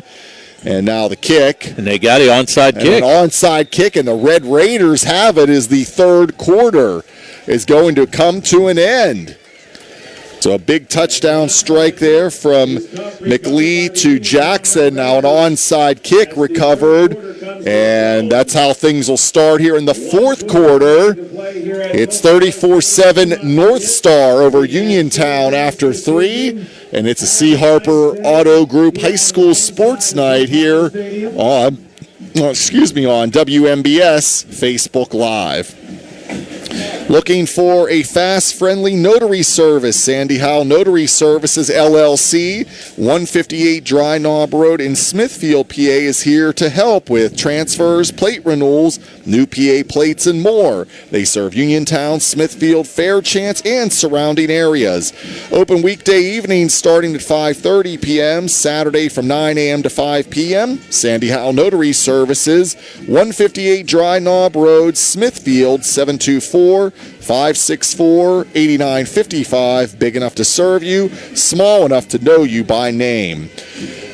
And now the kick. And they got an onside kick. An onside kick, and the Red Raiders have it as the third quarter is going to come to an end. So a big touchdown strike there from McLee to Jackson. Now an onside kick recovered, and that's how things will start here in the fourth quarter. It's 34-7 North Star over Uniontown after 3, and it's a C. Harper Auto Group High School Sports Night here on WMBS Facebook Live. Looking for a fast, friendly notary service? Sandy Howell Notary Services, LLC, 158 Dry Knob Road in Smithfield, PA, is here to help with transfers, plate renewals, new PA plates, and more. They serve Uniontown, Smithfield, Fairchance, and surrounding areas. Open weekday evenings starting at 5:30 p.m., Saturday from 9 a.m. to 5 p.m. Sandy Howell Notary Services, 158 Dry Knob Road, Smithfield, 724 564-8955. Big enough to serve you, small enough to know you by name.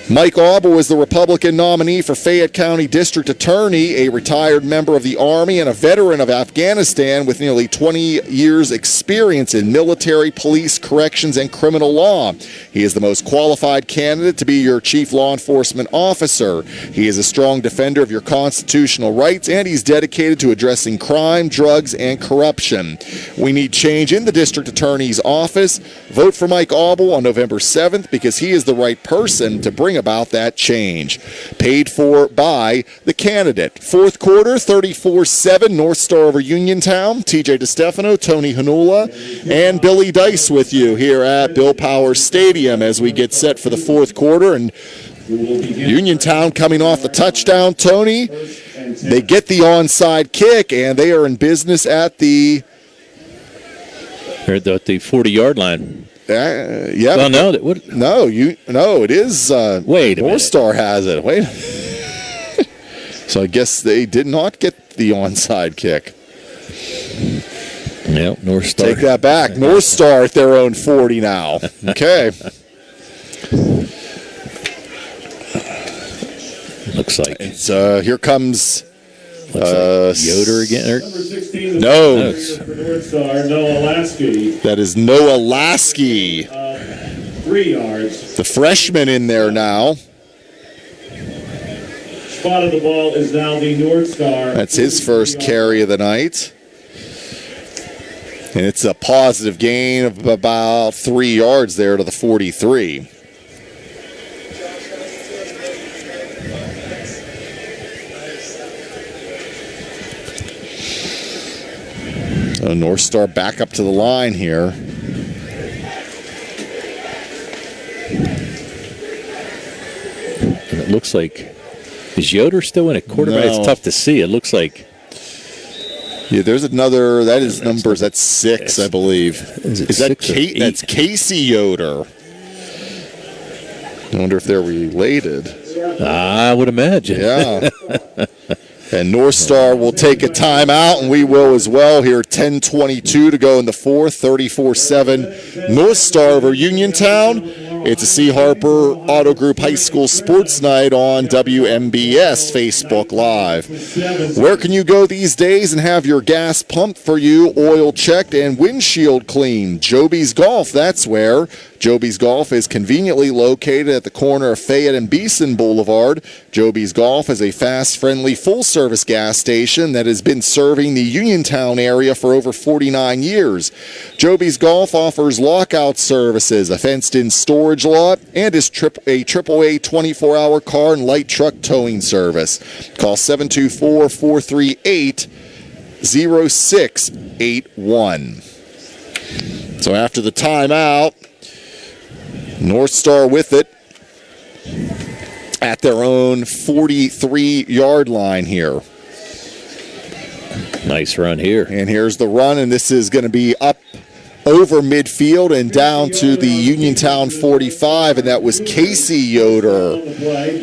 Mike Auble is the Republican nominee for Fayette County District Attorney, a retired member of the Army and a veteran of Afghanistan with nearly 20 years' experience in military, police, corrections, and criminal law. He is the most qualified candidate to be your chief law enforcement officer. He is a strong defender of your constitutional rights, and he's dedicated to addressing crime, drugs, and corruption. We need change in the district attorney's office. Vote for Mike Auble on November 7th because he is the right person to bring about that change. Paid for by the candidate. Fourth quarter, 34-7, North Star over Uniontown. TJ DeStefano, Tony Hanula, and Billy Dice with you here at Bill Powers Stadium as we get set for the fourth quarter. And Uniontown coming off the touchdown, Tony. They get the onside kick, and they are in business at the 40-yard line. Yeah. Well, no. It is. Wait a North minute. Star has it. Wait. So I guess they did not get the onside kick. Yeah, North Star. Take that back. North Star at their own 40 now. Okay. Looks like. So here comes Yoder again. Number 16 No. for North Star, Noah Lasky. That is Noah Lasky, 3 yards. the freshman in there now. Spot of the ball is now the North Star. That's his first carry of the night. And it's a positive gain of about 3 yards there to the 43. So North Star back up to the line here. And it looks like, is Yoder still in a quarterback? No. It's tough to see. It looks like. Yeah, there's another. That is numbers. That's 6, I believe. Is it Is that 6 or 8? That's Casey Yoder? I wonder if they're related. I would imagine. Yeah. And North Star will take a timeout, and we will as well here. 10:22 to go in the fourth. 34-7 North Star over Uniontown. It's a C. Harper Auto Group High School Sports Night on WMBS Facebook Live. Where can you go these days and have your gas pumped for you, oil checked, and windshield cleaned? Joby's Golf, that's where. Joby's Golf is conveniently located at the corner of Fayette and Beeson Boulevard. Joby's Golf is a fast, friendly, full-service gas station that has been serving the Uniontown area for over 49 years. Joby's Golf offers lockout services, a fenced-in storage lot, and is a AAA 24-hour car and light truck towing service. Call 724-438-0681. So after the timeout, North Star with it at their own 43-yard line here. Nice run here. And here's the run, and this is going to be up over midfield and down to the Uniontown 45, and that was Casey Yoder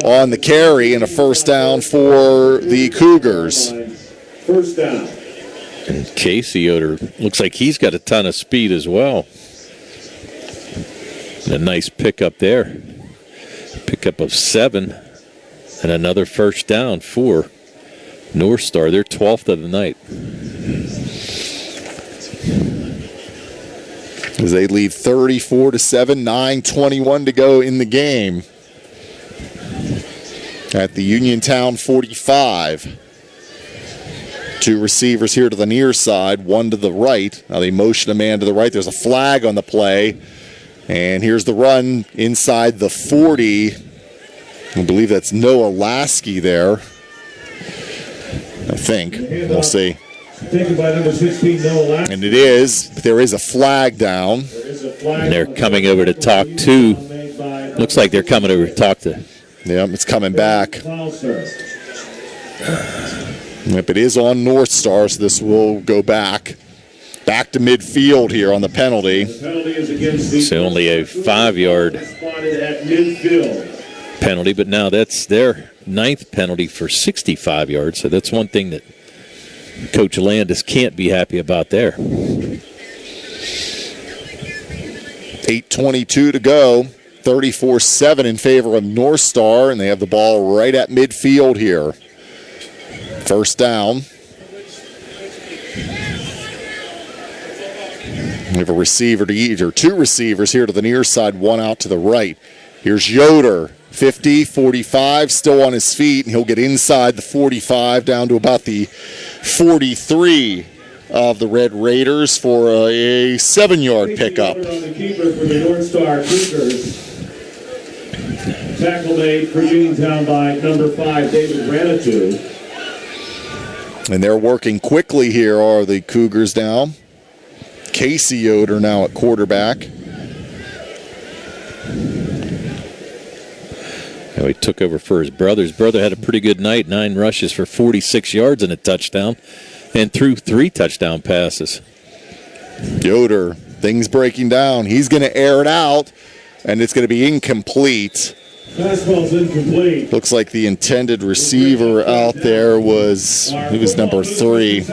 on the carry, and a first down for the Cougars. First down. And Casey Yoder looks like he's got a ton of speed as well. And a nice pickup there. Pickup of 7 and another first down for North Star. They're 12th of the night. As they lead 34-7, 9:21 to go in the game. At the Uniontown 45. 2 receivers here to the near side, 1 to the right. Now they motion a man to the right. There's a flag on the play. And here's the run inside the 40. I believe that's Noah Lasky there. I think. We'll see. Taken by number 16, Noah Lasky. And it is. There is a flag down. And they're coming over to talk to. Looks like they're coming over to talk to. Yep, it's coming back. Yep, it is on North Star, so this will go back. Back to midfield here on the penalty. The penalty is against the So only a 5-yard spotted at midfield. penalty, but now that's their 9th penalty for 65 yards. So that's one thing that Coach Landis can't be happy about there. 8:22 to go. 34-7 in favor of North Star, and they have the ball right at midfield here. First down. We have a receiver to each, or two receivers here to the near side, one out to the right. Here's Yoder, 50, 45, still on his feet, and he'll get inside the 45 down to about the 43 of the Red Raiders for a 7-yard pickup. On the keeper for the North Star Cougars. Tackle made for Uniontown by number 5, David Ranatu. And they're working quickly here, are the Cougars now. Casey Yoder now at quarterback. He took over for his brother. His brother had a pretty good night, 9 rushes for 46 yards and a touchdown, and threw 3 touchdown passes. Yoder, things breaking down. He's going to air it out, and it's going to be incomplete. Fastball's incomplete. Looks like the intended receiver out there was, who was number 3?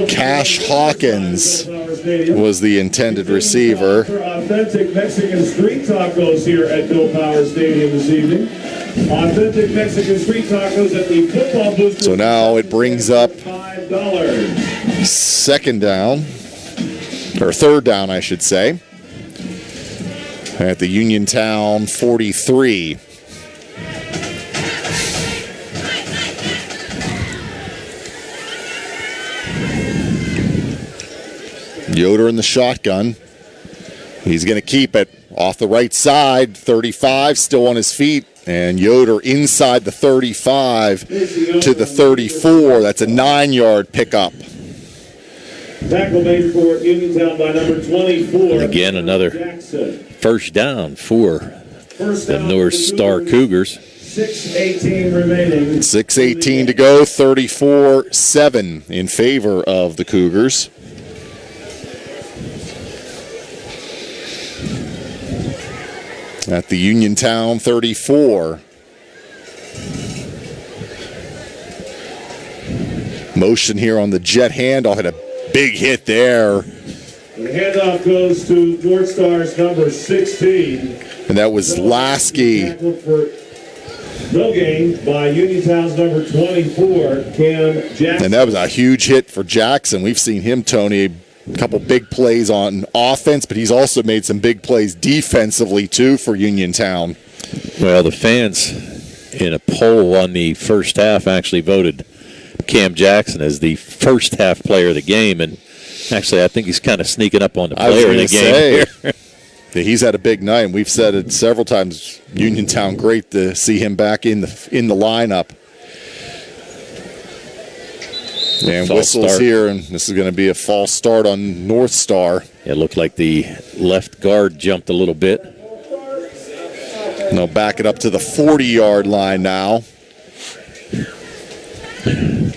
Cash Hawkins was the intended receiver. Authentic Mexican street tacos here at Bill Power Stadium this evening. Authentic Mexican street tacos at the football booth. So now it brings up $5. second down, or third down, I should say, at the Uniontown 43. Yoder in the shotgun. He's going to keep it off the right side. 35 still on his feet. And Yoder inside the 35 to the 34. That's a 9-yard pickup. Tackle made for Uniontown by number 24. Again, another first down for the North Star Cougars. 6:18 remaining. 6:18 to go. 34-7 in favor of the Cougars. At the Uniontown 34. Motion here on the jet handoff. Hit a big hit there. The handoff goes to North Star's number 16. And that was Lasky. Tackled for no gain by Uniontown's number 24, Cam Jackson. And that was a huge hit for Jackson. We've seen him, Tony, a couple big plays on offense, but he's also made some big plays defensively, too, for Uniontown. Well, the fans in a poll on the first half actually voted Cam Jackson as the first half player of the game, and actually I think he's kind of sneaking up on the player of the game here. He's had a big night, and we've said it several times. Uniontown, great to see him back in the lineup. And False whistles start here, and this is going to be a false start on North Star. It looked like the left guard jumped a little bit. And they'll back it up to the 40-yard line now.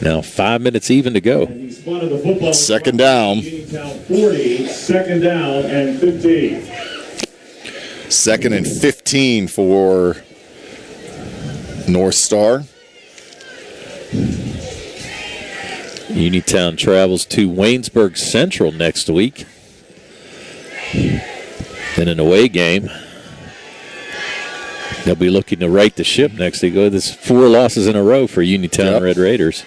Now 5 minutes even to go. Second down. Uniontown 40, second down and 15. Second and 15 for North Star. Uniontown travels to Waynesburg Central next week in an away game. They'll be looking to right the ship next. They go this 4 losses in a row for Uniontown Red Raiders.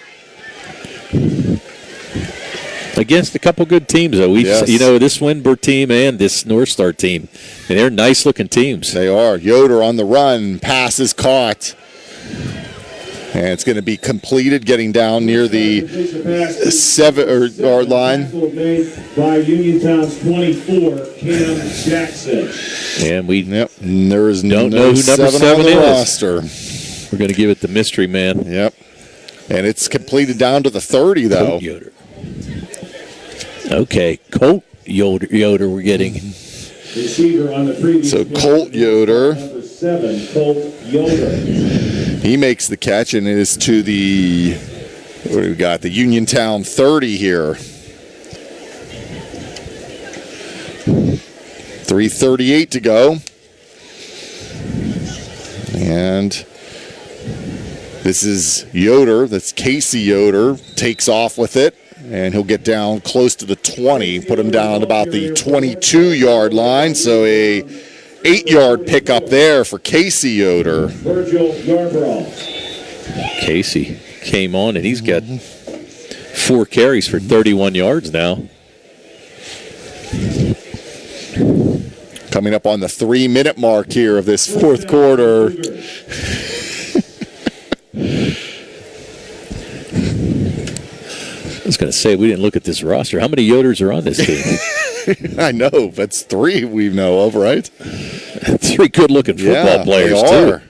Against a couple good teams, though. This Windber team and this North Star team, and they're nice-looking teams. They are. Yoder on the run. Pass is caught. And it's going to be completed, getting down near the 7-yard line. By Uniontown's 24, Cam Jackson. And we there is don't know who number 7 on the is. roster. We're going to give it the mystery man. Yep. And it's completed down to the 30, though. Colt Yoder. Okay, Colt Yoder we're getting. Receiver on the previous So Colt Yoder. Number 7, Colt Yoder. He makes the catch, and it is to the, what do we got? The Uniontown 30 here. 3:38 to go. And this is Yoder. That's Casey Yoder. Takes off with it. and he'll get down close to the 20, put him down at about the 22-yard line. So a 8-yard pickup there for Casey Yoder. Virgil Yarborough. Casey came on, and he's got 4 carries for 31 yards now. Coming up on the 3-minute mark here of this fourth quarter. I was going to say, we didn't look at this roster. How many Yoders are on this team? I know, that's 3 we know of, right? 3 good-looking football players, they are. too.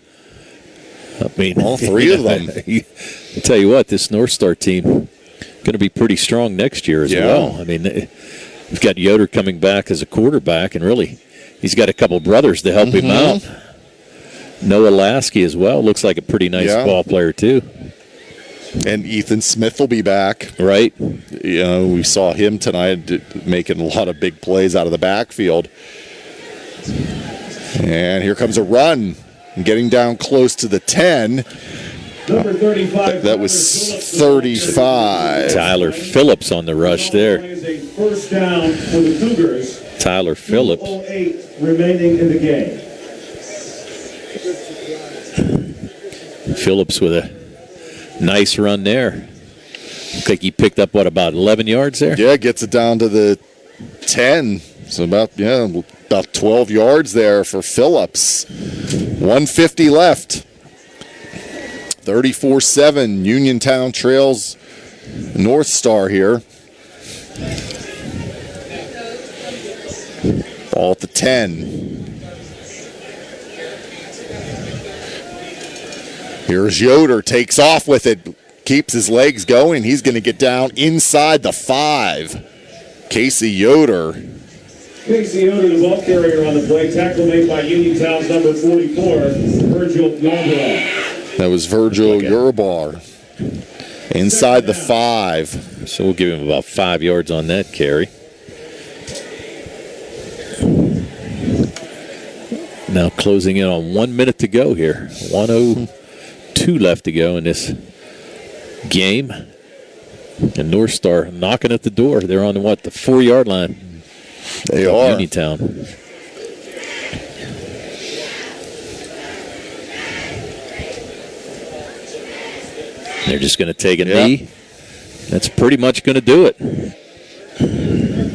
I mean, all 3 of them. I'll tell you what, this North Star team going to be pretty strong next year as well. I mean, we've got Yoder coming back as a quarterback, and really, he's got a couple brothers to help him out. Noah Lasky as well. Looks like a pretty nice ball player, too. And Ethan Smith will be back. Right. You know, we saw him tonight making a lot of big plays out of the backfield. And here comes a run. Getting down close to the 10. Number 35. That was 35. Tyler Phillips on the rush there. Is a first down for the Cougars. Tyler Phillips. 2:08 remaining in the game. Phillips with a nice run there. I think he picked up, about 11 yards there? Yeah, gets it down to the 10. So about 12 yards there for Phillips. 150 left. 34-7. Uniontown trails North Star here. Ball at the 10. Here's Yoder, takes off with it, keeps his legs going. He's going to get down inside the 5. Casey Yoder. Casey Yoder, the ball carrier on the play. Tackle made by Uniontown's number 44, Virgil Yarborough. That was Virgil Yarborough. Inside the 5. So we'll give him about 5 yards on that carry. Now closing in on 1 minute to go here. 1:02 left to go in this game. And North Star knocking at the door. They're on the 4-yard line. They are. Uniontown. They're just going to take a knee. That's pretty much going to do it.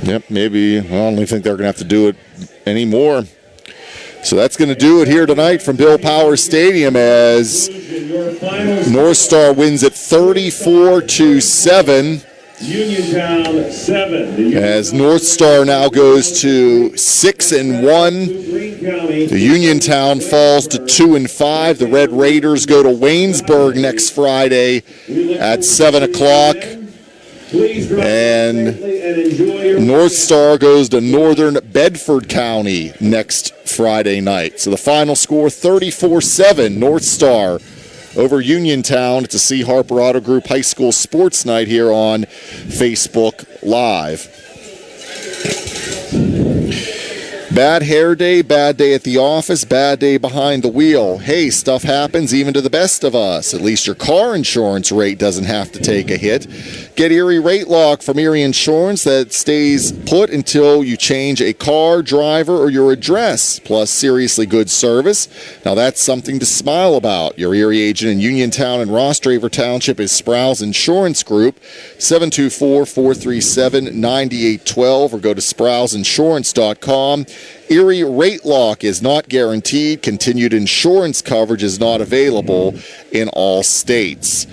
Yep, maybe. Well, I don't even think they're going to have to do it anymore. So that's going to do it here tonight from Bill Power Stadium as North Star wins it 34-7. Uniontown 7. As North Star now goes to 6-1. The Uniontown falls to 2-5. The Red Raiders go to Waynesburg next Friday at 7 o'clock. And North Star goes to Northern Bedford County next Friday night. So the final score, 34-7, North Star over Uniontown. It's a C. Harper Auto Group High School Sports Night here on Facebook Live. Bad hair day, bad day at the office, bad day behind the wheel. Hey, stuff happens even to the best of us. At least your car insurance rate doesn't have to take a hit. Get Erie Rate Lock from Erie Insurance that stays put until you change a car, driver, or your address, plus seriously good service. Now that's something to smile about. Your Erie agent in Uniontown and Rostraver Township is Sprouse Insurance Group, 724-437-9812, or go to Sprouseinsurance.com. Erie Rate Lock is not guaranteed. Continued insurance coverage is not available in all states.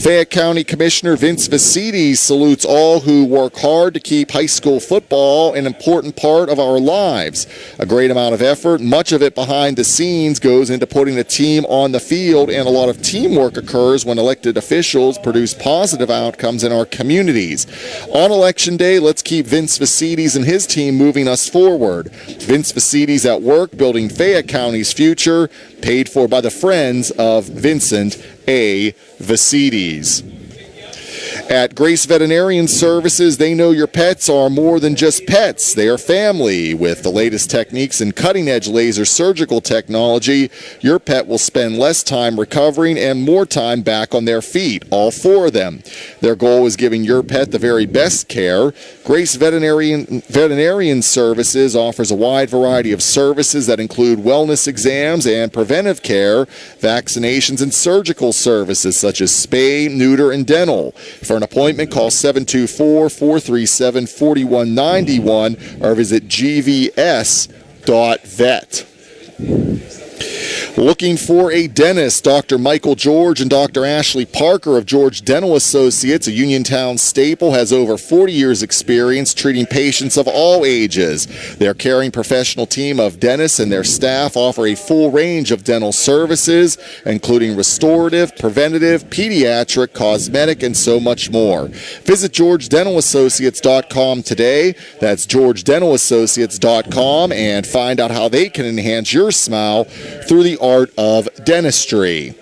Fayette County Commissioner Vince Vicides salutes all who work hard to keep high school football an important part of our lives. A great amount of effort, much of it behind the scenes, goes into putting a team on the field, and a lot of teamwork occurs when elected officials produce positive outcomes in our communities. On Election Day, let's keep Vince Vicides and his team moving us forward. Vince Vicides at work building Fayette County's future, paid for by the friends of Vincent A. Vicides. At Grace Veterinarian Services, they know your pets are more than just pets. They are family. With the latest techniques and cutting-edge laser surgical technology, your pet will spend less time recovering and more time back on their feet, all four of them. Their goal is giving your pet the very best care. Grace Veterinarian Services offers a wide variety of services that include wellness exams and preventive care, vaccinations, and surgical services such as spay, neuter, and dental. For an appointment, call 724-437-4191 or visit gvs.vet. Looking for a dentist? Dr. Michael George and Dr. Ashley Parker of George Dental Associates, a Uniontown staple, has over 40 years experience treating patients of all ages. Their caring professional team of dentists and their staff offer a full range of dental services, including restorative, preventative, pediatric, cosmetic, and so much more. Visit GeorgeDentalAssociates.com today. That's GeorgeDentalAssociates.com, and find out how they can enhance your smile through the art of dentistry.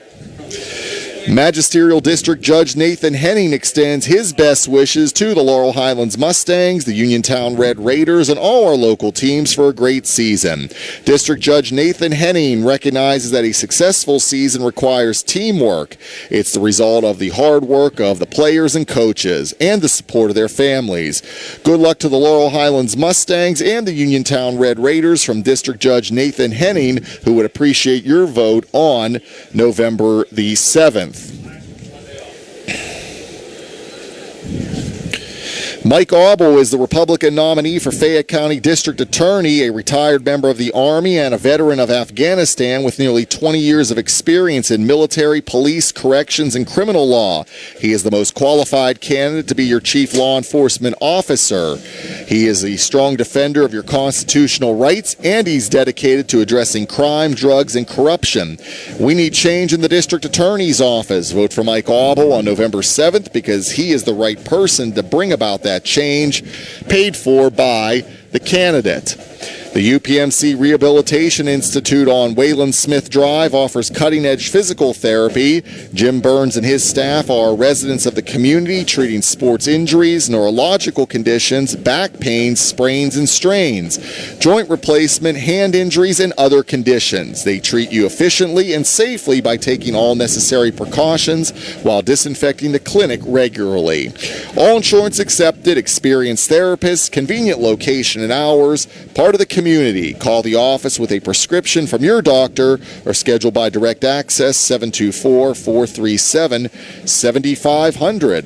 Magisterial District Judge Nathan Henning extends his best wishes to the Laurel Highlands Mustangs, the Uniontown Red Raiders, and all our local teams for a great season. District Judge Nathan Henning recognizes that a successful season requires teamwork. It's the result of the hard work of the players and coaches and the support of their families. Good luck to the Laurel Highlands Mustangs and the Uniontown Red Raiders from District Judge Nathan Henning, who would appreciate your vote on November the 7th. Mike Auble is the Republican nominee for Fayette County District Attorney, a retired member of the Army and a veteran of Afghanistan with nearly 20 years of experience in military, police, corrections, and criminal law. He is the most qualified candidate to be your chief law enforcement officer. He is a strong defender of your constitutional rights, and he's dedicated to addressing crime, drugs, and corruption. We need change in the District Attorney's office. Vote for Mike Auble on November 7th because he is the right person to bring about that change, paid for by the candidate. The UPMC Rehabilitation Institute on Wayland Smith Drive offers cutting-edge physical therapy. Jim Burns and his staff are residents of the community treating sports injuries, neurological conditions, back pain, sprains and strains, joint replacement, hand injuries, and other conditions. They treat you efficiently and safely by taking all necessary precautions while disinfecting the clinic regularly. All insurance accepted, experienced therapists, convenient location and hours, part of the community. Call the office with a prescription from your doctor or schedule by direct access 724-437-7500.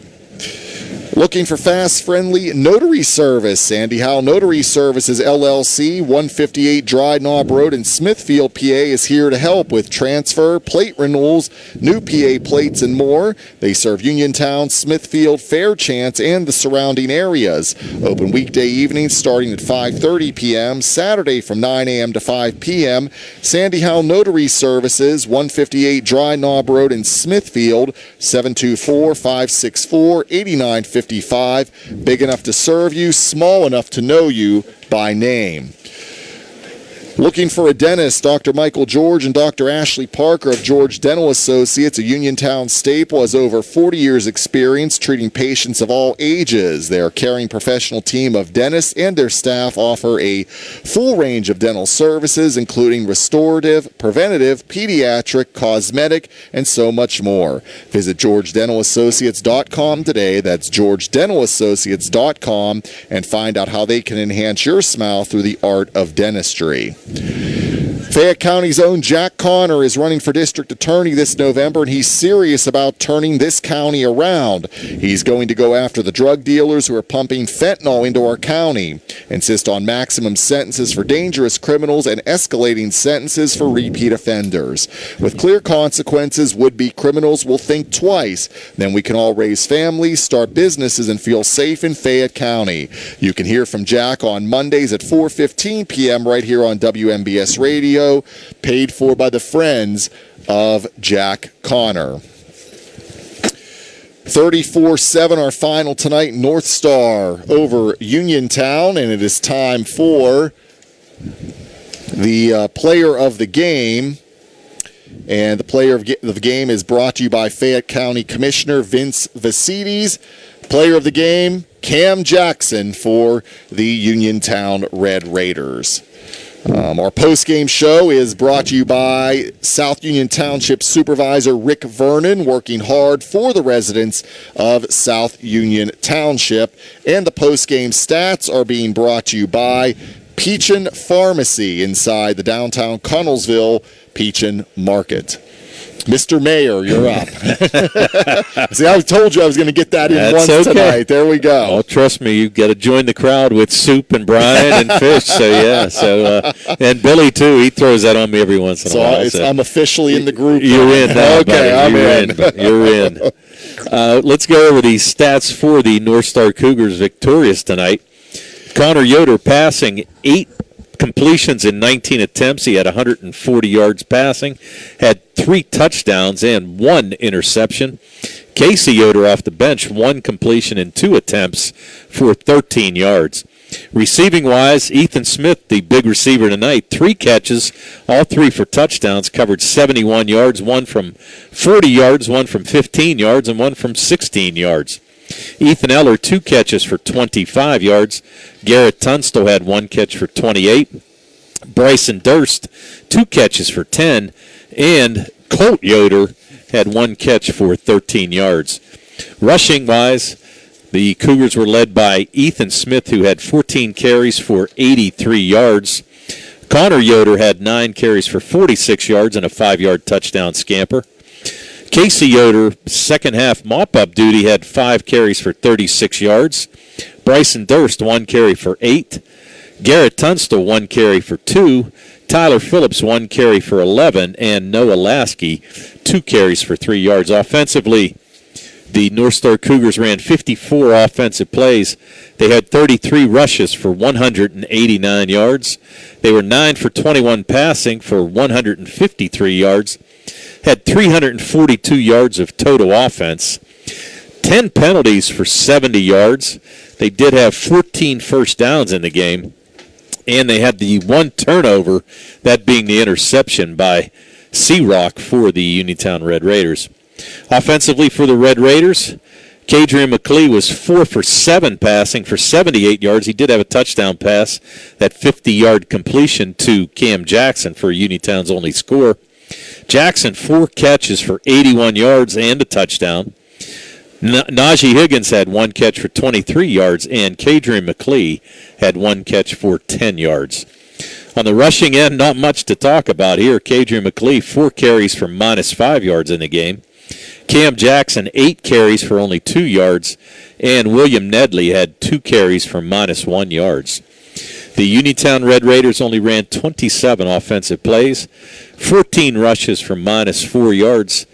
Looking for fast, friendly notary service? Sandy Howell Notary Services, LLC, 158 Dry Knob Road in Smithfield, PA, is here to help with transfer, plate renewals, new PA plates, and more. They serve Uniontown, Smithfield, Fairchance, and the surrounding areas. Open weekday evenings starting at 5:30 p.m., Saturday from 9 a.m. to 5 p.m. Sandy Howell Notary Services, 158 Dry Knob Road in Smithfield, 724-564-8955. Big enough to serve you, small enough to know you by name. Looking for a dentist? Dr. Michael George and Dr. Ashley Parker of George Dental Associates, a Uniontown staple, has over 40 years experience treating patients of all ages. Their caring professional team of dentists and their staff offer a full range of dental services, including restorative, preventative, pediatric, cosmetic, and so much more. Visit GeorgeDentalAssociates.com today. That's GeorgeDentalAssociates.com, and find out how they can enhance your smile through the art of dentistry. Fayette County's own Jack Connor is running for district attorney this November, and he's serious about turning this county around. He's going to go after the drug dealers who are pumping fentanyl into our county, insist on maximum sentences for dangerous criminals, and escalating sentences for repeat offenders. With clear consequences, would-be criminals will think twice. Then we can all raise families, start businesses, and feel safe in Fayette County. You can hear from Jack on Mondays at 4:15 p.m. right here on WMBS Radio, paid for by the friends of Jack Connor. 34-7, our final tonight, North Star over Uniontown, and it is time for the player of the game. And the player of the game is brought to you by Fayette County Commissioner Vince Vasides. Player of the game, Cam Jackson for the Uniontown Red Raiders. Our post-game show is brought to you by South Union Township Supervisor Rick Vernon, working hard for the residents of South Union Township. And the post-game stats are being brought to you by Peachin Pharmacy inside the downtown Connellsville Peachin Market. Mr. Mayor, you're up. See, I told you I was going to get that in once tonight. There we go. Oh, trust me, you've got to join the crowd with soup and Brian and fish. So, yeah. So, and Billy, too. He throws that on me every once in a while. So I'm officially in the group. You're in now, okay, buddy. You're in. Let's go over these stats for the North Star Cougars victorious tonight. Connor Yoder passing 8 completions in 19 attempts. He had 140 yards passing, had 3 touchdowns and 1 interception. Casey Yoder off the bench, 1 completion in 2 attempts for 13 yards. Receiving-wise, Ethan Smith, the big receiver tonight, 3 catches, all 3 for touchdowns, covered 71 yards, 1 from 40 yards, 1 from 15 yards, and 1 from 16 yards. Ethan Eller, 2 catches for 25 yards. Garrett Tunstall had 1 catch for 28. Bryson Durst, 2 catches for 10. And Colt Yoder had 1 catch for 13 yards. Rushing-wise, the Cougars were led by Ethan Smith, who had 14 carries for 83 yards. Connor Yoder had 9 carries for 46 yards and a 5-yard touchdown scamper. Casey Yoder, second half mop-up duty, had 5 carries for 36 yards. Bryson Durst, 1 carry for 8. Garrett Tunstall, 1 carry for 2. Tyler Phillips, 1 carry for 11. And Noah Lasky, 2 carries for 3 yards. Offensively, the North Star Cougars ran 54 offensive plays. They had 33 rushes for 189 yards. They were 9 for 21 passing for 153 yards. Had 342 yards of total offense, 10 penalties for 70 yards. They did have 14 first downs in the game, and they had the 1 turnover, that being the interception by Searock for the Uniontown Red Raiders. Offensively for the Red Raiders, Kadrian McClee was 4 for 7 passing for 78 yards. He did have a touchdown pass, that 50-yard completion to Cam Jackson for Uniontown's only score. Jackson, 4 catches for 81 yards and a touchdown. Najee Higgins had 1 catch for 23 yards, and Kadrian McClee had 1 catch for 10 yards. On the rushing end, not much to talk about here. Kadrian McClee, 4 carries for -5 yards in the game. Cam Jackson, 8 carries for only 2 yards, and William Nedley had 2 carries for -1 yards. The Uniontown Red Raiders only ran 27 offensive plays, 14 rushes for -4 yards,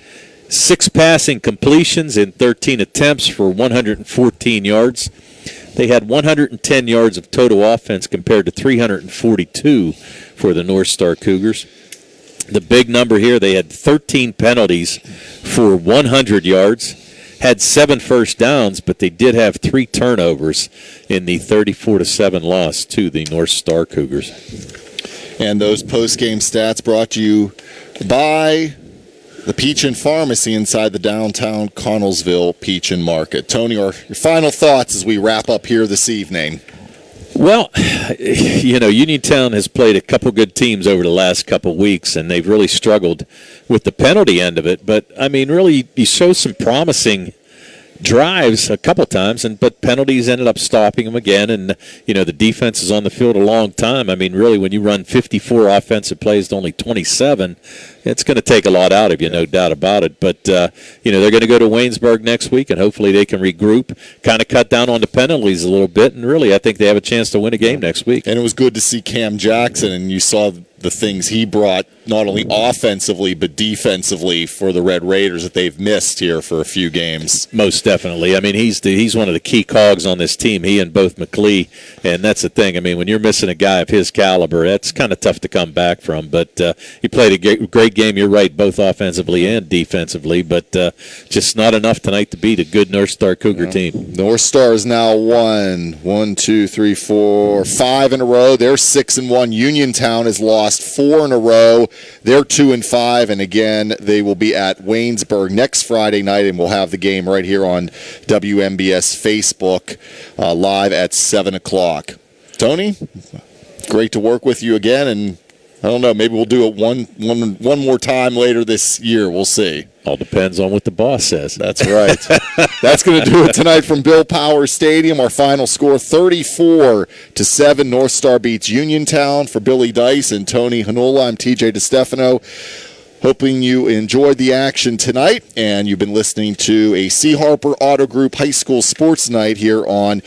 6 passing completions in 13 attempts for 114 yards. They had 110 yards of total offense compared to 342 for the North Star Cougars. The big number here, they had 13 penalties for 100 yards. Had 7 first downs, but they did have 3 turnovers in the 34-7 loss to the North Star Cougars. And those post-game stats brought to you by the Peachin Pharmacy inside the downtown Connellsville Peachin Market. Tony, your final thoughts as we wrap up here this evening. Well, you know, Uniontown has played a couple good teams over the last couple weeks, and they've really struggled with the penalty end of it. But, I mean, really, you show some promising drives a couple times, but penalties ended up stopping them again. And, you know, the defense is on the field a long time. I mean, really, when you run 54 offensive plays to only 27, it's going to take a lot out of you, no doubt about it. But, you know, they're going to go to Waynesburg next week, and hopefully they can regroup, kind of cut down on the penalties a little bit. And really, I think they have a chance to win a game next week. And it was good to see Cam Jackson, and you saw the things he brought, not only offensively but defensively for the Red Raiders that they've missed here for a few games. Most definitely. I mean, he's one of the key cogs on this team, he and both McClee. And that's the thing. I mean, when you're missing a guy of his caliber, that's kind of tough to come back from. But he played a great game, you're right, both offensively and defensively. But just not enough tonight to beat a good North Star Cougar team. North Star is now won 5 in a row. They're 6-1. Uniontown has lost 4 in a row. They're 2-5, and again, they will be at Waynesburg next Friday night, and we'll have the game right here on WMBS Facebook live at 7 o'clock. Tony, great to work with you again, and I don't know, maybe we'll do it one more time later this year. We'll see. All depends on what the boss says. That's right. That's going to do it tonight from Bill Power Stadium. Our final score, 34-7. North Star beats Uniontown. For Billy Dice and Tony Hanula, I'm TJ DeStefano. Hoping you enjoyed the action tonight, and you've been listening to a C. Harper Auto Group High School Sports Night here on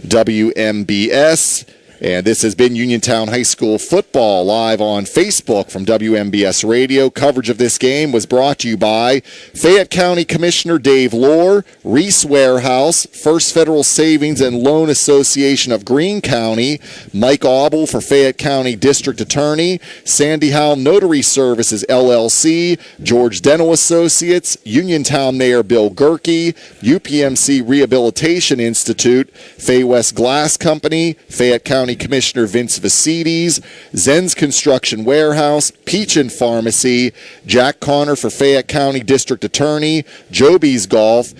WMBS. And this has been Uniontown High School football live on Facebook from WMBS Radio. Coverage of this game was brought to you by Fayette County Commissioner Dave Lohr, Reese Warehouse, First Federal Savings and Loan Association of Greene County, Mike Auble for Fayette County District Attorney, Sandy Howell Notary Services LLC, George Dental Associates, Uniontown Mayor Bill Gerke, UPMC Rehabilitation Institute, Fay West Glass Company, Fayette County Commissioner Vince Vasides, Zen's Construction Warehouse, Peachin Pharmacy, Jack Connor for Fayette County District Attorney, Joby's Golf,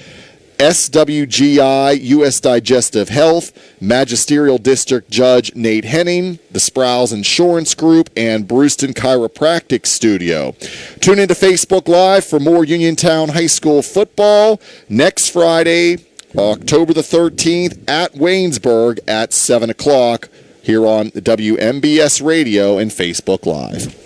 SWGI U.S. Digestive Health, Magisterial District Judge Nate Henning, the Sprouse Insurance Group, and Brewston Chiropractic Studio. Tune into Facebook Live for more Uniontown High School football next Friday, October the 13th at Waynesburg at 7 o'clock here on the WMBS Radio and Facebook Live.